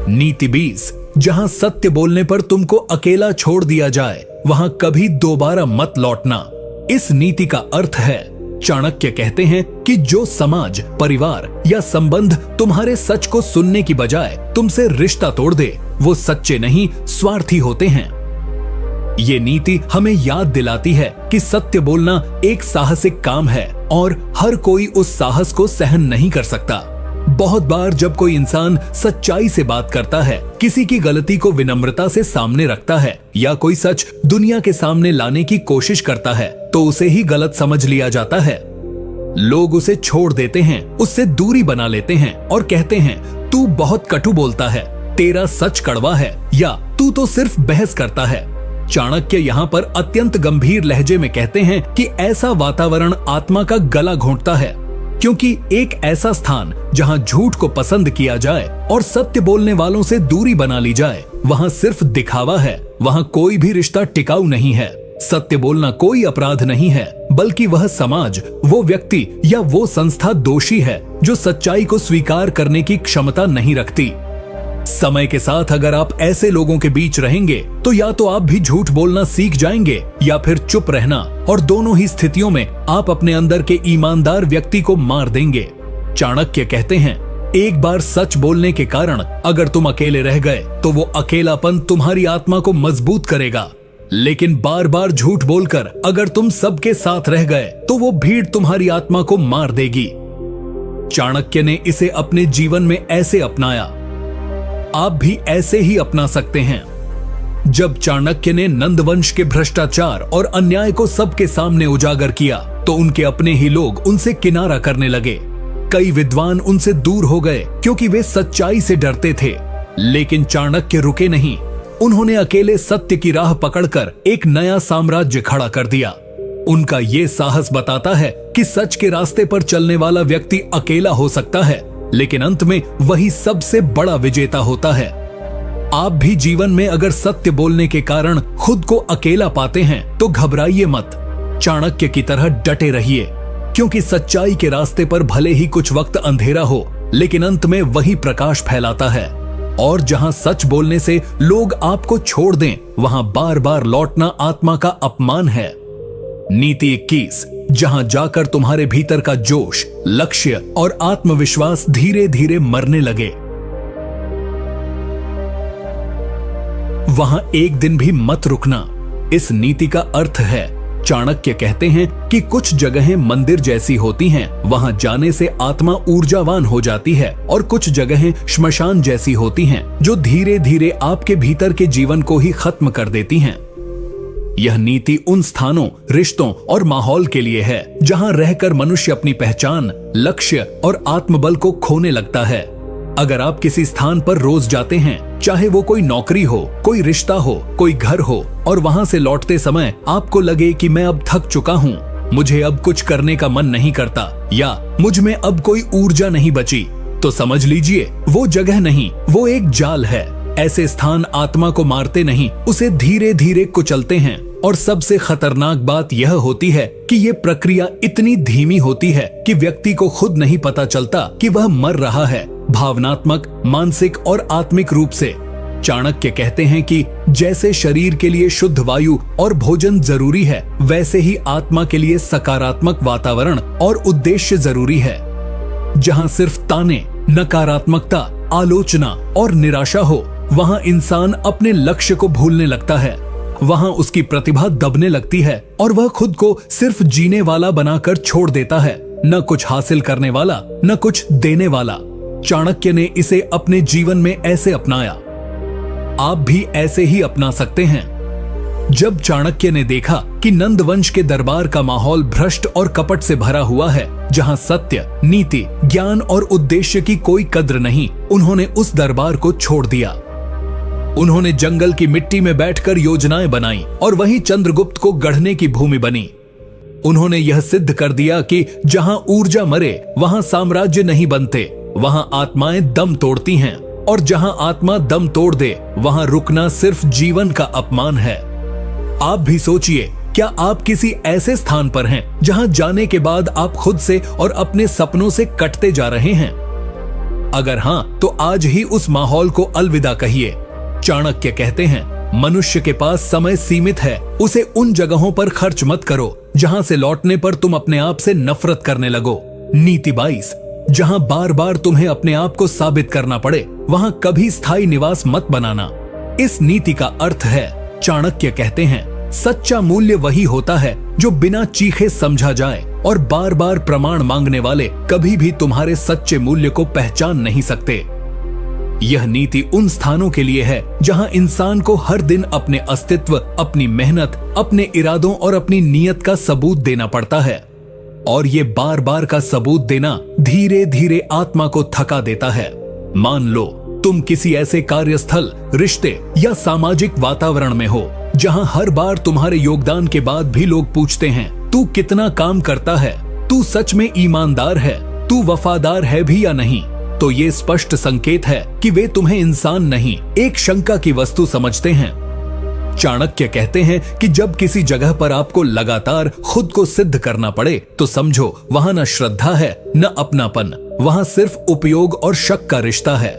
नीति 20, जहां सत्य बोलने पर तुमको अकेला छोड़ दिया जाए, वहां कभी दोबारा मत लौटना। इस नीति का अर्थ है, चाणक्य कहते हैं कि जो समाज, परिवार या संबंध तुम्हारे सच को सुनने की बजाय तुमसे रिश्ता तोड़ दे, वो सच्चे नहीं, स्वार्थी होते हैं। ये नीति हमें याद दिलाती है कि सत्य बोलना एक साहसिक काम है और हर कोई उस साहस को सहन नहीं कर सकता। बहुत बार जब कोई इंसान सच्चाई से बात करता है, किसी की गलती को विनम्रता से सामने रखता है या कोई सच दुनिया के सामने लाने की कोशिश करता है, तो उसे ही गलत समझ लिया जाता है। लोग उसे छोड़ देते हैं, उससे दूरी बना लेते हैं और कहते हैं, तू बहुत कटु बोलता है, तेरा सच कड़वा है, या तू तो सिर्फ बहस करता है। चाणक्य यहाँ पर अत्यंत गंभीर लहजे में कहते हैं कि ऐसा वातावरण आत्मा का गला घोंटता है, क्योंकि एक ऐसा स्थान जहां झूठ को पसंद किया जाए और सत्य बोलने वालों से दूरी बना ली जाए, वहां सिर्फ दिखावा है, वहां कोई भी रिश्ता टिकाऊ नहीं है। सत्य बोलना कोई अपराध नहीं है, बल्कि वह समाज, वो व्यक्ति या वो संस्था दोषी है जो सच्चाई को स्वीकार करने की क्षमता नहीं रखती। समय के साथ अगर आप ऐसे लोगों के बीच रहेंगे, तो या तो आप भी झूठ बोलना सीख जाएंगे या फिर चुप रहना, और दोनों ही स्थितियों में आप अपने अंदर के ईमानदार व्यक्ति को मार देंगे। चाणक्य कहते हैं, एक बार सच बोलने के कारण अगर तुम अकेले रह गए, तो वो अकेलापन तुम्हारी आत्मा को मजबूत करेगा, लेकिन बार बार झूठ बोलकर अगर तुम सबके साथ रह गए, तो वो भीड़ तुम्हारी आत्मा को मार देगी। चाणक्य ने इसे अपने जीवन में ऐसे अपनाया। आप भी ऐसे ही अपना सकते हैं। जब चाणक्य ने नंदवंश के भ्रष्टाचार और अन्याय को सबके सामने उजागर किया तो उनके अपने ही लोग उनसे किनारा करने लगे। कई विद्वान उनसे दूर हो गए क्योंकि वे सच्चाई से डरते थे। लेकिन चाणक्य रुके नहीं। उन्होंने अकेले सत्य की राह पकड़कर एक नया साम्राज्य खड़ा कर दिया। उनका ये साहस बताता है कि सच के रास्ते पर चलने वाला व्यक्ति अकेला हो सकता है, लेकिन अंत में वही सबसे बड़ा विजेता होता है। आप भी जीवन में अगर सत्य बोलने के कारण खुद को अकेला पाते हैं तो घबराइए मत। चाणक्य की तरह डटे रहिए, क्योंकि सच्चाई के रास्ते पर भले ही कुछ वक्त अंधेरा हो, लेकिन अंत में वही प्रकाश फैलाता है। और जहां सच बोलने से लोग आपको छोड़ दें, वहां बार बार लौटना आत्मा का अपमान है। नीति 21, जहां जाकर तुम्हारे भीतर का जोश, लक्ष्य और आत्मविश्वास धीरे धीरे मरने लगे, वहां एक दिन भी मत रुकना। इस नीति का अर्थ है, चाणक्य कहते हैं कि कुछ जगहें मंदिर जैसी होती हैं, वहां जाने से आत्मा ऊर्जावान हो जाती है, और कुछ जगहें श्मशान जैसी होती हैं, जो धीरे धीरे आपके भीतर के जीवन को ही खत्म कर देती हैं। यह नीति उन स्थानों, रिश्तों और माहौल के लिए है जहां रहकर मनुष्य अपनी पहचान, लक्ष्य और आत्मबल को खोने लगता है। अगर आप किसी स्थान पर रोज जाते हैं, चाहे वो कोई नौकरी हो, कोई रिश्ता हो, कोई घर हो, और वहां से लौटते समय आपको लगे कि मैं अब थक चुका हूँ, मुझे अब कुछ करने का मन नहीं करता, या मुझ में अब कोई ऊर्जा नहीं बची, तो समझ लीजिए वो जगह नहीं, वो एक जाल है। ऐसे स्थान आत्मा को मारते नहीं, उसे धीरे धीरे कुचलते हैं। और सबसे खतरनाक बात यह होती है कि ये प्रक्रिया इतनी धीमी होती है कि व्यक्ति को खुद नहीं पता चलता कि वह मर रहा है, भावनात्मक, मानसिक और आत्मिक रूप से। चाणक्य कहते हैं कि जैसे शरीर के लिए शुद्ध वायु और भोजन जरूरी है, वैसे ही आत्मा के लिए सकारात्मक वातावरण और उद्देश्य जरूरी है। जहां सिर्फ ताने, नकारात्मकता, आलोचना और निराशा हो, वहां इंसान अपने लक्ष्य को भूलने लगता है। वहां उसकी प्रतिभा दबने लगती है और वह खुद को सिर्फ जीने वाला बनाकर छोड़ देता है, न कुछ हासिल करने वाला, न कुछ देने वाला। चाणक्य ने इसे अपने जीवन में ऐसे अपनाया। आप भी ऐसे ही अपना सकते हैं। जब चाणक्य ने देखा कि नंदवंश के दरबार का माहौल भ्रष्ट और कपट से भरा हुआ है, जहां सत्य, नीति, ज्ञान और उद्देश्य की कोई कद्र नहीं, उन्होंने उस दरबार को छोड़ दिया। उन्होंने जंगल की मिट्टी में बैठकर योजनाएं बनाई और वहीं चंद्रगुप्त को गढ़ने की भूमि बनी। उन्होंने यह सिद्ध कर दिया कि जहां ऊर्जा मरे वहां साम्राज्य नहीं बनते, वहां आत्माएं दम तोड़ती हैं, और जहां आत्मा दम तोड़ दे वहां रुकना सिर्फ जीवन का अपमान है। आप भी सोचिए, क्या आप किसी ऐसे स्थान पर हैं जहां जाने के बाद आप खुद से और अपने सपनों से कटते जा रहे हैं? अगर हां, तो आज ही उस माहौल को अलविदा कहिए। चाणक्य कहते हैं, मनुष्य के पास समय सीमित है, उसे उन जगहों पर खर्च मत करो जहां से लौटने पर तुम अपने आप से नफरत करने लगो। नीति 22, जहां बार बार तुम्हें अपने आप को साबित करना पड़े, वहां कभी स्थायी निवास मत बनाना। इस नीति का अर्थ है, चाणक्य कहते हैं, सच्चा मूल्य वही होता है जो बिना चीखे समझा जाए, और बार बार प्रमाण मांगने वाले कभी भी तुम्हारे सच्चे मूल्य को पहचान नहीं सकते। यह नीति उन स्थानों के लिए है जहां इंसान को हर दिन अपने अस्तित्व, अपनी मेहनत, अपने इरादों और अपनी नीयत का सबूत देना पड़ता है। और ये बार बार का सबूत देना धीरे धीरे आत्मा को थका देता है। मान लो तुम किसी ऐसे कार्यस्थल, रिश्ते या सामाजिक वातावरण में हो जहां हर बार तुम्हारे योगदान के बाद भी लोग पूछते हैं, तू कितना काम करता है, तू सच में ईमानदार है, तू वफादार है भी या नहीं? तो ये स्पष्ट संकेत है कि वे तुम्हें इंसान नहीं, एक शंका की वस्तु समझते हैं। चाणक्य कहते हैं कि जब किसी जगह पर आपको लगातार खुद को सिद्ध करना पड़े, तो समझो वहां न श्रद्धा है, न अपनापन, वहां सिर्फ उपयोग और शक का रिश्ता है।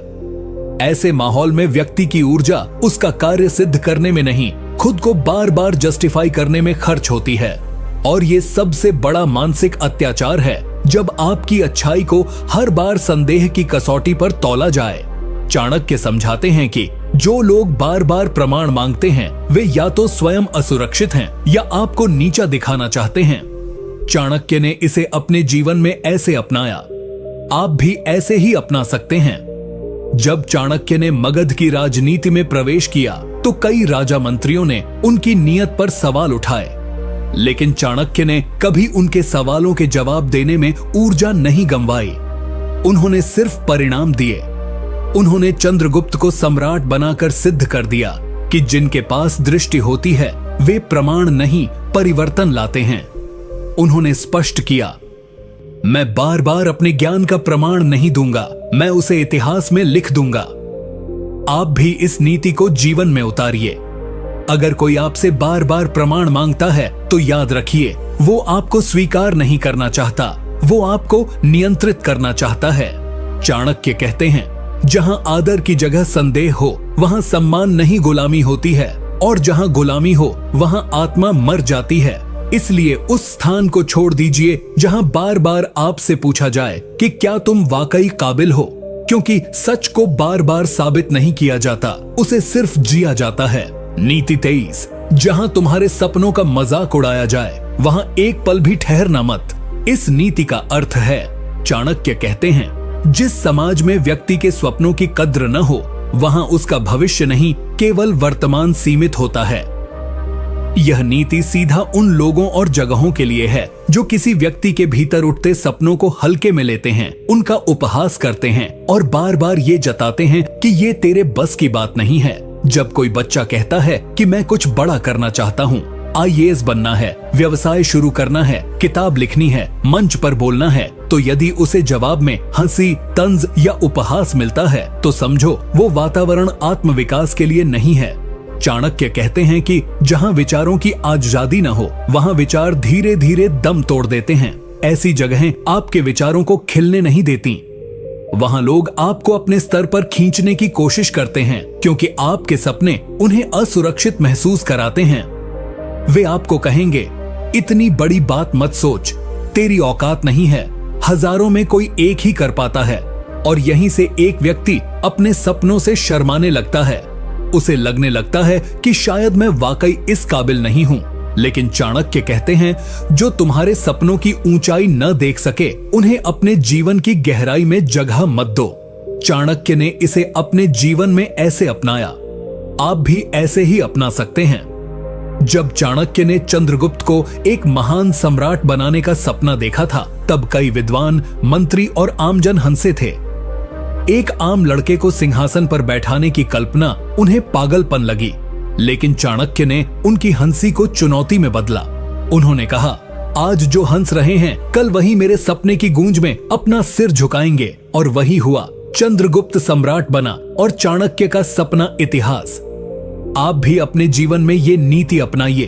ऐसे माहौल में व्यक्ति की ऊर्जा उसका कार्य सिद्ध करने में नहीं, खुद को बार बार जस्टिफाई करने में खर्च होती है। और ये सबसे बड़ा मानसिक अत्याचार है जब आपकी अच्छाई को हर बार संदेह की कसौटी पर तौला जाए। चाणक्य समझाते हैं कि जो लोग बार बार प्रमाण मांगते हैं, वे या तो स्वयं असुरक्षित हैं या आपको नीचा दिखाना चाहते हैं। चाणक्य ने इसे अपने जीवन में ऐसे अपनाया। आप भी ऐसे ही अपना सकते हैं। जब चाणक्य ने मगध की राजनीति में प्रवेश किया, तो कई राजा मंत्रियों ने उनकी नीयत पर सवाल उठाए, लेकिन चाणक्य ने कभी उनके सवालों के जवाब देने में ऊर्जा नहीं गंवाई। उन्होंने सिर्फ परिणाम दिए। उन्होंने चंद्रगुप्त को सम्राट बनाकर सिद्ध कर दिया कि जिनके पास दृष्टि होती है वे प्रमाण नहीं परिवर्तन लाते हैं। उन्होंने स्पष्ट किया, मैं बार बार अपने ज्ञान का प्रमाण नहीं दूंगा, मैं उसे इतिहास में लिख दूंगा। आप भी इस नीति को जीवन में उतारिए। अगर कोई आपसे बार बार प्रमाण मांगता है तो याद रखिए, वो आपको स्वीकार नहीं करना चाहता, वो आपको नियंत्रित करना चाहता है। चाणक्य कहते हैं, जहां आदर की जगह संदेह हो वहां सम्मान नहीं गुलामी होती है, और जहां गुलामी हो वहां आत्मा मर जाती है। इसलिए उस स्थान को छोड़ दीजिए जहां बार बार आपसे पूछा जाए कि क्या तुम वाकई काबिल हो, क्योंकि सच को बार बार साबित नहीं किया जाता, उसे सिर्फ जिया जाता है। नीति 23, जहां तुम्हारे सपनों का मजाक उड़ाया जाए वहां एक पल भी ठहरना मत। इस नीति का अर्थ है, चाणक्य कहते हैं, जिस समाज में व्यक्ति के स्वप्नों की कद्र न हो वहां उसका भविष्य नहीं केवल वर्तमान सीमित होता है। यह नीति सीधा उन लोगों और जगहों के लिए है जो किसी व्यक्ति के भीतर उठते सपनों को हल्के में लेते हैं, उनका उपहास करते हैं और बार बार ये जताते हैं कि ये तेरे बस की बात नहीं है। जब कोई बच्चा कहता है कि मैं कुछ बड़ा करना चाहता हूँ, IAS बनना है, व्यवसाय शुरू करना है, किताब लिखनी है, मंच पर बोलना है, तो यदि उसे जवाब में हंसी, तंज या उपहास मिलता है तो समझो वो वातावरण आत्मविकास के लिए नहीं है। चाणक्य कहते हैं कि जहां विचारों की आजादी न हो वहां विचार धीरे धीरे दम तोड़ देते हैं। ऐसी जगहें आपके विचारों को खिलने नहीं देती। वहां लोग आपको अपने स्तर पर खींचने की कोशिश करते हैं क्योंकि आपके सपने उन्हें असुरक्षित महसूस कराते हैं। वे आपको कहेंगे, इतनी बड़ी बात मत सोच, तेरी औकात नहीं है, हजारों में कोई एक ही कर पाता है। और यहीं से एक व्यक्ति अपने सपनों से शर्माने लगता है। उसे लगने लगता है कि शायद मैं वाकई इस काबिल नहीं हूं। लेकिन चाणक्य कहते हैं, जो तुम्हारे सपनों की ऊंचाई न देख सके उन्हें अपने जीवन की गहराई में जगह मत दो। चाणक्य ने इसे अपने जीवन में ऐसे अपनाया, आप भी ऐसे ही अपना सकते हैं। जब चाणक्य ने चंद्रगुप्त को एक महान सम्राट बनाने का सपना देखा था, तब कई विद्वान, मंत्री और आमजन हंसे थे। एक आम लड़के को सिंहासन पर बैठाने की कल्पना उन्हें पागलपन लगी, लेकिन चाणक्य ने उनकी हंसी को चुनौती में बदला। उन्होंने कहा, आज जो हंस रहे हैं कल वही मेरे सपने की गूंज में अपना सिर झुकाएंगे। और वही हुआ, चंद्रगुप्त सम्राट बना और चाणक्य का सपना इतिहास। आप भी अपने जीवन में ये नीति अपनाइए।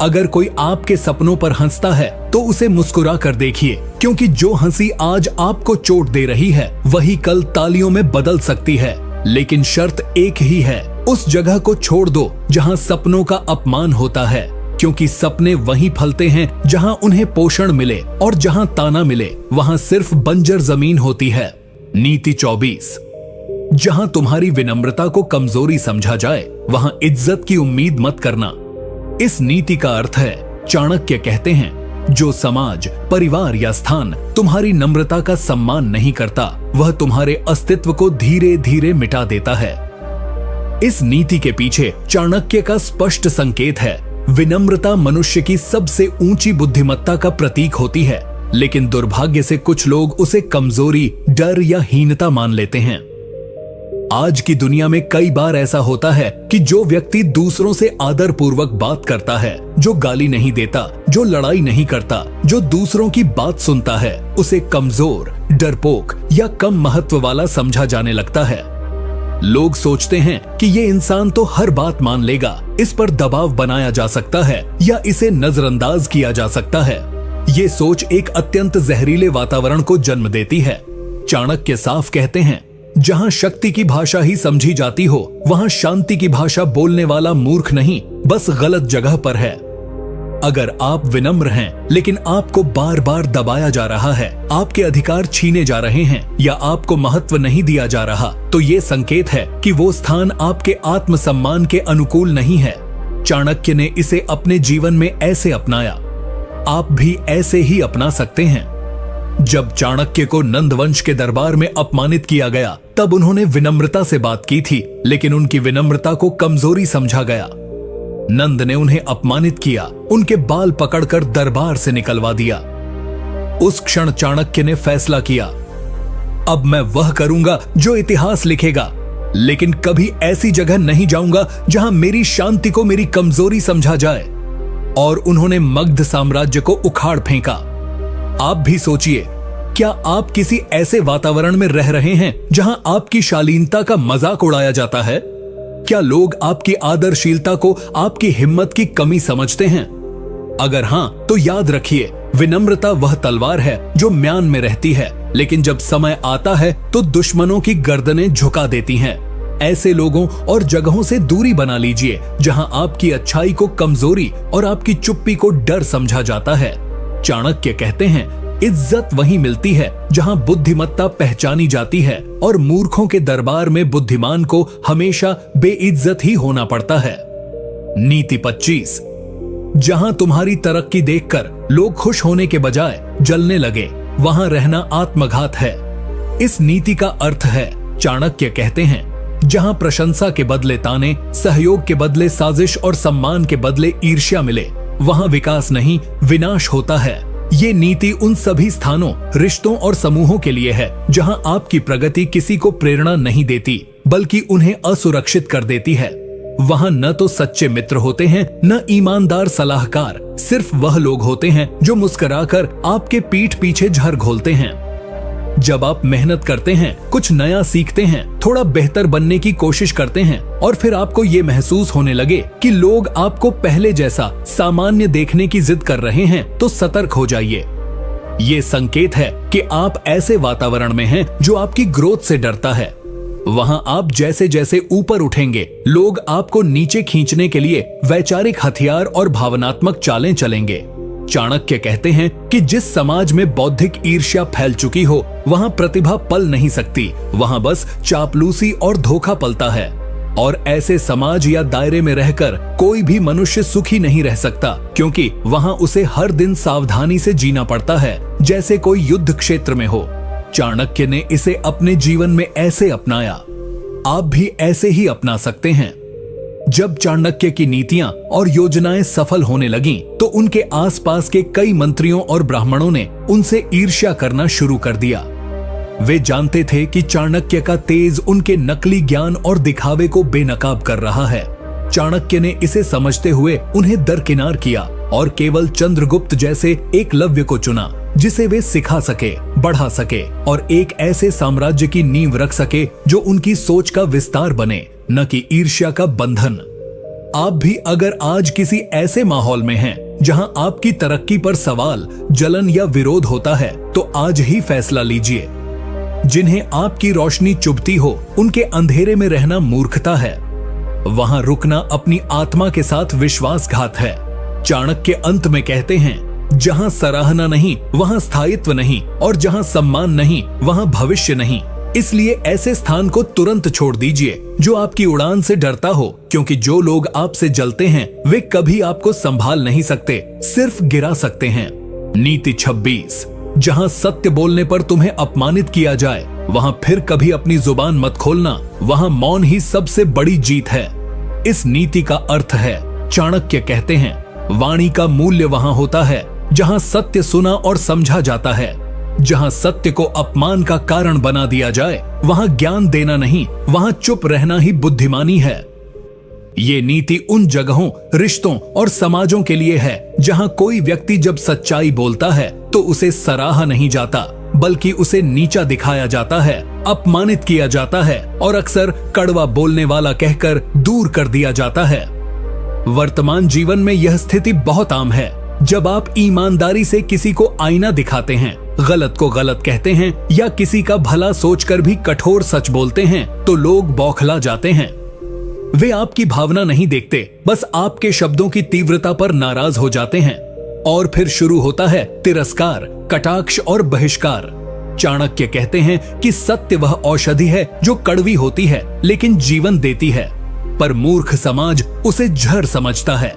अगर कोई आपके सपनों पर हंसता है तो उसे मुस्कुरा कर देखिए, क्योंकि जो हंसी आज आपको चोट दे रही है वही कल तालियों में बदल सकती है। लेकिन शर्त एक ही है, उस जगह को छोड़ दो जहां सपनों का अपमान होता है, क्योंकि सपने वहीं फलते हैं जहां उन्हें पोषण मिले, और जहां ताना मिले वहां सिर्फ बंजर जमीन होती है। नीति 24, जहां तुम्हारी विनम्रता को कमजोरी समझा जाए वहां इज्जत की उम्मीद मत करना। इस नीति का अर्थ है, चाणक्य कहते हैं, जो समाज, परिवार या स्थान तुम्हारी नम्रता का सम्मान नहीं करता वह तुम्हारे अस्तित्व को धीरे धीरे मिटा देता है। इस नीति के पीछे चाणक्य का स्पष्ट संकेत है। विनम्रता मनुष्य की सबसे ऊंची बुद्धिमत्ता का प्रतीक होती है, लेकिन दुर्भाग्य से कुछ लोग उसे कमजोरी, डर या हीनता मान लेते हैं। आज की दुनिया में कई बार ऐसा होता है कि जो व्यक्ति दूसरों से आदर पूर्वक बात करता है, जो गाली नहीं देता, जो लड़ाई नहीं करता, जो दूसरों की बात सुनता है, उसे कमजोर, डरपोक या कम महत्व वाला समझा जाने लगता है। लोग सोचते हैं कि ये इंसान तो हर बात मान लेगा, इस पर दबाव बनाया जा सकता है या इसे नजरअंदाज किया जा सकता है। ये सोच एक अत्यंत जहरीले वातावरण को जन्म देती है। चाणक्य साफ कहते हैं, जहां शक्ति की भाषा ही समझी जाती हो वहां शांति की भाषा बोलने वाला मूर्ख नहीं, बस गलत जगह पर है। अगर आप विनम्र हैं लेकिन आपको बार बार दबाया जा रहा है, आपके अधिकार छीने जा रहे हैं या आपको महत्व नहीं दिया जा रहा, तो ये संकेत है कि वो स्थान आपके आत्मसम्मान के अनुकूल नहीं है। चाणक्य ने इसे अपने जीवन में ऐसे अपनाया, आप भी ऐसे ही अपना सकते हैं। जब चाणक्य को नंदवंश के दरबार में अपमानित किया गया तब उन्होंने विनम्रता से बात की थी, लेकिन उनकी विनम्रता को कमजोरी समझा गया। नंद ने उन्हें अपमानित किया, उनके बाल पकड़कर दरबार से निकलवा दिया। उस क्षण चाणक्य ने फैसला किया, अब मैं वह करूंगा जो इतिहास लिखेगा, लेकिन कभी ऐसी जगह नहीं जाऊंगा जहां मेरी शांति को मेरी कमजोरी समझा जाए। और उन्होंने मगध साम्राज्य को उखाड़ फेंका। आप भी सोचिए, क्या आप किसी ऐसे वातावरण में रह रहे हैं जहां आपकी शालीनता का मजाक उड़ाया जाता है? क्या लोग आपकी आदरशीलता को आपकी हिम्मत की कमी समझते हैं? अगर हां, तो याद रखिए, विनम्रता वह तलवार है जो म्यान में रहती है, लेकिन जब समय आता है तो दुश्मनों की गर्दनें झुका देती हैं। ऐसे लोगों और जगहों से दूरी बना लीजिए जहां आपकी अच्छाई को कमजोरी और आपकी चुप्पी को डर समझा जाता है। चाणक्य कहते हैं, इज्जत वहीं मिलती है जहां बुद्धिमत्ता पहचानी जाती है, और मूर्खों के दरबार में बुद्धिमान को हमेशा बेइज्जत ही होना पड़ता है। नीति 25, जहां तुम्हारी तरक्की देखकर लोग खुश होने के बजाय जलने लगे, वहां रहना आत्मघात है। इस नीति का अर्थ है, चाणक्य कहते हैं, जहां प्रशंसा के बदले ताने, सहयोग के बदले साजिश और सम्मान के बदले ईर्ष्या मिले, वहां विकास नहीं विनाश होता है। ये नीति उन सभी स्थानों, रिश्तों और समूहों के लिए है जहां आपकी प्रगति किसी को प्रेरणा नहीं देती, बल्कि उन्हें असुरक्षित कर देती है। वहां न तो सच्चे मित्र होते हैं, न ईमानदार सलाहकार, सिर्फ वह लोग होते हैं जो मुस्कुराकर आपके पीठ पीछे झर घोलते हैं। जब आप मेहनत करते हैं, कुछ नया सीखते हैं, थोड़ा बेहतर बनने की कोशिश करते हैं, और फिर आपको ये महसूस होने लगे कि लोग आपको पहले जैसा सामान्य देखने की जिद कर रहे हैं, तो सतर्क हो जाइए। ये संकेत है कि आप ऐसे वातावरण में हैं जो आपकी ग्रोथ से डरता है। वहां आप जैसे जैसे ऊपर उठेंगे, लोग आपको नीचे खींचने के लिए वैचारिक हथियार और भावनात्मक चालें चलेंगे। चाणक्य कहते हैं कि जिस समाज में बौद्धिक ईर्ष्या फैल चुकी हो, वहां प्रतिभा पल नहीं सकती, वहां बस चापलूसी और धोखा पलता है। और ऐसे समाज या दायरे में रहकर कोई भी मनुष्य सुखी नहीं रह सकता, क्योंकि वहां उसे हर दिन सावधानी से जीना पड़ता है, जैसे कोई युद्ध क्षेत्र में हो। चाणक्य ने इसे अपने जीवन में ऐसे अपनाया, आप भी ऐसे ही अपना सकते हैं। जब चाणक्य की नीतियां और योजनाएं सफल होने लगीं, तो उनके आसपास के कई मंत्रियों और ब्राह्मणों ने उनसे ईर्ष्या करना शुरू कर दिया। वे जानते थे कि चाणक्य का तेज उनके नकली ज्ञान और दिखावे को बेनकाब कर रहा है। चाणक्य ने इसे समझते हुए उन्हें दरकिनार किया और केवल चंद्रगुप्त जैसे एकलव्य को चुना, जिसे वे सिखा सके, बढ़ा सके और एक ऐसे साम्राज्य की नींव रख सके जो उनकी सोच का विस्तार बने, न कि ईर्ष्या का बंधन। आप भी अगर आज किसी ऐसे माहौल में हैं जहां आपकी तरक्की पर सवाल, जलन या विरोध होता है, तो आज ही फैसला लीजिए। जिन्हें आपकी रोशनी चुभती हो, उनके अंधेरे में रहना मूर्खता है। वहां रुकना अपनी आत्मा के साथ विश्वासघात है। चाणक्य अंत में कहते हैं, जहां सराहना नहीं वहां स्थायित्व नहीं, और जहां सम्मान नहीं वहां भविष्य नहीं। इसलिए ऐसे स्थान को तुरंत छोड़ दीजिए जो आपकी उड़ान से डरता हो, क्योंकि जो लोग आपसे जलते हैं वे कभी आपको संभाल नहीं सकते, सिर्फ गिरा सकते हैं। नीति 26, जहां सत्य बोलने पर तुम्हें अपमानित किया जाए, वहां फिर कभी अपनी जुबान मत खोलना, वहां मौन ही सबसे बड़ी जीत है। इस नीति का अर्थ है, चाणक्य कहते हैं, वाणी का मूल्य वहां होता है जहां सत्य सुना और समझा जाता है। जहां सत्य को अपमान का कारण बना दिया जाए, वहां ज्ञान देना नहीं, वहां चुप रहना ही बुद्धिमानी है। ये नीति उन जगहों, रिश्तों और समाजों के लिए है जहां कोई व्यक्ति जब सच्चाई बोलता है तो उसे सराहा नहीं जाता, बल्कि उसे नीचा दिखाया जाता है, अपमानित किया जाता है और अक्सर कड़वा बोलने वाला कहकर दूर कर दिया जाता है। वर्तमान जीवन में यह स्थिति बहुत आम है। जब आप ईमानदारी से किसी को आईना दिखाते हैं, गलत को गलत कहते हैं या किसी का भला सोचकर भी कठोर सच बोलते हैं, तो लोग बौखला जाते हैं। वे आपकी भावना नहीं देखते, बस आपके शब्दों की तीव्रता पर नाराज हो जाते हैं। और फिर शुरू होता है तिरस्कार, कटाक्ष और बहिष्कार। चाणक्य कहते हैं कि सत्य वह औषधि है जो कड़वी होती है लेकिन जीवन देती है, पर मूर्ख समाज उसे जहर समझता है।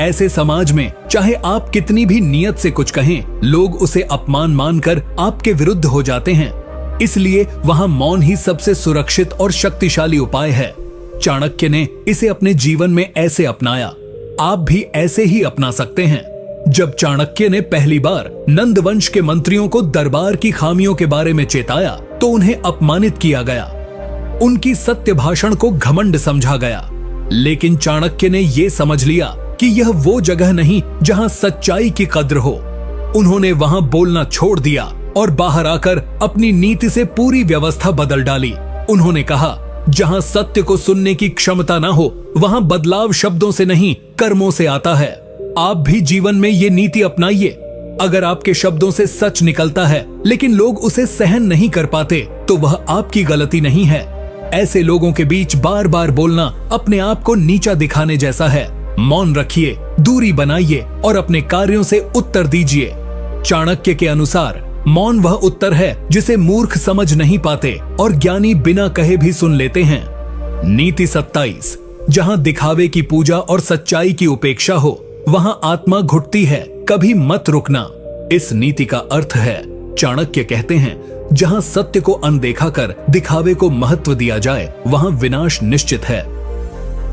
ऐसे समाज में चाहे आप कितनी भी नियत से कुछ कहें, लोग उसे अपमान मानकर आपके विरुद्ध हो जाते हैं। इसलिए वहां मौन ही सबसे सुरक्षित और शक्तिशाली उपाय है। चाणक्य ने इसे अपने जीवन में ऐसे अपनाया। आप भी ऐसे ही अपना सकते हैं। जब चाणक्य ने पहली बार नंद वंश के मंत्रियों को दरबार की खामियों के बारे में चेताया तो उन्हें अपमानित किया गया। उनकी सत्य भाषण को घमंड समझा गया। लेकिन चाणक्य ने यह समझ लिया कि यह वो जगह नहीं जहां सच्चाई की कद्र हो। उन्होंने वहां बोलना छोड़ दिया और बाहर आकर अपनी नीति से पूरी व्यवस्था बदल डाली। उन्होंने कहा, जहां सत्य को सुनने की क्षमता ना हो, वहां बदलाव शब्दों से नहीं, कर्मों से आता है। आप भी जीवन में ये नीति अपनाइए। अगर आपके शब्दों से सच निकलता है लेकिन लोग उसे सहन नहीं कर पाते, तो वह आपकी गलती नहीं है। ऐसे लोगों के बीच बार बार बोलना अपने आप को नीचा दिखाने जैसा है। मौन रखिए, दूरी बनाइए और अपने कार्यों से उत्तर दीजिए। चाणक्य के अनुसार मौन वह उत्तर है जिसे मूर्ख समझ नहीं पाते और ज्ञानी बिना कहे भी सुन लेते हैं। नीति 27। जहां दिखावे की पूजा और सच्चाई की उपेक्षा हो, वहां आत्मा घुटती है, कभी मत रुकना। इस नीति का अर्थ है, चाणक्य कहते हैं, जहां सत्य को अनदेखा कर दिखावे को महत्व दिया जाए, वहां विनाश निश्चित है।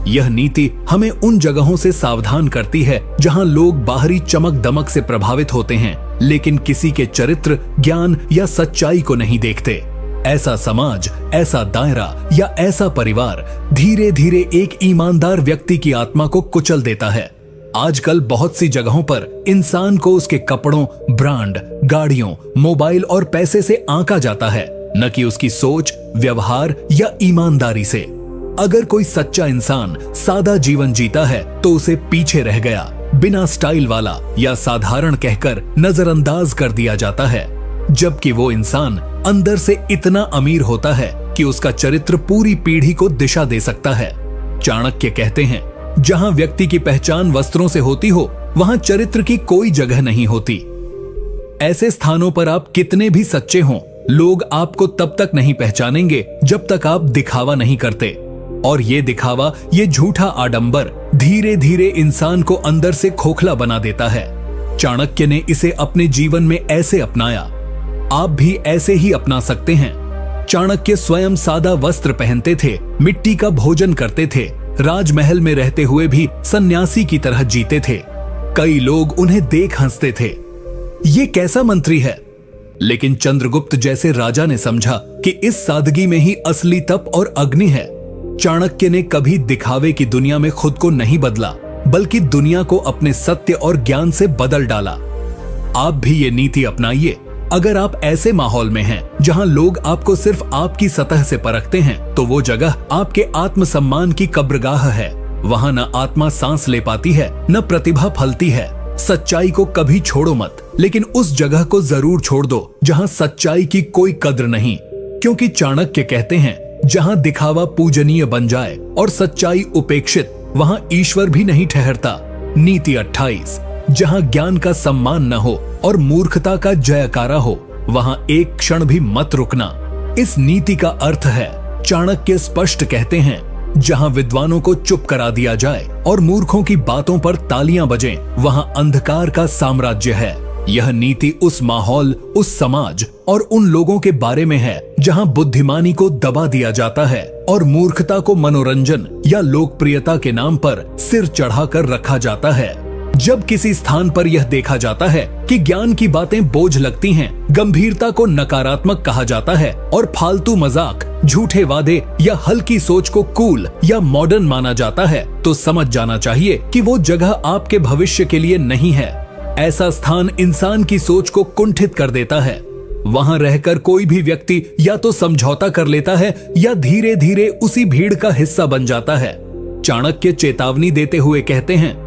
यह नीति हमें उन जगहों से सावधान करती है जहां लोग बाहरी चमक दमक से प्रभावित होते हैं, लेकिन किसी के चरित्र, ज्ञान या सच्चाई को नहीं देखते। ऐसा समाज, ऐसा दायरा या ऐसा परिवार धीरे धीरे एक ईमानदार व्यक्ति की आत्मा को कुचल देता है। आजकल बहुत सी जगहों पर इंसान को उसके कपड़ों, ब्रांड, गाड़ियों, मोबाइल और पैसे से आंका जाता है, न कि उसकी सोच, व्यवहार या ईमानदारी से। अगर कोई सच्चा इंसान सादा जीवन जीता है तो उसे पीछे रह गया, बिना स्टाइल वाला या साधारण कहकर नजरअंदाज कर दिया जाता है। जबकि वो इंसान अंदर से इतना अमीर होता है कि उसका चरित्र पूरी पीढ़ी को दिशा दे सकता है। चाणक्य कहते हैं, जहां व्यक्ति की पहचान वस्त्रों से होती हो, वहां चरित्र की कोई जगह नहीं होती। ऐसे स्थानों पर आप कितने भी सच्चे हों, लोग आपको तब तक नहीं पहचानेंगे जब तक आप दिखावा नहीं करते। और ये दिखावा, ये झूठा आडंबर धीरे धीरे इंसान को अंदर से खोखला बना देता है। चाणक्य ने इसे अपने जीवन में ऐसे अपनाया। आप भी ऐसे ही अपना सकते हैं। चाणक्य स्वयं सादा वस्त्र पहनते थे, मिट्टी का भोजन करते थे, राजमहल में रहते हुए भी सन्यासी की तरह जीते थे। कई लोग उन्हें देख हंसते थे, ये कैसा मंत्री है। लेकिन चंद्रगुप्त जैसे राजा ने समझा कि इस सादगी में ही असली तप और अग्नि है। चाणक्य ने कभी दिखावे की दुनिया में खुद को नहीं बदला, बल्कि दुनिया को अपने सत्य और ज्ञान से बदल डाला। आप भी ये नीति अपनाइए। अगर आप ऐसे माहौल में हैं जहां लोग आपको सिर्फ आपकी सतह से परखते हैं, तो वो जगह आपके आत्मसम्मान की कब्रगाह है। वहां न आत्मा सांस ले पाती है, न प्रतिभा फलती है। सच्चाई को कभी छोड़ो मत, लेकिन उस जगह को जरूर छोड़ दो जहां सच्चाई की कोई कद्र नहीं। क्योंकि चाणक्य कहते हैं, जहां दिखावा पूजनीय बन जाए और सच्चाई उपेक्षित, वहां ईश्वर भी नहीं ठहरता। नीति 28। जहां ज्ञान का सम्मान न हो और मूर्खता का जयकारा हो, वहां एक क्षण भी मत रुकना। इस नीति का अर्थ है, चाणक्य स्पष्ट कहते हैं, जहां विद्वानों को चुप करा दिया जाए और मूर्खों की बातों पर तालियां बजें, वहां अंधकार का साम्राज्य है। यह नीति उस माहौल, उस समाज और उन लोगों के बारे में है जहां बुद्धिमानी को दबा दिया जाता है और मूर्खता को मनोरंजन या लोकप्रियता के नाम पर सिर चढ़ाकर रखा जाता है। जब किसी स्थान पर यह देखा जाता है कि ज्ञान की बातें बोझ लगती हैं, गंभीरता को नकारात्मक कहा जाता है और फालतू मजाक, झूठे वादे या हल्की सोच को कूल या मॉडर्न माना जाता है, तो समझ जाना चाहिए कि वो जगह आपके भविष्य के लिए नहीं है। ऐसा स्थान इंसान की सोच को कुंठित कर देता है। वहां रहकर कोई भी व्यक्ति या तो समझौता कर लेता है या धीरे धीरे उसी भीड़ का हिस्सा बन जाता है। चाणक्य चेतावनी देते हुए कहते हैं,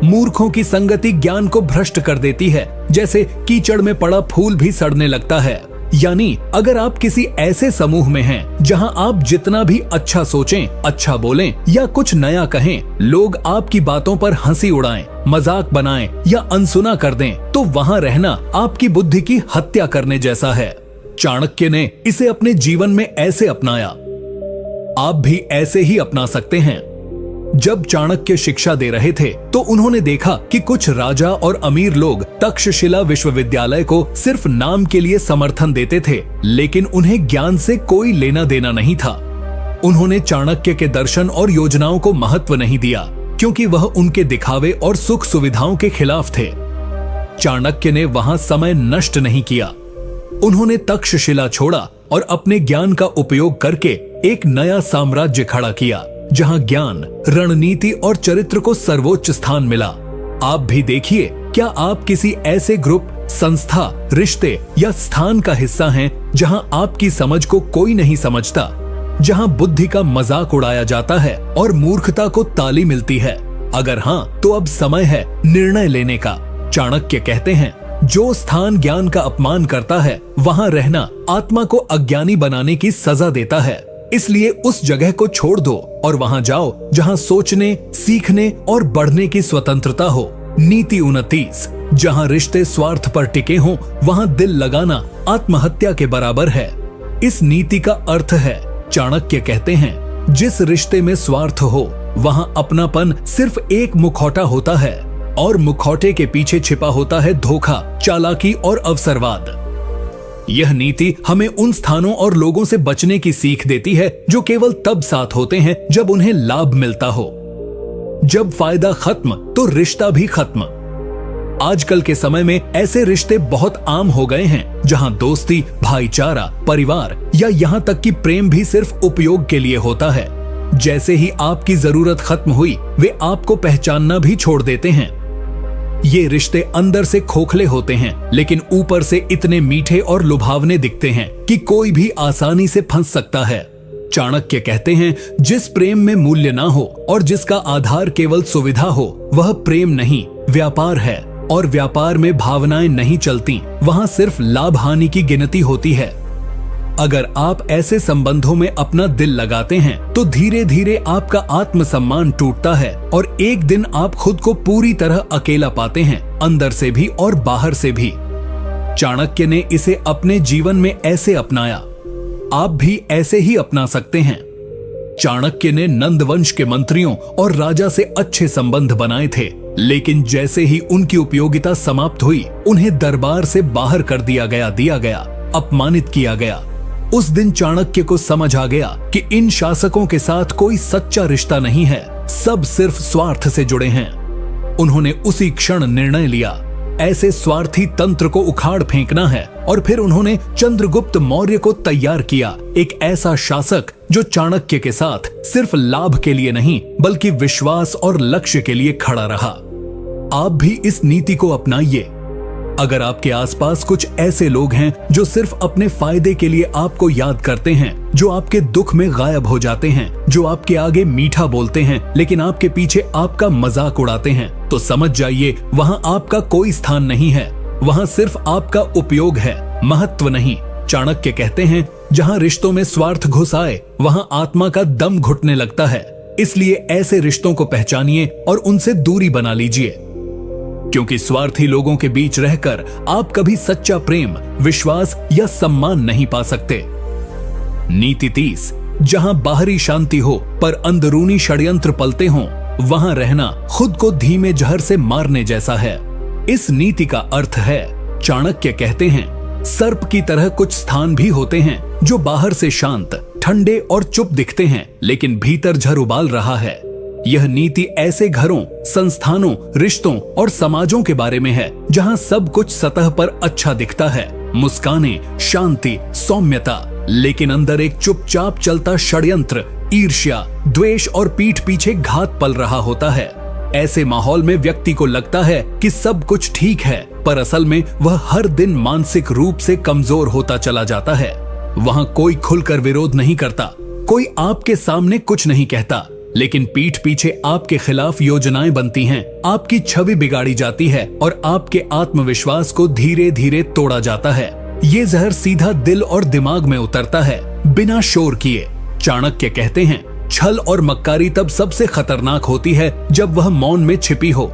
मूर्खों की संगति ज्ञान को भ्रष्ट कर देती है, जैसे कीचड़ में पड़ा फूल भी सड़ने लगता है। यानी अगर आप किसी ऐसे समूह में हैं जहां आप जितना भी अच्छा सोचें, अच्छा बोलें या कुछ नया कहें, लोग आपकी बातों पर हंसी उड़ाएं, मजाक बनाएं या अनसुना कर दें, तो वहां रहना आपकी बुद्धि की हत्या करने जैसा है। चाणक्य ने इसे अपने जीवन में ऐसे अपनाया। आप भी ऐसे ही अपना सकते हैं। जब चाणक्य शिक्षा दे रहे थे तो उन्होंने देखा कि कुछ राजा और अमीर लोग तक्षशिला विश्वविद्यालय को सिर्फ नाम के लिए समर्थन देते थे, लेकिन उन्हें ज्ञान से कोई लेना देना नहीं था। उन्होंने चाणक्य के दर्शन और योजनाओं को महत्व नहीं दिया, क्योंकि वह उनके दिखावे और सुख सुविधाओं के खिलाफ थे। चाणक्य ने वहां समय नष्ट नहीं किया। उन्होंने तक्षशिला छोड़ा और अपने ज्ञान का उपयोग करके एक नया साम्राज्य खड़ा किया, जहां ज्ञान, रणनीति और चरित्र को सर्वोच्च स्थान मिला। आप भी देखिए, क्या आप किसी ऐसे ग्रुप, संस्था, रिश्ते या स्थान का हिस्सा हैं जहां आपकी समझ को कोई नहीं समझता, जहां बुद्धि का मजाक उड़ाया जाता है और मूर्खता को ताली मिलती है? अगर हां, तो अब समय है निर्णय लेने का। चाणक्य कहते हैं, जो स्थान ज्ञान का अपमान करता है, वहां रहना आत्मा को अज्ञानी बनाने की सजा देता है। इसलिए उस जगह को छोड़ दो और वहां जाओ जहां सोचने, सीखने और बढ़ने की स्वतंत्रता हो। नीति 29, जहां रिश्ते स्वार्थ पर टिके हों, वहां दिल लगाना आत्महत्या के बराबर है। इस नीति का अर्थ है, चाणक्य कहते हैं, जिस रिश्ते में स्वार्थ हो, वहां अपनापन सिर्फ एक मुखौटा होता है और मुखौटे के पीछे छिपा होता है धोखा, चालाकी और अवसरवाद। यह नीति हमें उन स्थानों और लोगों से बचने की सीख देती है जो केवल तब साथ होते हैं जब उन्हें लाभ मिलता हो। जब फायदा खत्म तो रिश्ता भी खत्म। आजकल के समय में ऐसे रिश्ते बहुत आम हो गए हैं जहां दोस्ती, भाईचारा, परिवार या यहाँ तक कि प्रेम भी सिर्फ उपयोग के लिए होता है। जैसे ही आपकी जरूरत खत्म हुई, वे आपको पहचानना भी छोड़ देते हैं। ये रिश्ते अंदर से खोखले होते हैं, लेकिन ऊपर से इतने मीठे और लुभावने दिखते हैं कि कोई भी आसानी से फंस सकता है। चाणक्य कहते हैं, जिस प्रेम में मूल्य ना हो और जिसका आधार केवल सुविधा हो, वह प्रेम नहीं, व्यापार है। और व्यापार में भावनाएं नहीं चलती, वहां सिर्फ लाभ हानि की गिनती होती है। अगर आप ऐसे संबंधों में अपना दिल लगाते हैं तो धीरे धीरे आपका आत्मसम्मान टूटता है और एक दिन आप खुद को पूरी तरह अकेला पाते हैं, अंदर से भी और बाहर से भी। चाणक्य ने इसे अपने जीवन में ऐसे अपनाया, आप भी ऐसे ही अपना सकते हैं। चाणक्य ने नंदवंश के मंत्रियों और राजा से अच्छे संबंध बनाए थे, लेकिन जैसे ही उनकी उपयोगिता समाप्त हुई, उन्हें दरबार से बाहर कर दिया गया, अपमानित किया गया। उस दिन चाणक्य को समझ आ गया कि इन शासकों के साथ कोई सच्चा रिश्ता नहीं है, सब सिर्फ स्वार्थ से जुड़े हैं। उन्होंने उसी क्षण निर्णय लिया, ऐसे स्वार्थी तंत्र को उखाड़ फेंकना है। और फिर उन्होंने चंद्रगुप्त मौर्य को तैयार किया, एक ऐसा शासक जो चाणक्य के साथ सिर्फ लाभ के लिए नहीं, बल्कि विश्वास और लक्ष्य के लिए खड़ा रहा। आप भी इस नीति को अपनाइए। अगर आपके आसपास कुछ ऐसे लोग हैं जो सिर्फ अपने फायदे के लिए आपको याद करते हैं, जो आपके दुख में गायब हो जाते हैं, जो आपके आगे मीठा बोलते हैं लेकिन आपके पीछे आपका मजाक उड़ाते हैं, तो समझ जाइए वहां आपका कोई स्थान नहीं है। वहां सिर्फ आपका उपयोग है, महत्व नहीं। चाणक्य कहते हैं, जहां रिश्तों में स्वार्थ घुस आए, वहां आत्मा का दम घुटने लगता है। इसलिए ऐसे रिश्तों को पहचानिए और उनसे दूरी बना लीजिए, क्योंकि स्वार्थी लोगों के बीच रहकर आप कभी सच्चा प्रेम, विश्वास या सम्मान नहीं पा सकते। नीति 30, जहां बाहरी शांति हो पर अंदरूनी षड्यंत्र पलते हों, वहां रहना खुद को धीमे जहर से मारने जैसा है। इस नीति का अर्थ है, चाणक्य कहते हैं, सर्प की तरह कुछ स्थान भी होते हैं जो बाहर से शांत, ठंडे और चुप दिखते हैं, लेकिन भीतर झर उबाल रहा है। यह नीति ऐसे घरों, संस्थानों, रिश्तों और समाजों के बारे में है जहां सब कुछ सतह पर अच्छा दिखता है, मुस्काने, शांति, सौम्यता, लेकिन अंदर एक चुपचाप चलता षड्यंत्र, ईर्ष्या, द्वेष और पीठ पीछे घात पल रहा होता है। ऐसे माहौल में व्यक्ति को लगता है कि सब कुछ ठीक है, पर असल में वह हर दिन मानसिक रूप से कमजोर होता चला जाता है। वहां कोई खुलकर विरोध नहीं करता, कोई आपके सामने कुछ नहीं कहता, लेकिन पीठ पीछे आपके खिलाफ योजनाएं बनती हैं, आपकी छवि बिगाड़ी जाती है और आपके आत्मविश्वास को धीरे धीरे तोड़ा जाता है। ये जहर सीधा दिल और दिमाग में उतरता है, बिना शोर किए। चाणक्य कहते हैं, छल और मक्कारी तब सबसे खतरनाक होती है जब वह मौन में छिपी हो।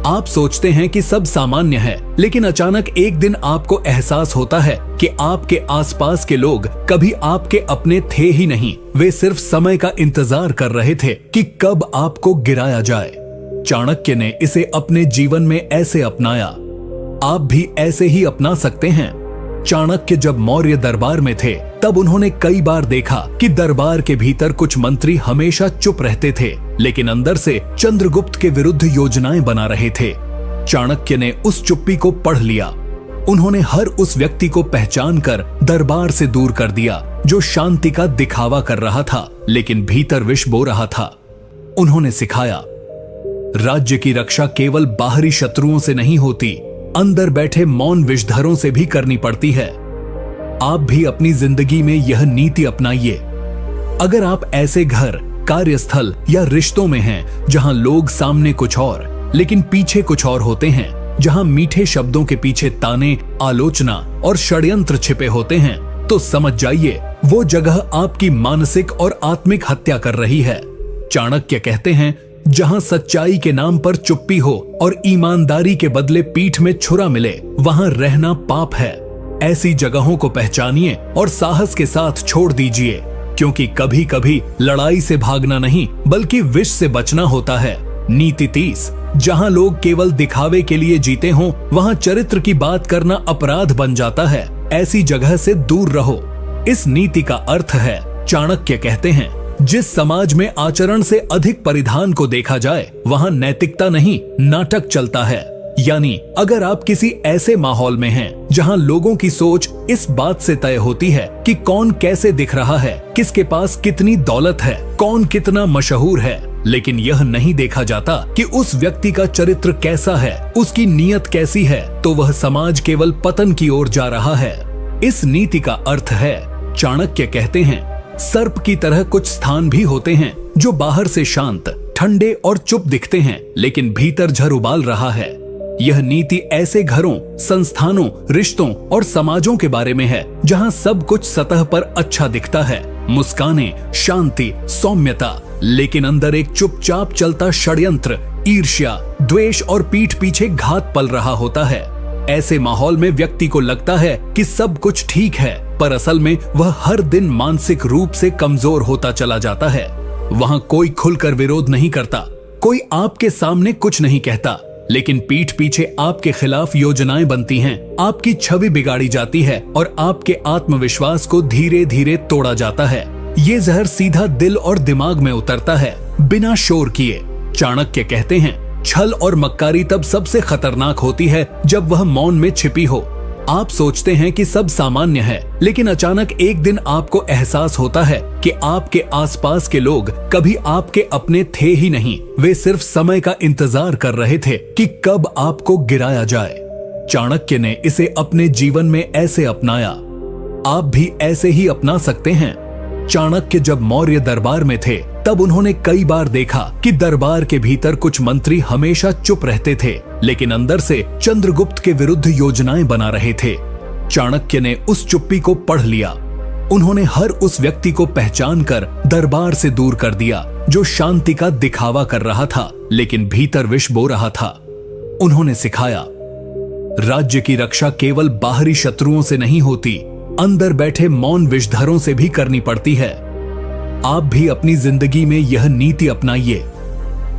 आप सोचते हैं कि सब सामान्य है, लेकिन अचानक एक दिन आपको एहसास होता है कि आपके आसपास के लोग कभी आपके अपने थे ही नहीं, वे सिर्फ समय का इंतजार कर रहे थे कि कब आपको गिराया जाए। चाणक्य ने इसे अपने जीवन में ऐसे अपनाया। आप भी ऐसे ही अपना सकते हैं। चाणक्य जब मौर्य दरबार में थे तब उन्होंने कई बार देखा कि दरबार के भीतर कुछ मंत्री हमेशा चुप रहते थे, लेकिन अंदर से चंद्रगुप्त के विरुद्ध योजनाएं बना रहे थे। चाणक्य ने उस चुप्पी को पढ़ लिया। उन्होंने हर उस व्यक्ति को पहचान कर दरबार से दूर कर दिया जो शांति का दिखावा कर रहा था लेकिन भीतर विष बो रहा था। उन्होंने सिखाया, राज्य की रक्षा केवल बाहरी शत्रुओं से नहीं होती, अंदर बैठे मौन विषधरों से भी करनी पड़ती है। आप भी अपनी जिंदगी में यह नीति अपनाइए। अगर आप ऐसे घर, कार्यस्थल या रिश्तों में हैं जहां लोग सामने कुछ और लेकिन पीछे कुछ और होते हैं, जहां मीठे शब्दों के पीछे ताने, आलोचना और षड्यंत्र छिपे होते हैं, तो समझ जाइए वो जगह आपकी मानसिक और आत्मिक हत्या कर रही है। चाणक्य कहते हैं, जहां सच्चाई के नाम पर चुप्पी हो और ईमानदारी के बदले पीठ में छुरा मिले, वहां रहना पाप है। ऐसी जगहों को पहचानिए और साहस के साथ छोड़ दीजिए, क्योंकि कभी कभी लड़ाई से भागना नहीं बल्कि विष से बचना होता है। नीति 30, जहां लोग केवल दिखावे के लिए जीते हों, वहां चरित्र की बात करना अपराध बन जाता है। ऐसी जगह से दूर रहो। इस नीति का अर्थ है, चाणक्य कहते हैं, जिस समाज में आचरण से अधिक परिधान को देखा जाए, वहां नैतिकता नहीं, नाटक चलता है। यानी अगर आप किसी ऐसे माहौल में हैं जहां लोगों की सोच इस बात से तय होती है कि कौन कैसे दिख रहा है, किसके पास कितनी दौलत है, कौन कितना मशहूर है, लेकिन यह नहीं देखा जाता कि उस व्यक्ति का चरित्र कैसा है, उसकी नीयत कैसी है, तो वह समाज केवल पतन की ओर जा रहा है। इस नीति का अर्थ है, चाणक्य कहते हैं, सर्प की तरह कुछ स्थान भी होते हैं जो बाहर से शांत, ठंडे और चुप दिखते हैं, लेकिन भीतर झर उबाल रहा है। यह नीति ऐसे घरों, संस्थानों, रिश्तों और समाजों के बारे में है जहां सब कुछ सतह पर अच्छा दिखता है, मुस्काने, शांति, सौम्यता, लेकिन अंदर एक चुपचाप चलता षड्यंत्र, ईर्ष्या, द्वेष और पीठ पीछे घात पल रहा होता है। ऐसे माहौल में व्यक्ति को लगता है कि सब कुछ ठीक है, पर असल में वह हर दिन मानसिक रूप से कमजोर होता चला जाता है। वहां कोई खुलकर विरोध नहीं करता, कोई आपके सामने कुछ नहीं कहता, लेकिन पीठ पीछे आपके खिलाफ योजनाएं बनती हैं, आपकी छवि बिगाड़ी जाती है और आपके आत्मविश्वास को धीरे धीरे तोड़ा जाता है। ये जहर सीधा दिल और दिमाग में उतरता है, बिना शोर किए। चाणक्य कहते हैं, छल और मक्कारी तब सबसे खतरनाक होती है जब वह मौन में छिपी हो। आप सोचते हैं कि सब सामान्य है, लेकिन अचानक एक दिन आपको एहसास होता है कि आपके आसपास के लोग कभी आपके अपने थे ही नहीं, वे सिर्फ समय का इंतजार कर रहे थे कि कब आपको गिराया जाए। चाणक्य ने इसे अपने जीवन में ऐसे अपनाया। आप भी ऐसे ही अपना सकते हैं। चाणक्य जब मौर्य दरबार में थे तब उन्होंने कई बार देखा कि दरबार के भीतर कुछ मंत्री हमेशा चुप रहते थे, लेकिन अंदर से चंद्रगुप्त के विरुद्ध योजनाएं बना रहे थे। चाणक्य ने उस चुप्पी को पढ़ लिया। उन्होंने हर उस व्यक्ति को पहचान कर दरबार से दूर कर दिया जो शांति का दिखावा कर रहा था लेकिन भीतर विष बो रहा था। उन्होंने सिखाया, राज्य की रक्षा केवल बाहरी शत्रुओं से नहीं होती, अंदर बैठे मौन विषधरों से भी करनी पड़ती है। आप भी अपनी जिंदगी में यह नीति अपनाइए।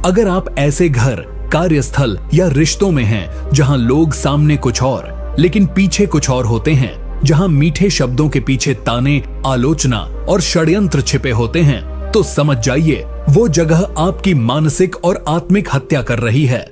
अगर आप ऐसे घर, कार्यस्थल या रिश्तों में हैं जहां लोग सामने कुछ और लेकिन पीछे कुछ और होते हैं, जहां मीठे शब्दों के पीछे ताने, आलोचना और षड्यंत्र छिपे होते हैं, तो समझ जाइए वो जगह आपकी मानसिक और आत्मिक हत्या कर रही है।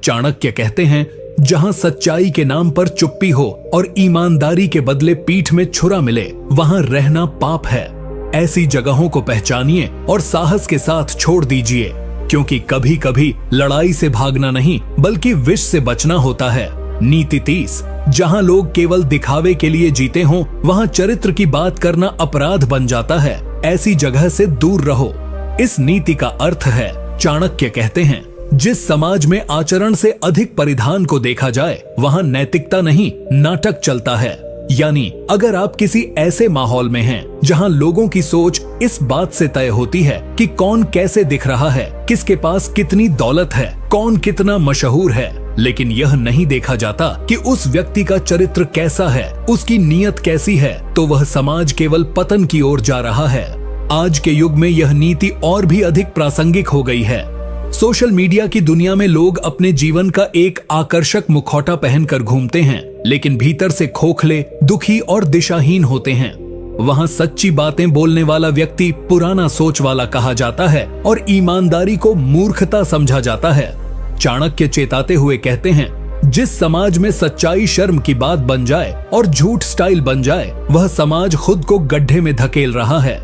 चाणक्य कहते हैं, जहां सच्चाई के नाम पर चुप्पी हो और ईमानदारी के बदले पीठ में छुरा मिले, वहां रहना पाप है। ऐसी जगहों को पहचानिए और साहस के साथ छोड़ दीजिए, क्योंकि कभी कभी लड़ाई से भागना नहीं बल्कि विष से बचना होता है। नीति 30, जहां लोग केवल दिखावे के लिए जीते हों, वहां चरित्र की बात करना अपराध बन जाता है। ऐसी जगह से दूर रहो। इस नीति का अर्थ है, चाणक्य कहते हैं, जिस समाज में आचरण से अधिक परिधान को देखा जाए, वहां नैतिकता नहीं, नाटक चलता है। यानी अगर आप किसी ऐसे माहौल में हैं जहां लोगों की सोच इस बात से तय होती है कि कौन कैसे दिख रहा है, किसके पास कितनी दौलत है, कौन कितना मशहूर है, लेकिन यह नहीं देखा जाता कि उस व्यक्ति का चरित्र कैसा है, उसकी नीयत कैसी है, तो वह समाज केवल पतन की ओर जा रहा है। आज के युग में यह नीति और भी अधिक प्रासंगिक हो गई है। सोशल मीडिया की दुनिया में लोग अपने जीवन का एक आकर्षक मुखौटा पहनकर घूमते हैं, लेकिन भीतर से खोखले, दुखी और दिशाहीन होते हैं। वहां सच्ची बातें बोलने वाला व्यक्ति पुराना सोच वाला कहा जाता है और ईमानदारी को मूर्खता समझा जाता है। चाणक्य चेताते हुए कहते हैं, जिस समाज में सच्चाई शर्म की बात बन जाए और झूठ स्टाइल बन जाए, वह समाज खुद को गड्ढे में धकेल रहा है।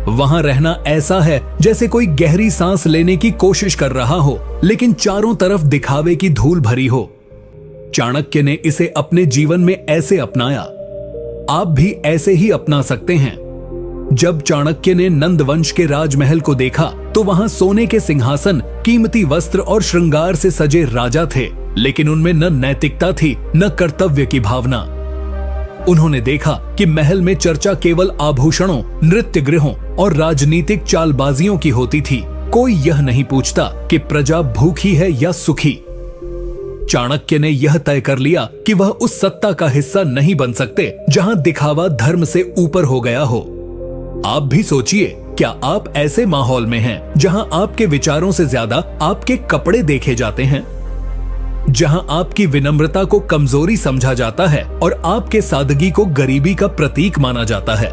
वहां रहना ऐसा है जैसे कोई गहरी सांस लेने की कोशिश कर रहा हो, लेकिन चारों तरफ दिखावे की धूल भरी हो। चाणक्य ने इसे अपने जीवन में ऐसे अपनाया। आप भी ऐसे ही अपना सकते हैं। जब चाणक्य ने नंद वंश के राजमहल को देखा तो वहां सोने के सिंहासन, कीमती वस्त्र और श्रृंगार से सजे राजा थे, लेकिन उनमें न नैतिकता थी न कर्तव्य की भावना। उन्होंने देखा कि महल में चर्चा केवल आभूषणों, नृत्य गृहों और राजनीतिक चालबाजियों की होती थी। कोई यह नहीं पूछता कि प्रजा भूखी है या सुखी। चाणक्य ने यह तय कर लिया कि वह उस सत्ता का हिस्सा नहीं बन सकते जहां दिखावा धर्म से ऊपर हो गया हो। आप भी सोचिए, क्या आप ऐसे माहौल में हैं जहां आपके विचारों से ज्यादा आपके कपड़े देखे जाते हैं, जहां आपकी विनम्रता को कमजोरी समझा जाता है और आपके सादगी को गरीबी का प्रतीक माना जाता है?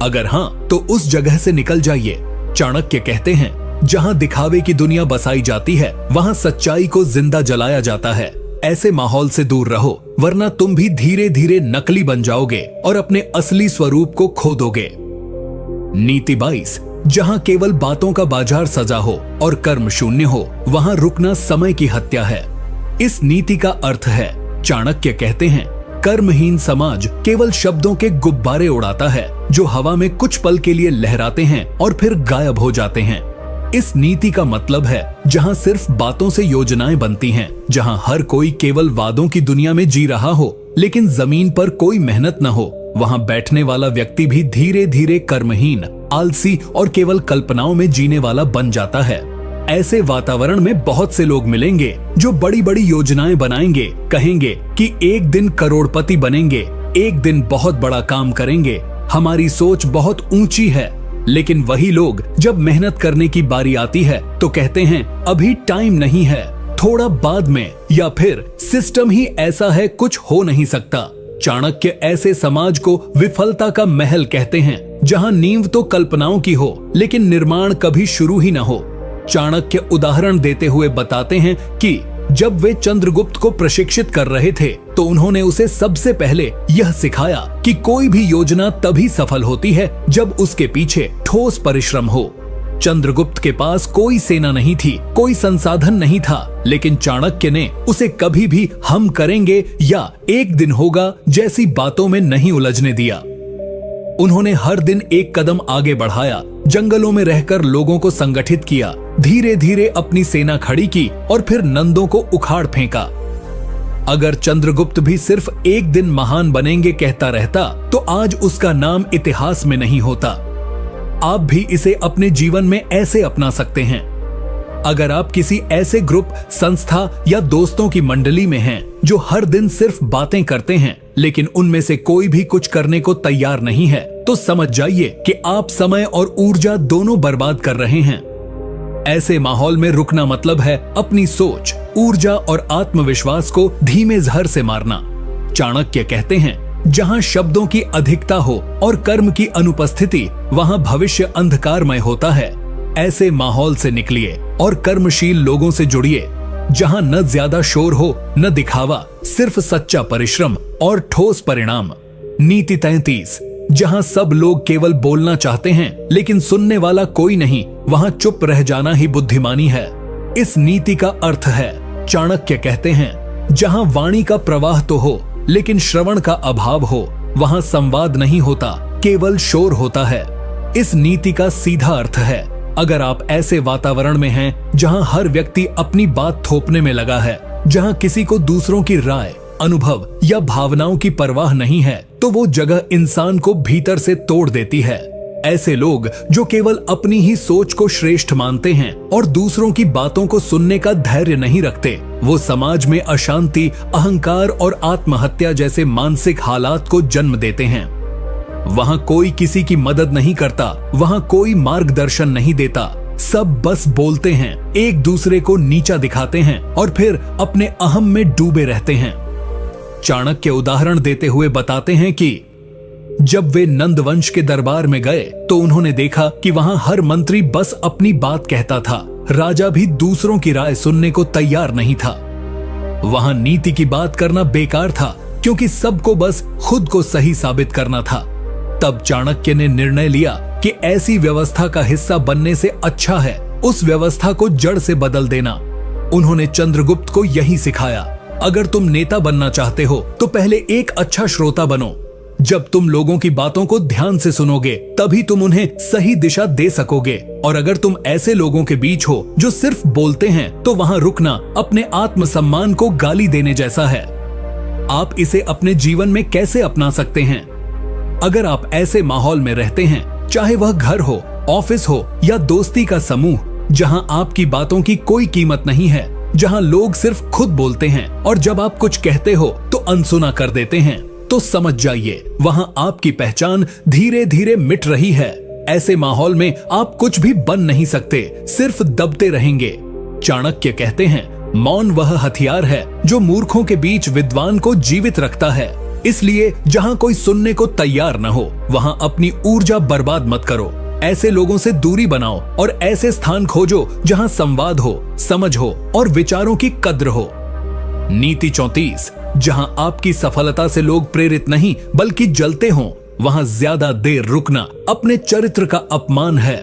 अगर हां, तो उस जगह से निकल जाइए। चाणक्य कहते हैं, जहां दिखावे की दुनिया बसाई जाती है, वहां सच्चाई को जिंदा जलाया जाता है। ऐसे माहौल से दूर रहो, वरना तुम भी धीरे धीरे नकली बन जाओगे और अपने असली स्वरूप को खो दोगे। नीति 22, जहां केवल बातों का बाजार सजा हो और कर्म शून्य हो, वहां रुकना समय की हत्या है। इस नीति का अर्थ है, चाणक्य कहते हैं, कर्महीन समाज केवल शब्दों के गुब्बारे उड़ाता है, जो हवा में कुछ पल के लिए लहराते हैं और फिर गायब हो जाते हैं। इस नीति का मतलब है, जहां सिर्फ बातों से योजनाएं बनती हैं, जहां हर कोई केवल वादों की दुनिया में जी रहा हो, लेकिन जमीन पर कोई मेहनत न हो, वहां बैठने वाला व्यक्ति भी धीरे धीरे कर्महीन, आलसी और केवल कल्पनाओं में जीने वाला बन जाता है। ऐसे वातावरण में बहुत से लोग मिलेंगे जो बड़ी बड़ी योजनाएं बनाएंगे, कहेंगे कि एक दिन करोड़पति बनेंगे, एक दिन बहुत बड़ा काम करेंगे, हमारी सोच बहुत ऊंची है। लेकिन वही लोग जब मेहनत करने की बारी आती है तो कहते हैं, अभी टाइम नहीं है, थोड़ा बाद में, या फिर सिस्टम ही ऐसा है, कुछ हो नहीं सकता। चाणक्य ऐसे समाज को विफलता का महल कहते हैं, जहां नींव तो कल्पनाओं की हो, लेकिन निर्माण कभी शुरू ही न हो। चाणक्य उदाहरण देते हुए बताते हैं कि जब वे चंद्रगुप्त को प्रशिक्षित कर रहे थे, तो उन्होंने उसे सबसे पहले यह सिखाया कि कोई भी योजना तभी सफल होती है जब उसके पीछे ठोस परिश्रम हो। चंद्रगुप्त के पास कोई सेना नहीं थी, कोई संसाधन नहीं था, लेकिन चाणक्य ने उसे कभी भी हम करेंगे या एक दिन होगा जैसी बातों में नहीं उलझने दिया। उन्होंने हर दिन एक कदम आगे बढ़ाया, जंगलों में रहकर लोगों को संगठित किया, धीरे धीरे अपनी सेना खड़ी की और फिर नंदों को उखाड़ फेंका। अगर चंद्रगुप्त भी सिर्फ एक दिन महान बनेंगे कहता रहता, तो आज उसका नाम इतिहास में नहीं होता। आप भी इसे अपने जीवन में ऐसे अपना सकते हैं। अगर आप किसी ऐसे ग्रुप, संस्था या दोस्तों की मंडली में हैं जो हर दिन सिर्फ बातें करते हैं, लेकिन उनमें से कोई भी कुछ करने को तैयार नहीं है, तो समझ जाइए कि आप समय और ऊर्जा दोनों बर्बाद कर रहे हैं। ऐसे माहौल में रुकना मतलब है अपनी सोच, ऊर्जा और आत्मविश्वास को धीमे जहर से मारना। चाणक्य कहते हैं, जहां शब्दों की अधिकता हो और कर्म की अनुपस्थिति, वहां भविष्य अंधकारमय होता है। ऐसे माहौल से निकलिए और कर्मशील लोगों से जुड़िए, जहां न ज्यादा शोर हो, न दिखावा, सिर्फ सच्चा परिश्रम और ठोस परिणाम। नीति 33, जहां सब लोग केवल बोलना चाहते हैं लेकिन सुनने वाला कोई नहीं, वहां चुप रह जाना ही बुद्धिमानी है। इस नीति का अर्थ है, चाणक्य कहते हैं, जहां वाणी का प्रवाह तो हो लेकिन श्रवण का अभाव हो, वहां संवाद नहीं होता, केवल शोर होता है। इस नीति का सीधा अर्थ है, अगर आप ऐसे वातावरण में हैं जहां हर व्यक्ति अपनी बात थोपने में लगा है, जहां किसी को दूसरों की राय, अनुभव या भावनाओं की परवाह नहीं है, तो वो जगह इंसान को भीतर से तोड़ देती है। ऐसे लोग जो केवल अपनी ही सोच को श्रेष्ठ मानते हैं और दूसरों की बातों को सुनने का धैर्य नहीं रखते, वो समाज में अशांति, अहंकार और आत्महत्या जैसे मानसिक हालात को जन्म देते हैं। वहां कोई किसी की मदद नहीं करता, वहां कोई मार्गदर्शन नहीं देता, सब बस बोलते हैं, एक दूसरे को नीचा दिखाते हैं और फिर अपने अहम में डूबे रहते हैं। चाणक्य उदाहरण देते हुए बताते हैं कि जब वे नंद वंश के दरबार में गए तो उन्होंने देखा कि वहां हर मंत्री बस अपनी बात कहता था, राजा भी दूसरों की राय सुनने को तैयार नहीं था। वहां नीति की बात करना बेकार था क्योंकि सबको बस खुद को सही साबित करना था। तब चाणक्य ने निर्णय लिया कि ऐसी व्यवस्था का हिस्सा बनने से अच्छा है उस व्यवस्था को जड़ से बदल देना। उन्होंने चंद्रगुप्त को यही सिखाया, अगर तुम नेता बनना चाहते हो तो पहले एक अच्छा श्रोता बनो। जब तुम लोगों की बातों को ध्यान से सुनोगे तभी तुम उन्हें सही दिशा दे सकोगे, और अगर तुम ऐसे लोगों के बीच हो जो सिर्फ बोलते हैं तो वहां रुकना अपने आत्मसम्मान को गाली देने जैसा है। आप इसे अपने जीवन में कैसे अपना सकते हैं? अगर आप ऐसे माहौल में रहते हैं, चाहे वह घर हो, ऑफिस हो या दोस्ती का समूह, जहां आपकी बातों की कोई कीमत नहीं है, जहां लोग सिर्फ खुद बोलते हैं और जब आप कुछ कहते हो तो अनसुना कर देते हैं, तो समझ जाइए वहां आपकी पहचान धीरे धीरे मिट रही है। ऐसे माहौल में आप कुछ भी बन नहीं सकते, सिर्फ दबते रहेंगे। चाणक्य कहते हैं, मौन वह हथियार है जो मूर्खों के बीच विद्वान को जीवित रखता है। इसलिए जहां कोई सुनने को तैयार न हो वहां अपनी ऊर्जा बर्बाद मत करो। ऐसे लोगों से दूरी बनाओ और ऐसे स्थान खोजो जहां संवाद हो, समझ हो और विचारों की कद्र हो। नीति 34, जहां आपकी सफलता से लोग प्रेरित नहीं बल्कि जलते हों, वहां ज्यादा देर रुकना अपने चरित्र का अपमान है।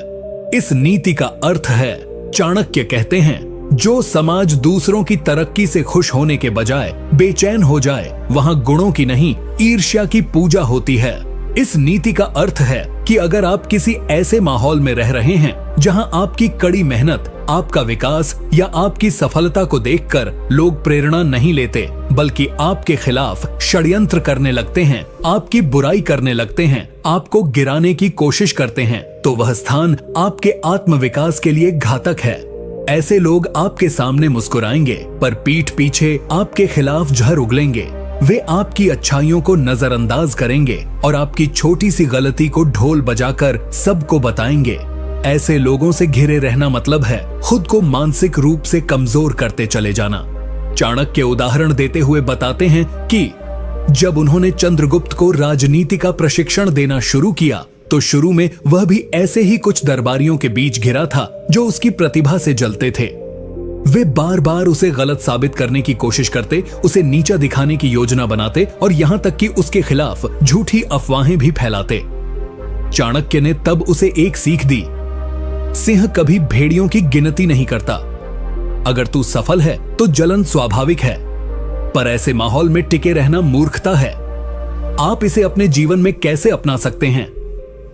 इस नीति का अर्थ है, चाणक्य कहते हैं, जो समाज दूसरों की तरक्की से खुश होने के बजाय बेचैन हो जाए, वहां गुणों की नहीं ईर्ष्या की पूजा होती है। इस नीति का अर्थ है कि अगर आप किसी ऐसे माहौल में रह रहे हैं जहां आपकी कड़ी मेहनत, आपका विकास या आपकी सफलता को देखकर लोग प्रेरणा नहीं लेते बल्कि आपके खिलाफ षड्यंत्र करने लगते हैं, आपकी बुराई करने लगते हैं, आपको गिराने की कोशिश करते हैं, तो वह स्थान आपके आत्मविकास के लिए घातक है। ऐसे लोग आपके सामने मुस्कुराएंगे पर पीठ पीछे आपके खिलाफ जहर उगलेंगे। वे आपकी अच्छाइयों को नजरअंदाज करेंगे और आपकी छोटी सी गलती को ढोल बजाकर सबको बताएंगे। ऐसे लोगों से घिरे रहना मतलब है खुद को मानसिक रूप से कमजोर करते चले जाना। चाणक्य उदाहरण देते हुए बताते हैं कि जब उन्होंने चंद्रगुप्त को राजनीति का प्रशिक्षण देना शुरू किया तो शुरू में वह भी ऐसे ही कुछ दरबारियों के बीच घिरा था जो उसकी प्रतिभा से जलते थे। वे बार बार उसे गलत साबित करने की कोशिश करते, उसे नीचा दिखाने की योजना बनाते और यहां तक कि उसके खिलाफ झूठी अफवाहें भी फैलाते। चाणक्य ने तब उसे एक सीख दी, सिंह कभी भेड़ियों की गिनती नहीं करता। अगर तू सफल है तो जलन स्वाभाविक है, पर ऐसे माहौल में टिके रहना मूर्खता है। आप इसे अपने जीवन में कैसे अपना सकते हैं?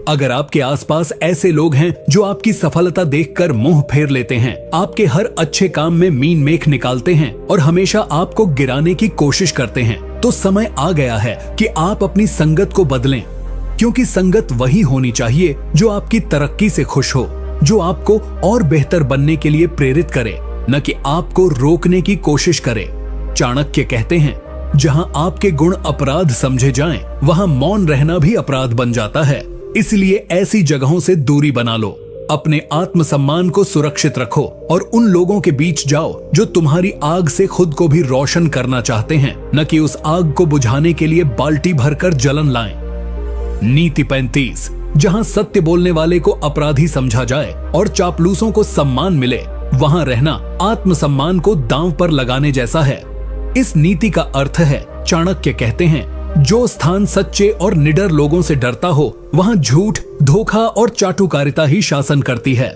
अगर आपके आसपास ऐसे लोग हैं जो आपकी सफलता देखकर मुंह फेर लेते हैं, आपके हर अच्छे काम में मीन मेख निकालते हैं और हमेशा आपको गिराने की कोशिश करते हैं, तो समय आ गया है कि आप अपनी संगत को बदलें। क्योंकि संगत वही होनी चाहिए जो आपकी तरक्की से खुश हो, जो आपको और बेहतर बनने के लिए प्रेरित करे, न कि आपको रोकने की कोशिश करे। चाणक्य कहते हैं, जहां आपके गुण अपराध समझे जाएं, वहां मौन रहना भी अपराध बन जाता है। इसलिए ऐसी जगहों से दूरी बना लो, अपने आत्मसम्मान को सुरक्षित रखो और उन लोगों के बीच जाओ जो तुम्हारी आग से खुद को भी रोशन करना चाहते हैं, न कि उस आग को बुझाने के लिए बाल्टी भरकर जलन लाएं। नीति 35, जहां सत्य बोलने वाले को अपराधी समझा जाए और चापलूसों को सम्मान मिले, वहां रहना आत्मसम्मान को दांव पर लगाने जैसा है। इस नीति का अर्थ है, चाणक्य कहते हैं, जो स्थान सच्चे और निडर लोगों से डरता हो, वहां झूठ, धोखा और चाटुकारिता ही शासन करती है।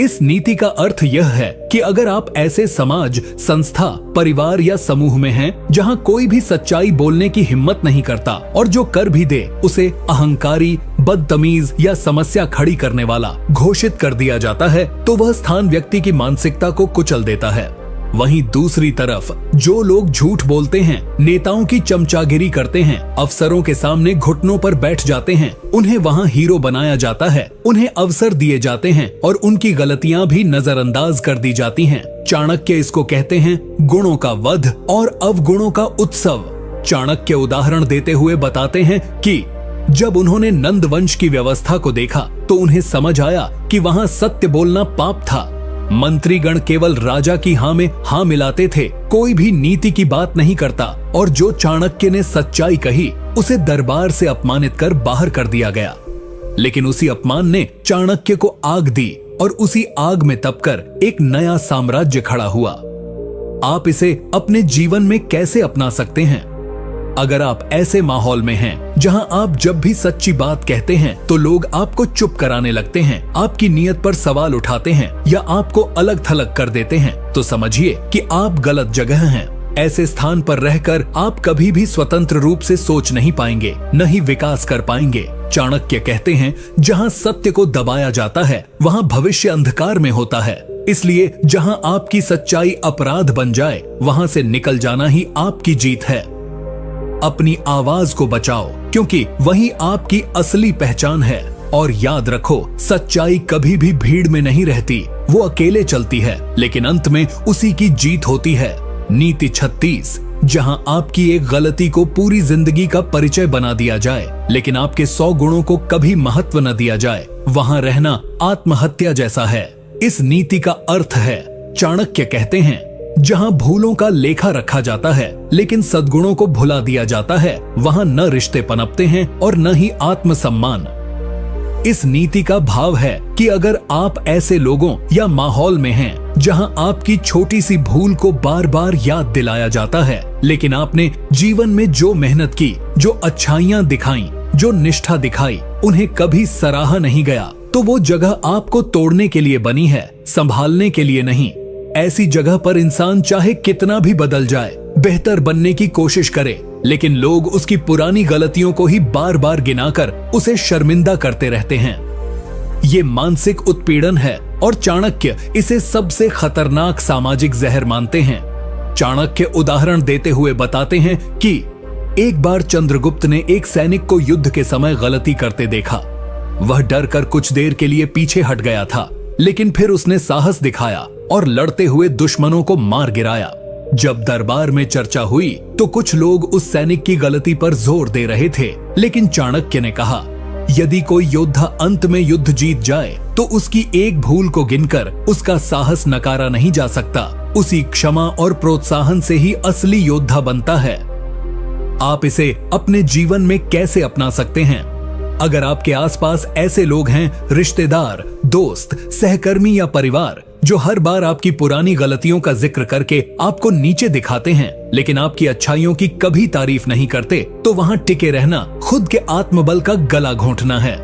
इस नीति का अर्थ यह है कि अगर आप ऐसे समाज, संस्था, परिवार या समूह में हैं जहां कोई भी सच्चाई बोलने की हिम्मत नहीं करता और जो कर भी दे उसे अहंकारी, बदतमीज या समस्या खड़ी करने वाला घोषित कर दिया जाता है, तो वह स्थान व्यक्ति की मानसिकता को कुचल देता है। वहीं दूसरी तरफ जो लोग झूठ बोलते हैं, नेताओं की चमचागिरी करते हैं, अफसरों के सामने घुटनों पर बैठ जाते हैं, उन्हें वहां हीरो बनाया जाता है, उन्हें अवसर दिए जाते हैं और उनकी गलतियां भी नजरअंदाज कर दी जाती हैं। चाणक्य इसको कहते हैं गुणों का वध और अवगुणों का उत्सव। चाणक्य उदाहरण देते हुए बताते हैं कि जब उन्होंने नंद वंश की व्यवस्था को देखा तो उन्हें समझ आया कि वहां सत्य बोलना पाप था। मंत्रीगण केवल राजा की हाँ में हाँ मिलाते थे, कोई भी नीति की बात नहीं करता, और जो चाणक्य ने सच्चाई कही उसे दरबार से अपमानित कर बाहर कर दिया गया। लेकिन उसी अपमान ने चाणक्य को आग दी और उसी आग में तपकर एक नया साम्राज्य खड़ा हुआ। आप इसे अपने जीवन में कैसे अपना सकते हैं? अगर आप ऐसे माहौल में हैं जहां आप जब भी सच्ची बात कहते हैं तो लोग आपको चुप कराने लगते हैं, आपकी नीयत पर सवाल उठाते हैं या आपको अलग थलग कर देते हैं, तो समझिए कि आप गलत जगह हैं। ऐसे स्थान पर रहकर आप कभी भी स्वतंत्र रूप से सोच नहीं पाएंगे, न ही विकास कर पाएंगे। चाणक्य कहते हैं जहां सत्य को दबाया जाता है वहां भविष्य अंधकार में होता है। इसलिए जहां आपकी सच्चाई अपराध बन जाए वहां से निकल जाना ही आपकी जीत है। अपनी आवाज को बचाओ क्योंकि वही आपकी असली पहचान है। और याद रखो, सच्चाई कभी भी भीड़ में नहीं रहती, वो अकेले चलती है, लेकिन अंत में उसी की जीत होती है। नीति 36, जहां आपकी एक गलती को पूरी जिंदगी का परिचय बना दिया जाए लेकिन आपके 100 गुणों को कभी महत्व न दिया जाए, वहां रहना आत्महत्या जैसा है। इस नीति का अर्थ है, चाणक्य कहते हैं जहां भूलों का लेखा रखा जाता है लेकिन सद्गुणों को भुला दिया जाता है, वहां न रिश्ते पनपते हैं और न ही आत्मसम्मान। इस नीति का भाव है कि अगर आप ऐसे लोगों या माहौल में हैं जहां आपकी छोटी सी भूल को बार बार याद दिलाया जाता है, लेकिन आपने जीवन में जो मेहनत की, जो अच्छाइयां दिखाई, जो निष्ठा दिखाई, उन्हें कभी सराहा नहीं गया, तो वो जगह आपको तोड़ने के लिए बनी है, संभालने के लिए नहीं। ऐसी जगह पर इंसान चाहे कितना भी बदल जाए, बेहतर बनने की कोशिश करे, लेकिन लोग उसकी पुरानी गलतियों को ही बार बार गिनाकर उसे शर्मिंदा करते रहते हैं। ये मानसिक उत्पीड़न है और चाणक्य इसे सबसे खतरनाक सामाजिक जहर मानते हैं। चाणक्य उदाहरण देते हुए बताते हैं कि एक बार चंद्रगुप्त ने एक सैनिक को युद्ध के समय गलती करते देखा। वह डर कर कुछ देर के लिए पीछे हट गया था, लेकिन फिर उसने साहस दिखाया और लड़ते हुए दुश्मनों को मार गिराया। जब दरबार में चर्चा हुई तो कुछ लोग उस सैनिक की गलती पर जोर दे रहे थे, लेकिन चाणक्य ने कहा, यदि कोई योद्धा अंत में युद्ध जीत जाए तो उसकी एक भूल को गिनकर उसका साहस नकारा नहीं जा सकता। उसी क्षमा और प्रोत्साहन से ही असली योद्धा बनता है। आप इसे अपने जीवन में कैसे अपना सकते हैं? अगर आपके आसपास ऐसे लोग हैं, रिश्तेदार, दोस्त, सहकर्मी या परिवार, जो हर बार आपकी पुरानी गलतियों का जिक्र करके आपको नीचे दिखाते हैं लेकिन आपकी अच्छाइयों की कभी तारीफ नहीं करते, तो वहां टिके रहना खुद के आत्मबल का गला घोंटना है।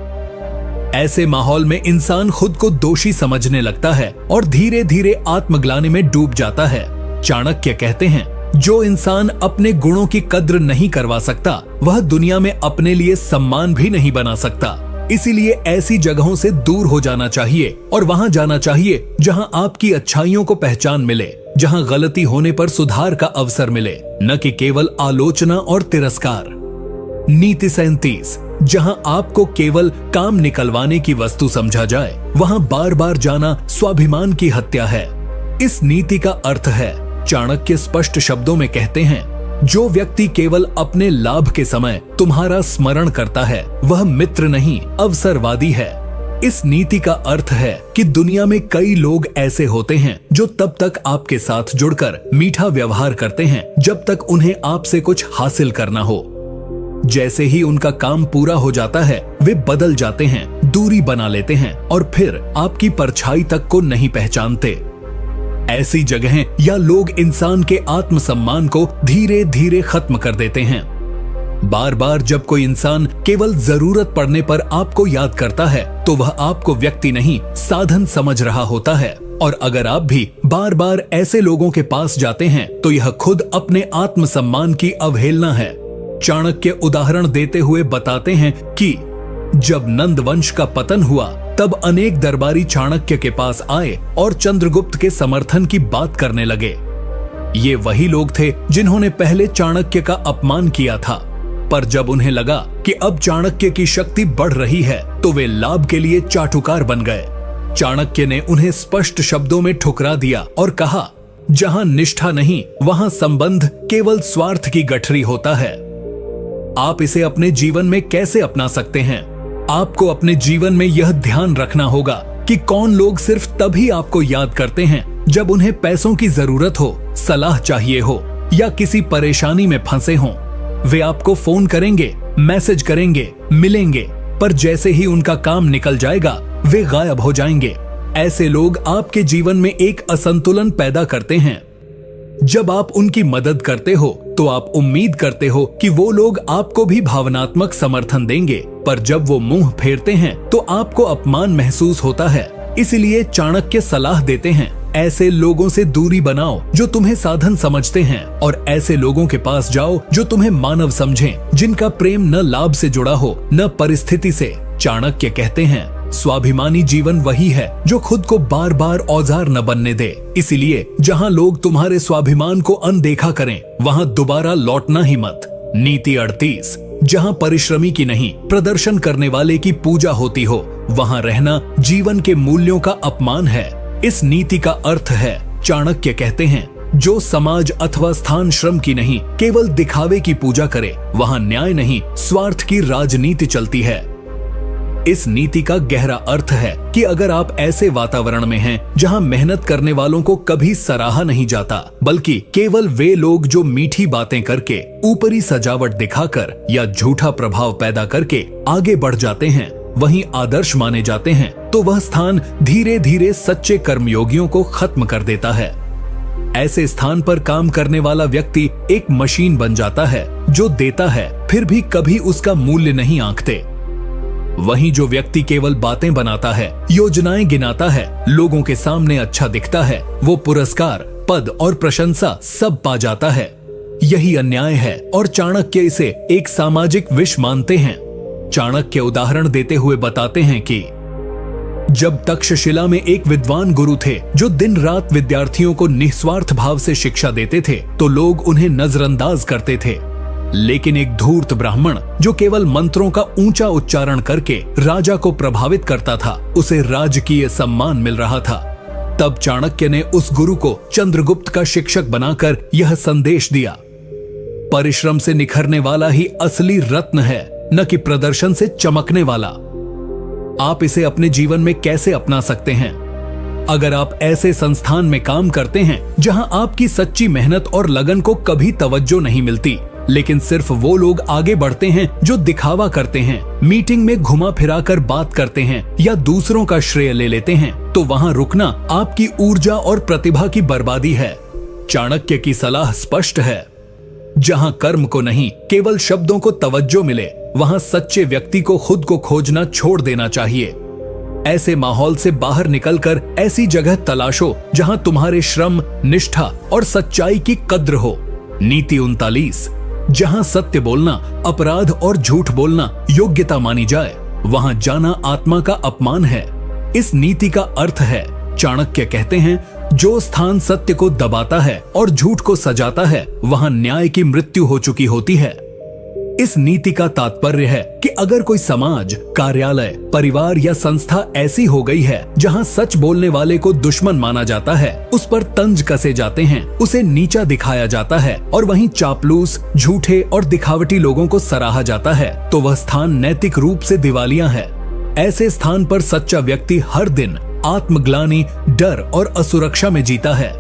ऐसे माहौल में इंसान खुद को दोषी समझने लगता है और धीरे धीरे आत्मग्लानि में डूब जाता है। चाणक्य कहते हैं, जो इंसान अपने गुणों की कद्र नहीं करवा सकता, वह दुनिया में अपने लिए सम्मान भी नहीं बना सकता। इसीलिए ऐसी जगहों से दूर हो जाना चाहिए और वहां जाना चाहिए जहां आपकी अच्छाइयों को पहचान मिले, जहां गलती होने पर सुधार का अवसर मिले, न कि केवल आलोचना और तिरस्कार। नीति 37, जहां आपको केवल काम निकलवाने की वस्तु समझा जाए, वहां बार बार जाना स्वाभिमान की हत्या है। इस नीति का अर्थ है, चाणक्य स्पष्ट शब्दों में कहते हैं, जो व्यक्ति केवल अपने लाभ के समय तुम्हारा स्मरण करता है वह मित्र नहीं, अवसरवादी है। इस नीति का अर्थ है कि दुनिया में कई लोग ऐसे होते हैं जो तब तक आपके साथ जुड़कर मीठा व्यवहार करते हैं जब तक उन्हें आपसे कुछ हासिल करना हो। जैसे ही उनका काम पूरा हो जाता है वे बदल जाते हैं, दूरी बना लेते हैं और फिर आपकी परछाई तक को नहीं पहचानते। ऐसी जगहें या लोग इंसान के आत्मसम्मान को धीरे धीरे खत्म कर देते हैं। बार बार जब कोई इंसान केवल जरूरत पड़ने पर आपको याद करता है तो वह आपको व्यक्ति नहीं, साधन समझ रहा होता है। और अगर आप भी बार बार ऐसे लोगों के पास जाते हैं तो यह खुद अपने आत्मसम्मान की अवहेलना है। चाणक्य उदाहरण देते हुए बताते हैं कि जब नंद वंश का पतन हुआ तब अनेक दरबारी चाणक्य के पास आए और चंद्रगुप्त के समर्थन की बात करने लगे। ये वही लोग थे जिन्होंने पहले चाणक्य का अपमान किया था, पर जब उन्हें लगा कि अब चाणक्य की शक्ति बढ़ रही है तो वे लाभ के लिए चाटुकार बन गए। चाणक्य ने उन्हें स्पष्ट शब्दों में ठुकरा दिया और कहा, जहां निष्ठा नहीं वहां संबंध केवल स्वार्थ की गठरी होता है। आप इसे अपने जीवन में कैसे अपना सकते हैं? आपको अपने जीवन में यह ध्यान रखना होगा कि कौन लोग सिर्फ तभी आपको याद करते हैं जब उन्हें पैसों की जरूरत हो, सलाह चाहिए हो या किसी परेशानी में फंसे हों। वे आपको फोन करेंगे, मैसेज करेंगे, मिलेंगे, पर जैसे ही उनका काम निकल जाएगा वे गायब हो जाएंगे। ऐसे लोग आपके जीवन में एक असंतुलन पैदा करते हैं। जब आप उनकी मदद करते हो तो आप उम्मीद करते हो कि वो लोग आपको भी भावनात्मक समर्थन देंगे, पर जब वो मुंह फेरते हैं तो आपको अपमान महसूस होता है। इसीलिए चाणक्य सलाह देते हैं, ऐसे लोगों से दूरी बनाओ जो तुम्हें साधन समझते हैं, और ऐसे लोगों के पास जाओ जो तुम्हें मानव समझें, जिनका प्रेम न लाभ से जुड़ा हो न परिस्थिति से। चाणक्य कहते हैं, स्वाभिमानी जीवन वही है जो खुद को बार बार औजार न बनने दे। इसीलिए जहां लोग तुम्हारे स्वाभिमान को अनदेखा करें वहां दोबारा लौटना ही मत। नीति 38, जहां परिश्रमी की नहीं प्रदर्शन करने वाले की पूजा होती हो वहां रहना जीवन के मूल्यों का अपमान है। इस नीति का अर्थ है, चाणक्य कहते हैं, जो समाज अथवा स्थान श्रम की नहीं केवल दिखावे की पूजा करे वहां न्याय नहीं स्वार्थ की राजनीति चलती है। इस नीति का गहरा अर्थ है कि अगर आप ऐसे वातावरण में हैं जहां मेहनत करने वालों को कभी सराहा नहीं जाता, बल्कि केवल वे लोग जो मीठी बातें करके, ऊपरी सजावट दिखाकर या झूठा प्रभाव पैदा करके आगे बढ़ जाते हैं, वहीं आदर्श माने जाते हैं, तो वह स्थान धीरे धीरे सच्चे कर्मयोगियों को खत्म कर देता है। ऐसे स्थान पर काम करने वाला व्यक्ति एक मशीन बन जाता है जो देता है फिर भी कभी उसका मूल्य नहीं आंकते। वहीं जो व्यक्ति केवल बातें बनाता है, योजनाएं गिनाता है, लोगों के सामने अच्छा दिखता है, वो पुरस्कार, पद और प्रशंसा सब पा जाता है। यही अन्याय है और चाणक्य इसे एक सामाजिक विष मानते हैं। चाणक्य उदाहरण देते हुए बताते हैं कि जब तक्षशिला में एक विद्वान गुरु थे जो दिन रात विद्यार्थियों को निस्वार्थ भाव से शिक्षा देते थे, तो लोग उन्हें नजरअंदाज करते थे। लेकिन एक धूर्त ब्राह्मण जो केवल मंत्रों का ऊंचा उच्चारण करके राजा को प्रभावित करता था, उसे राजकीय सम्मान मिल रहा था। तब चाणक्य ने उस गुरु को चंद्रगुप्त का शिक्षक बनाकर यह संदेश दिया, परिश्रम से निखरने वाला ही असली रत्न है, न कि प्रदर्शन से चमकने वाला। आप इसे अपने जीवन में कैसे अपना सकते हैं? अगर आप ऐसे संस्थान में काम करते हैं जहां आपकी सच्ची मेहनत और लगन को कभी तवज्जो नहीं मिलती, लेकिन सिर्फ वो लोग आगे बढ़ते हैं जो दिखावा करते हैं, मीटिंग में घुमा फिरा कर बात करते हैं या दूसरों का श्रेय ले लेते हैं, तो वहां रुकना आपकी ऊर्जा और प्रतिभा की बर्बादी है। चाणक्य की सलाह स्पष्ट है, जहां कर्म को नहीं केवल शब्दों को तवज्जो मिले वहां सच्चे व्यक्ति को खुद को खोजना छोड़ देना चाहिए। ऐसे माहौल से बाहर निकलकर ऐसी जगह तलाशो जहां तुम्हारे श्रम, निष्ठा और सच्चाई की कद्र हो। नीति 39, जहां सत्य बोलना अपराध और झूठ बोलना योग्यता मानी जाए वहां जाना आत्मा का अपमान है। इस नीति का अर्थ है, चाणक्य कहते हैं, जो स्थान सत्य को दबाता है और झूठ को सजाता है वहां न्याय की मृत्यु हो चुकी होती है। इस नीति का तात्पर्य है कि अगर कोई समाज, कार्यालय, परिवार या संस्था ऐसी हो गई है जहां सच बोलने वाले को दुश्मन माना जाता है, उस पर तंज कसे जाते हैं, उसे नीचा दिखाया जाता है और वहीं चापलूस, झूठे और दिखावटी लोगों को सराहा जाता है, तो वह स्थान नैतिक रूप से दिवालिया है। ऐसे स्थान पर सच्चा व्यक्ति हर दिन आत्मग्लानि, डर और असुरक्षा में जीता है।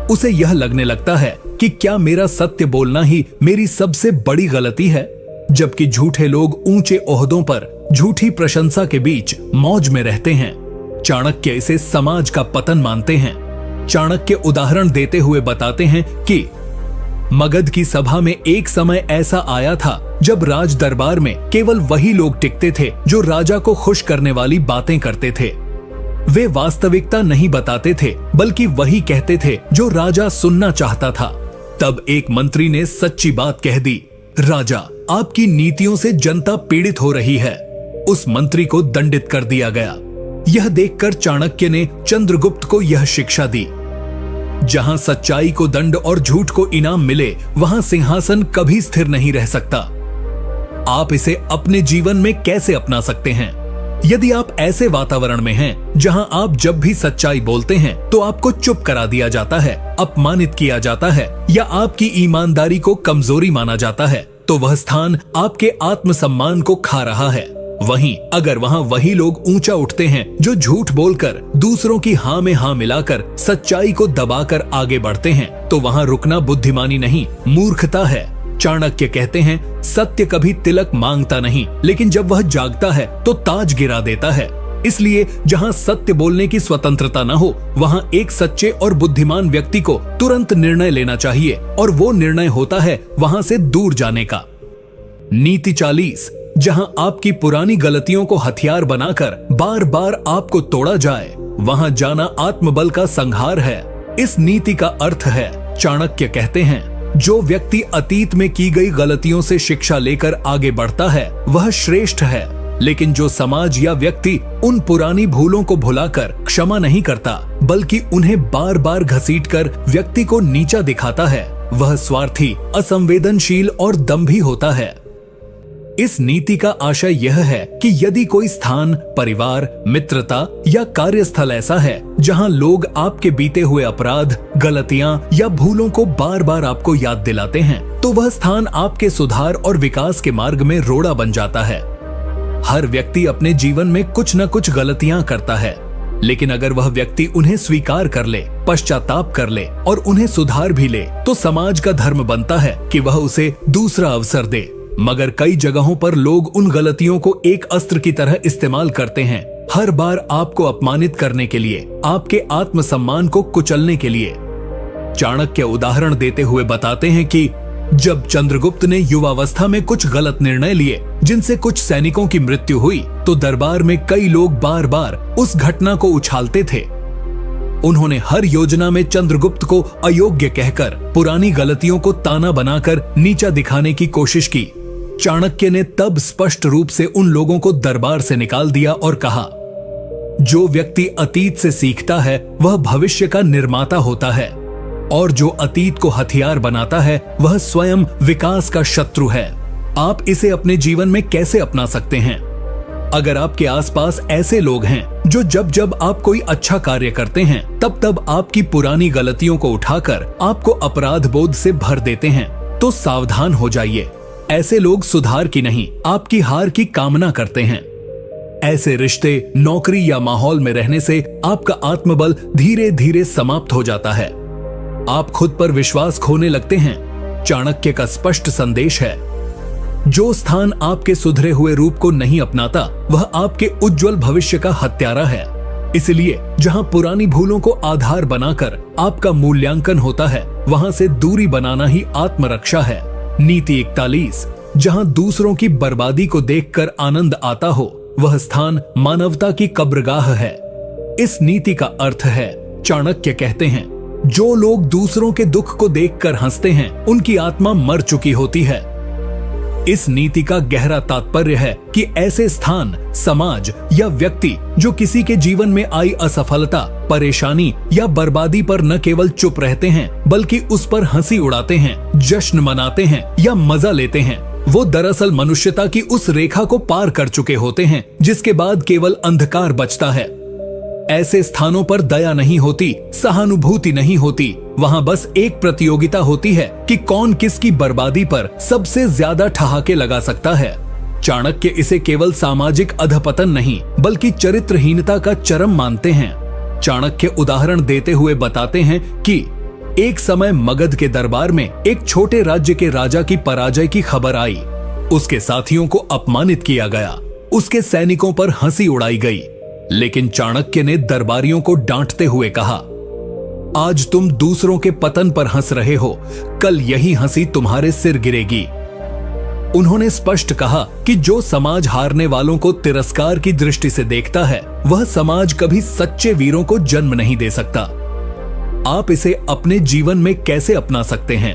उसे यह लगने लगता है कि क्या मेरा सत्य बोलना ही मेरी सबसे बड़ी गलती है, जबकि झूठे लोग ऊंचे ओहदों पर झूठी प्रशंसा के बीच मौज में रहते हैं। चाणक्य इसे समाज का पतन मानते हैं। चाणक्य उदाहरण देते हुए बताते हैं कि मगध की सभा में एक समय ऐसा आया था जब राज दरबार में केवल वही लोग टिकते थे जो राजा को खुश करने वाली बातें करते थे। वे वास्तविकता नहीं बताते थे, बल्कि वही कहते थे जो राजा सुनना चाहता था। तब एक मंत्री ने सच्ची बात कह दी, राजा, आपकी नीतियों से जनता पीड़ित हो रही है। उस मंत्री को दंडित कर दिया गया। यह देखकर चाणक्य ने चंद्रगुप्त को यह शिक्षा दी, जहां सच्चाई को दंड और झूठ को इनाम मिले, वहां सिंहासन कभी स्थिर नहीं रह सकता। आप इसे अपने जीवन में कैसे अपना सकते हैं? यदि आप ऐसे वातावरण में हैं जहां आप जब भी सच्चाई बोलते हैं तो आपको चुप करा दिया जाता है, अपमानित किया जाता है या आपकी ईमानदारी को कमजोरी माना जाता है, तो वह स्थान आपके आत्मसम्मान को खा रहा है। वहीं अगर वहां वही लोग ऊंचा उठते हैं जो झूठ बोलकर दूसरों की हाँ में हाँ मिलाकर सच्चाई को दबाकर आगे बढ़ते हैं, तो वहां रुकना बुद्धिमानी नहीं, मूर्खता है। चाणक्य कहते हैं, सत्य कभी तिलक मांगता नहीं, लेकिन जब वह जागता है तो ताज गिरा देता है। इसलिए जहां सत्य बोलने की स्वतंत्रता न हो, वहां एक सच्चे और बुद्धिमान व्यक्ति को तुरंत निर्णय लेना चाहिए, और वो निर्णय होता है वहां से दूर जाने का। नीति 40, जहां आपकी पुरानी गलतियों को हथियार बनाकर बार बार आपको तोड़ा जाए, वहां जाना आत्मबल का संहार है। इस नीति का अर्थ है, चाणक्य कहते हैं, जो व्यक्ति अतीत में की गई गलतियों से शिक्षा लेकर आगे बढ़ता है वह श्रेष्ठ है, लेकिन जो समाज या व्यक्ति उन पुरानी भूलों को भुलाकर क्षमा नहीं करता बल्कि उन्हें बार बार घसीटकर व्यक्ति को नीचा दिखाता है, वह स्वार्थी, असंवेदनशील और दंभी होता है। इस नीति का आशय यह है कि यदि कोई स्थान, परिवार, मित्रता या कार्यस्थल ऐसा है जहां लोग आपके बीते हुए अपराध, गलतियां या भूलों को बार बार आपको याद दिलाते हैं, तो वह स्थान आपके सुधार और विकास के मार्ग में रोड़ा बन जाता है। हर व्यक्ति अपने जीवन में कुछ न कुछ गलतियां करता है, लेकिन अगर वह व्यक्ति उन्हें स्वीकार कर ले, पश्चाताप कर ले और उन्हें सुधार भी ले, तो समाज का धर्म बनता है कि वह उसे दूसरा अवसर दे। मगर कई जगहों पर लोग उन गलतियों को एक अस्त्र की तरह इस्तेमाल करते हैं, हर बार आपको अपमानित करने के लिए, आपके आत्मसम्मान को कुचलने के लिए। चाणक्य उदाहरण देते हुए बताते हैं कि जब चंद्रगुप्त ने युवावस्था में कुछ गलत निर्णय लिए जिनसे कुछ सैनिकों की मृत्यु हुई, तो दरबार में कई लोग बार बार उस घटना को उछालते थे। उन्होंने हर योजना में चंद्रगुप्त को अयोग्य कहकर पुरानी गलतियों को ताना बनाकर नीचा दिखाने की कोशिश की। चाणक्य ने तब स्पष्ट रूप से उन लोगों को दरबार से निकाल दिया और कहा, जो व्यक्ति अतीत से सीखता है वह भविष्य का निर्माता होता है, और जो अतीत को हथियार बनाता है वह स्वयं विकास का शत्रु है। आप इसे अपने जीवन में कैसे अपना सकते हैं? अगर आपके आसपास ऐसे लोग हैं जो जब जब आप कोई अच्छा कार्य करते हैं तब तब आपकी पुरानी गलतियों को उठाकर आपको अपराध बोध से भर देते हैं, तो सावधान हो जाइए। ऐसे लोग सुधार की नहीं, आपकी हार की कामना करते हैं। ऐसे रिश्ते, नौकरी या माहौल में रहने से आपका आत्मबल धीरे धीरे समाप्त हो जाता है। आप खुद पर विश्वास खोने लगते हैं। चाणक्य का स्पष्ट संदेश है, जो स्थान आपके सुधरे हुए रूप को नहीं अपनाता वह आपके उज्जवल भविष्य का हत्यारा है। इसलिए जहां पुरानी भूलों को आधार बनाकर आपका मूल्यांकन होता है, वहां से दूरी बनाना ही आत्मरक्षा है। नीति 41, जहां दूसरों की बर्बादी को देखकर आनंद आता हो, वह स्थान मानवता की कब्रगाह है। इस नीति का अर्थ है, चाणक्य कहते हैं, जो लोग दूसरों के दुख को देखकर हंसते हैं उनकी आत्मा मर चुकी होती है। इस नीति का गहरा तात्पर्य है कि ऐसे स्थान, समाज या व्यक्ति जो किसी के जीवन में आई असफलता, परेशानी या बर्बादी पर न केवल चुप रहते हैं बल्कि उस पर हंसी उड़ाते हैं, जश्न मनाते हैं या मजा लेते हैं, वो दरअसल मनुष्यता की उस रेखा को पार कर चुके होते हैं जिसके बाद केवल अंधकार बचता है। ऐसे स्थानों पर दया नहीं होती, सहानुभूति नहीं होती, वहां बस एक प्रतियोगिता होती है कि कौन किसकी बर्बादी पर सबसे ज्यादा ठहाके लगा सकता है। चाणक्य इसे केवल सामाजिक अधपतन नहीं बल्कि चरित्रहीनता का चरम मानते हैं। चाणक्य उदाहरण देते हुए बताते हैं कि एक समय मगध के दरबार में एक छोटे राज्य के राजा की पराजय की खबर आई। उसके साथियों को अपमानित किया गया, उसके सैनिकों पर हंसी उड़ाई गई, लेकिन चाणक्य ने दरबारियों को डांटते हुए कहा, आज तुम दूसरों के पतन पर हंस रहे हो, कल यही हंसी तुम्हारे सिर गिरेगी। उन्होंने स्पष्ट कहा कि जो समाज हारने वालों को तिरस्कार की दृष्टि से देखता है, वह समाज कभी सच्चे वीरों को जन्म नहीं दे सकता। आप इसे अपने जीवन में कैसे अपना सकते हैं?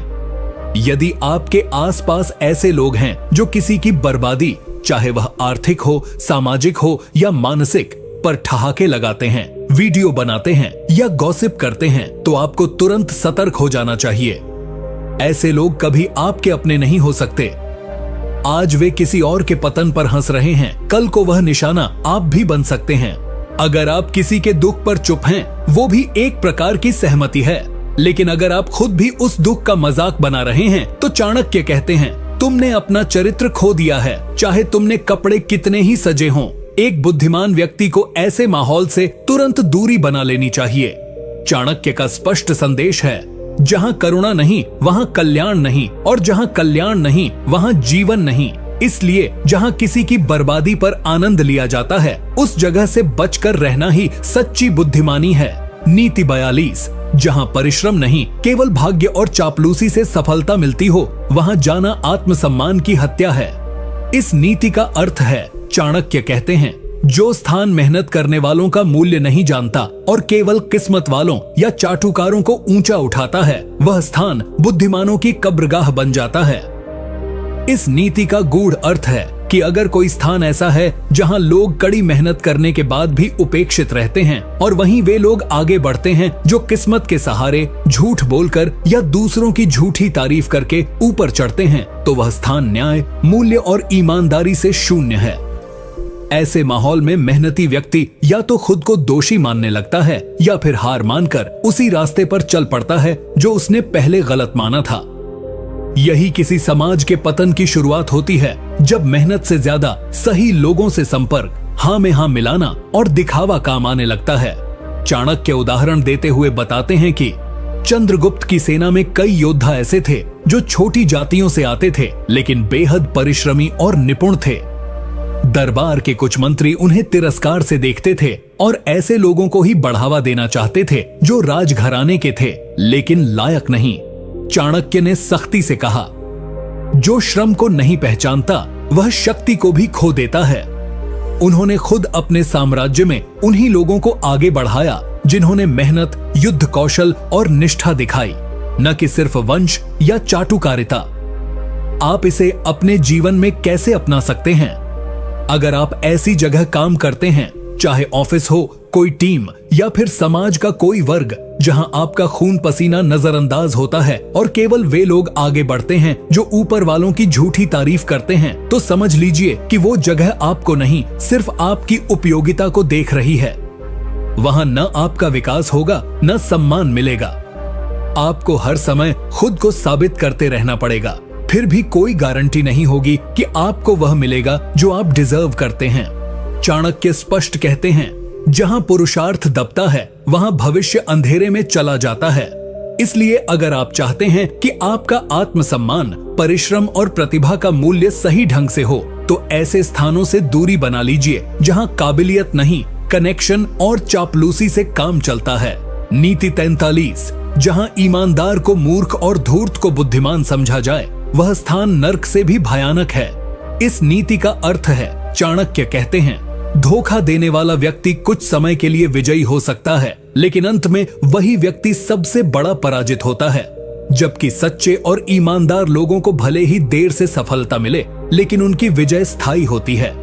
यदि आपके आसपास ऐसे लोग हैं जो किसी की बर्बादी, चाहे वह आर्थिक हो, सामाजिक हो या मानसिक, पर ठहाके लगाते हैं, वीडियो बनाते हैं या गॉसिप करते हैं तो आपको तुरंत सतर्क हो जाना चाहिए। ऐसे लोग कभी आपके अपने नहीं हो सकते। आज वे किसी और के पतन पर हंस रहे हैं, कल को वह निशाना आप भी बन सकते हैं। अगर आप किसी के दुख पर चुप हैं, वो भी एक प्रकार की सहमति है, लेकिन अगर आप खुद भी उस दुख का मजाक बना रहे हैं तो चाणक्य कहते हैं, तुमने अपना चरित्र खो दिया है, चाहे तुमने कपड़े कितने ही सजे हों। एक बुद्धिमान व्यक्ति को ऐसे माहौल से तुरंत दूरी बना लेनी चाहिए। चाणक्य का स्पष्ट संदेश है, जहां करुणा नहीं वहां कल्याण नहीं, और जहां कल्याण नहीं वहां जीवन नहीं। इसलिए जहां किसी की बर्बादी पर आनंद लिया जाता है, उस जगह से बचकर रहना ही सच्ची बुद्धिमानी है। नीति 42, जहां परिश्रम नहीं केवल भाग्य और चापलूसी से सफलता मिलती हो, वहां जाना आत्मसम्मान की हत्या है। इस नीति का अर्थ है, चाणक्य कहते हैं, जो स्थान मेहनत करने वालों का मूल्य नहीं जानता और केवल किस्मत वालों या चाटुकारों को ऊंचा उठाता है, वह स्थान बुद्धिमानों की कब्रगाह बन जाता है। इस नीति का गूढ़ अर्थ है कि अगर कोई स्थान ऐसा है जहां लोग कड़ी मेहनत करने के बाद भी उपेक्षित रहते हैं और वहीं वे लोग आगे बढ़ते हैं जो किस्मत के सहारे झूठ बोलकर या दूसरों की झूठी तारीफ करके ऊपर चढ़ते हैं, तो वह स्थान न्याय, मूल्य और ईमानदारी से शून्य है। ऐसे माहौल में मेहनती व्यक्ति या तो खुद को दोषी मानने लगता है या फिर हार मानकर उसी रास्ते पर चल पड़ता है जो उसने पहले गलत माना था। यही किसी समाज के पतन की शुरुआत होती है, जब मेहनत से ज्यादा सही लोगों से संपर्क, हाँ में हाँ मिलाना और दिखावा काम आने लगता है। चाणक्य उदाहरण देते हुए बताते हैं कि चंद्रगुप्त की सेना में कई योद्धा ऐसे थे जो छोटी जातियों से आते थे, लेकिन बेहद परिश्रमी और निपुण थे। दरबार के कुछ मंत्री उन्हें तिरस्कार से देखते थे और ऐसे लोगों को ही बढ़ावा देना चाहते थे जो राजघराने के थे लेकिन लायक नहीं। चाणक्य ने सख्ती से कहा, जो श्रम को नहीं पहचानता वह शक्ति को भी खो देता है। उन्होंने खुद अपने साम्राज्य में उन्हीं लोगों को आगे बढ़ाया जिन्होंने मेहनत, युद्ध कौशल और निष्ठा दिखाई, न कि सिर्फ वंश या चाटुकारिता। आप इसे अपने जीवन में कैसे अपना सकते हैं? अगर आप ऐसी जगह काम करते हैं, चाहे ऑफिस हो, कोई टीम या फिर समाज का कोई वर्ग, जहां आपका खून पसीना नजरअंदाज होता है और केवल वे लोग आगे बढ़ते हैं जो ऊपर वालों की झूठी तारीफ करते हैं, तो समझ लीजिए कि वो जगह आपको नहीं, सिर्फ आपकी उपयोगिता को देख रही है। वहां न आपका विकास होगा, न सम्मान मिलेगा। आपको हर समय खुद को साबित करते रहना पड़ेगा, फिर भी कोई गारंटी नहीं होगी कि आपको वह मिलेगा जो आप डिजर्व करते हैं। चाणक्य स्पष्ट कहते हैं, जहां पुरुषार्थ दबता है वहां भविष्य अंधेरे में चला जाता है। इसलिए अगर आप चाहते हैं कि आपका आत्मसम्मान, परिश्रम और प्रतिभा का मूल्य सही ढंग से हो, तो ऐसे स्थानों से दूरी बना लीजिए जहां काबिलियत नहीं, कनेक्शन और चापलूसी से काम चलता है। नीति 43, जहां ईमानदार को मूर्ख और धूर्त को बुद्धिमान समझा जाए, वह स्थान नर्क से भी भयानक है। इस नीति का अर्थ है, चाणक्य कहते हैं, धोखा देने वाला व्यक्ति कुछ समय के लिए विजयी हो सकता है, लेकिन अंत में वही व्यक्ति सबसे बड़ा पराजित होता है। जबकि सच्चे और ईमानदार लोगों को भले ही देर से सफलता मिले, लेकिन उनकी विजय स्थायी होती है।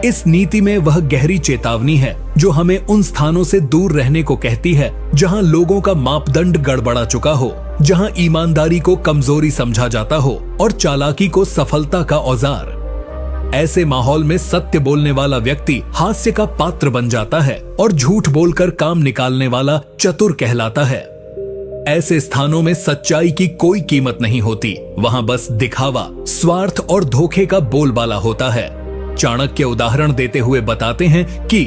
इस नीति में वह गहरी चेतावनी है जो हमें उन स्थानों से दूर रहने को कहती है जहां लोगों का मापदंड गड़बड़ा चुका हो, जहां ईमानदारी को कमजोरी समझा जाता हो और चालाकी को सफलता का औजार। ऐसे माहौल में सत्य बोलने वाला व्यक्ति हास्य का पात्र बन जाता है और झूठ बोलकर काम निकालने वाला चतुर कहलाता है। ऐसे स्थानों में सच्चाई की कोई कीमत नहीं होती, वहां बस दिखावा, स्वार्थ और धोखे का बोलबाला होता है। चाणक्य उदाहरण देते हुए बताते हैं कि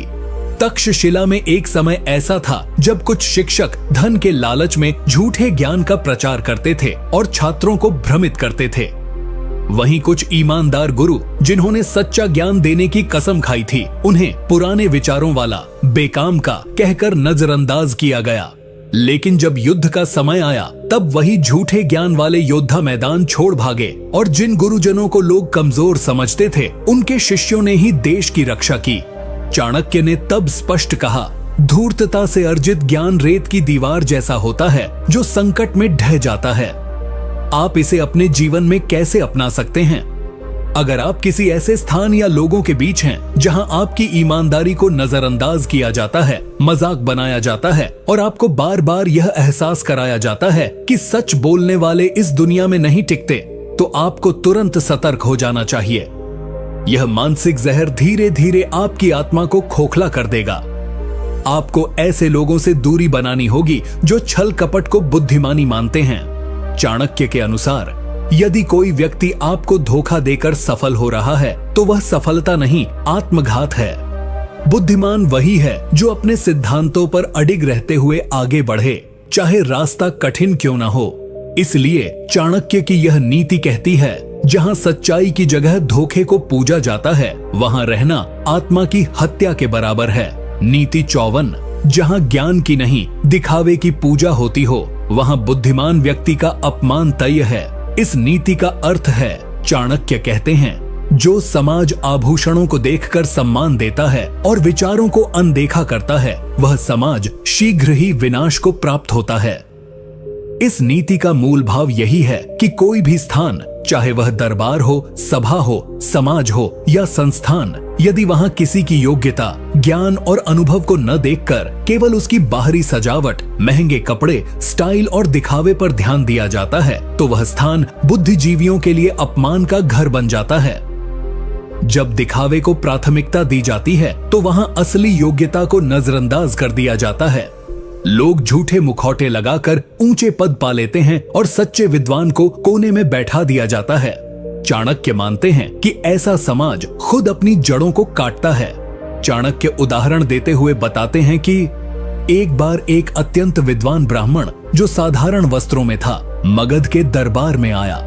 तक्षशिला में एक समय ऐसा था जब कुछ शिक्षक धन के लालच में झूठे ज्ञान का प्रचार करते थे और छात्रों को भ्रमित करते थे। वहीं कुछ ईमानदार गुरु जिन्होंने सच्चा ज्ञान देने की कसम खाई थी, उन्हें पुराने विचारों वाला, बेकाम का कहकर नजरअंदाज किया गया। लेकिन जब युद्ध का समय आया, तब वही झूठे ज्ञान वाले योद्धा मैदान छोड़ भागे और जिन गुरुजनों को लोग कमजोर समझते थे, उनके शिष्यों ने ही देश की रक्षा की। चाणक्य ने तब स्पष्ट कहा, धूर्तता से अर्जित ज्ञान रेत की दीवार जैसा होता है जो संकट में ढह जाता है। आप इसे अपने जीवन में कैसे अपना सकते हैं? अगर आप किसी ऐसे स्थान या लोगों के बीच हैं जहां आपकी ईमानदारी को नजरअंदाज किया जाता है, मजाक बनाया जाता है और आपको बार बार यह एहसास कराया जाता है कि सच बोलने वाले इस दुनिया में नहीं टिकते, तो आपको तुरंत सतर्क हो जाना चाहिए। यह मानसिक जहर धीरे धीरे आपकी आत्मा को खोखला कर देगा। आपको ऐसे लोगों से दूरी बनानी होगी जो छल कपट को बुद्धिमानी मानते हैं। चाणक्य के अनुसार यदि कोई व्यक्ति आपको धोखा देकर सफल हो रहा है तो वह सफलता नहीं, आत्मघात है। बुद्धिमान वही है जो अपने सिद्धांतों पर अडिग रहते हुए आगे बढ़े, चाहे रास्ता कठिन क्यों ना हो। इसलिए चाणक्य की यह नीति कहती है, जहां सच्चाई की जगह धोखे को पूजा जाता है, वहां रहना आत्मा की हत्या के बराबर है। नीति 54, जहां ज्ञान की नहीं दिखावे की पूजा होती हो, वहां बुद्धिमान व्यक्ति का अपमान तय है। इस नीति का अर्थ है, चाणक्य कहते हैं, जो समाज आभूषणों को देखकर सम्मान देता है और विचारों को अनदेखा करता है, वह समाज शीघ्र ही विनाश को प्राप्त होता है। इस नीति का मूल भाव यही है कि कोई भी स्थान, चाहे वह दरबार हो, सभा हो, समाज हो या संस्थान, यदि वहां किसी की योग्यता, ज्ञान और अनुभव को न देखकर केवल उसकी बाहरी सजावट, महंगे कपड़े, स्टाइल और दिखावे पर ध्यान दिया जाता है, तो वह स्थान बुद्धिजीवियों के लिए अपमान का घर बन जाता है। जब दिखावे को प्राथमिकता दी जाती है तो वहां असली योग्यता को नजरअंदाज कर दिया जाता है। लोग झूठे मुखौटे लगाकर ऊंचे पद पा लेते हैं और सच्चे विद्वान को कोने में बैठा दिया जाता है। चाणक्य मानते हैं कि ऐसा समाज खुद अपनी जड़ों को काटता है। चाणक्य उदाहरण देते हुए बताते हैं कि एक बार एक अत्यंत विद्वान ब्राह्मण जो साधारण वस्त्रों में था, मगध के दरबार में आया।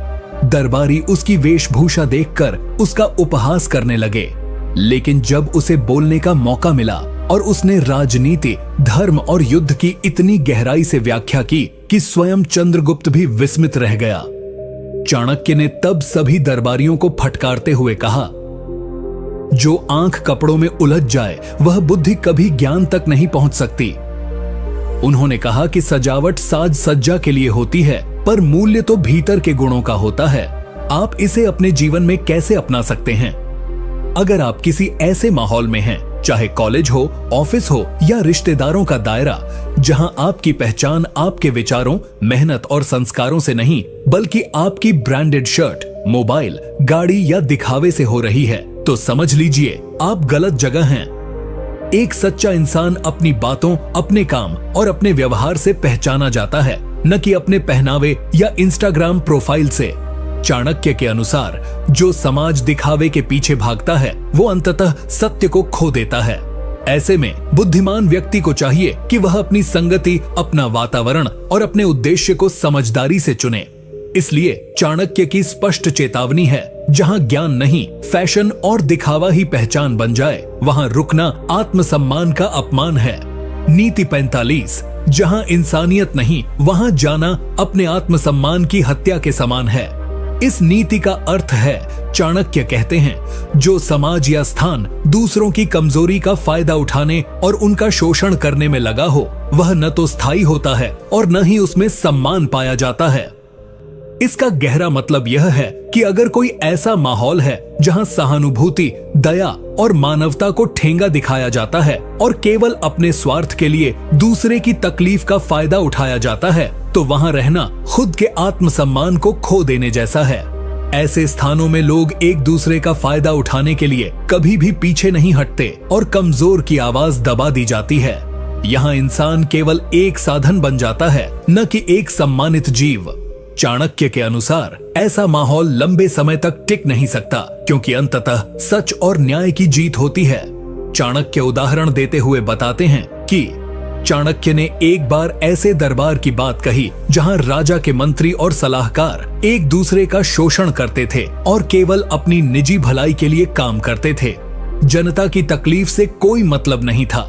दरबारी उसकी वेशभूषा देखकर उसका उपहास करने लगे, लेकिन जब उसे बोलने का मौका मिला और उसने राजनीति, धर्म और युद्ध की इतनी गहराई से व्याख्या की कि स्वयं चंद्रगुप्त भी विस्मित रह गया। चाणक्य ने तब सभी दरबारियों को फटकारते हुए कहा, जो आंख कपड़ों में उलझ जाए वह बुद्धि कभी ज्ञान तक नहीं पहुंच सकती। उन्होंने कहा कि सजावट साज सज्जा के लिए होती है, पर मूल्य तो भीतर के गुणों का होता है। आप इसे अपने जीवन में कैसे अपना सकते हैं? अगर आप किसी ऐसे माहौल में हैं, चाहे कॉलेज हो, ऑफिस हो या रिश्तेदारों का दायरा, जहां आपकी पहचान आपके विचारों, मेहनत और संस्कारों से नहीं बल्कि आपकी ब्रांडेड शर्ट, मोबाइल, गाड़ी या दिखावे से हो रही है, तो समझ लीजिए आप गलत जगह हैं। एक सच्चा इंसान अपनी बातों, अपने काम और अपने व्यवहार से पहचाना जाता है, न कि अपने पहनावे या इंस्टाग्राम प्रोफाइल से। चाणक्य के अनुसार जो समाज दिखावे के पीछे भागता है वो अंततः सत्य को खो देता है। ऐसे में बुद्धिमान व्यक्ति को चाहिए कि वह अपनी संगति, अपना वातावरण और अपने उद्देश्य को समझदारी से चुने। इसलिए चाणक्य की स्पष्ट चेतावनी है, जहां ज्ञान नहीं, फैशन और दिखावा ही पहचान बन जाए, वहां रुकना आत्मसम्मान का अपमान है। नीति 45, जहां इंसानियत नहीं, वहां जाना अपने आत्मसम्मान की हत्या के समान है। इस नीति का अर्थ है, चाणक्य कहते हैं, जो समाज या स्थान दूसरों की कमजोरी का फायदा उठाने और उनका शोषण करने में लगा हो, वह न तो स्थायी होता है और न ही उसमें सम्मान पाया जाता है। इसका गहरा मतलब यह है कि अगर कोई ऐसा माहौल है जहां सहानुभूति, दया और मानवता को ठेंगा दिखाया जाता है और केवल अपने स्वार्थ के लिए दूसरे की तकलीफ का फायदा उठाया जाता है, तो वहां रहना खुद के आत्मसम्मान को खो देने जैसा है। ऐसे स्थानों में लोग एक दूसरे का फायदा उठाने के लिए कभी भी पीछे नहीं हटते और कमजोर की आवाज दबा दी जाती है। यहाँ इंसान केवल एक साधन बन जाता है, न कि एक सम्मानित जीव। चाणक्य के अनुसार ऐसा माहौल लंबे समय तक टिक नहीं सकता, क्योंकि अंततः सच और न्याय की जीत होती है। चाणक्य उदाहरण देते हुए बताते हैं कि चाणक्य ने एक बार ऐसे दरबार की बात कही जहां राजा के मंत्री और सलाहकार एक दूसरे का शोषण करते थे और केवल अपनी निजी भलाई के लिए काम करते थे। जनता की तकलीफ से कोई मतलब नहीं था।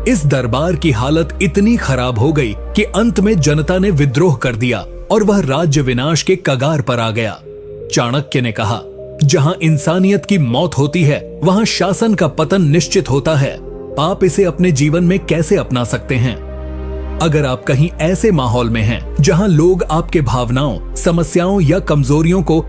इस दरबार की हालत इतनी खराब हो गई कि अंत में जनता ने विद्रोह कर दिया और वह राज्य विनाश के कगार पर आ गया। चाणक्य ने कहा, जहां इंसानियत की मौत होती है वहां शासन का पतन निश्चित होता है। आप इसे अपने जीवन में कैसे अपना सकते हैं? अगर आप कहीं ऐसे माहौल में हैं जहां लोग आपके भावनाओं, समस्याओं या कमजोरियों को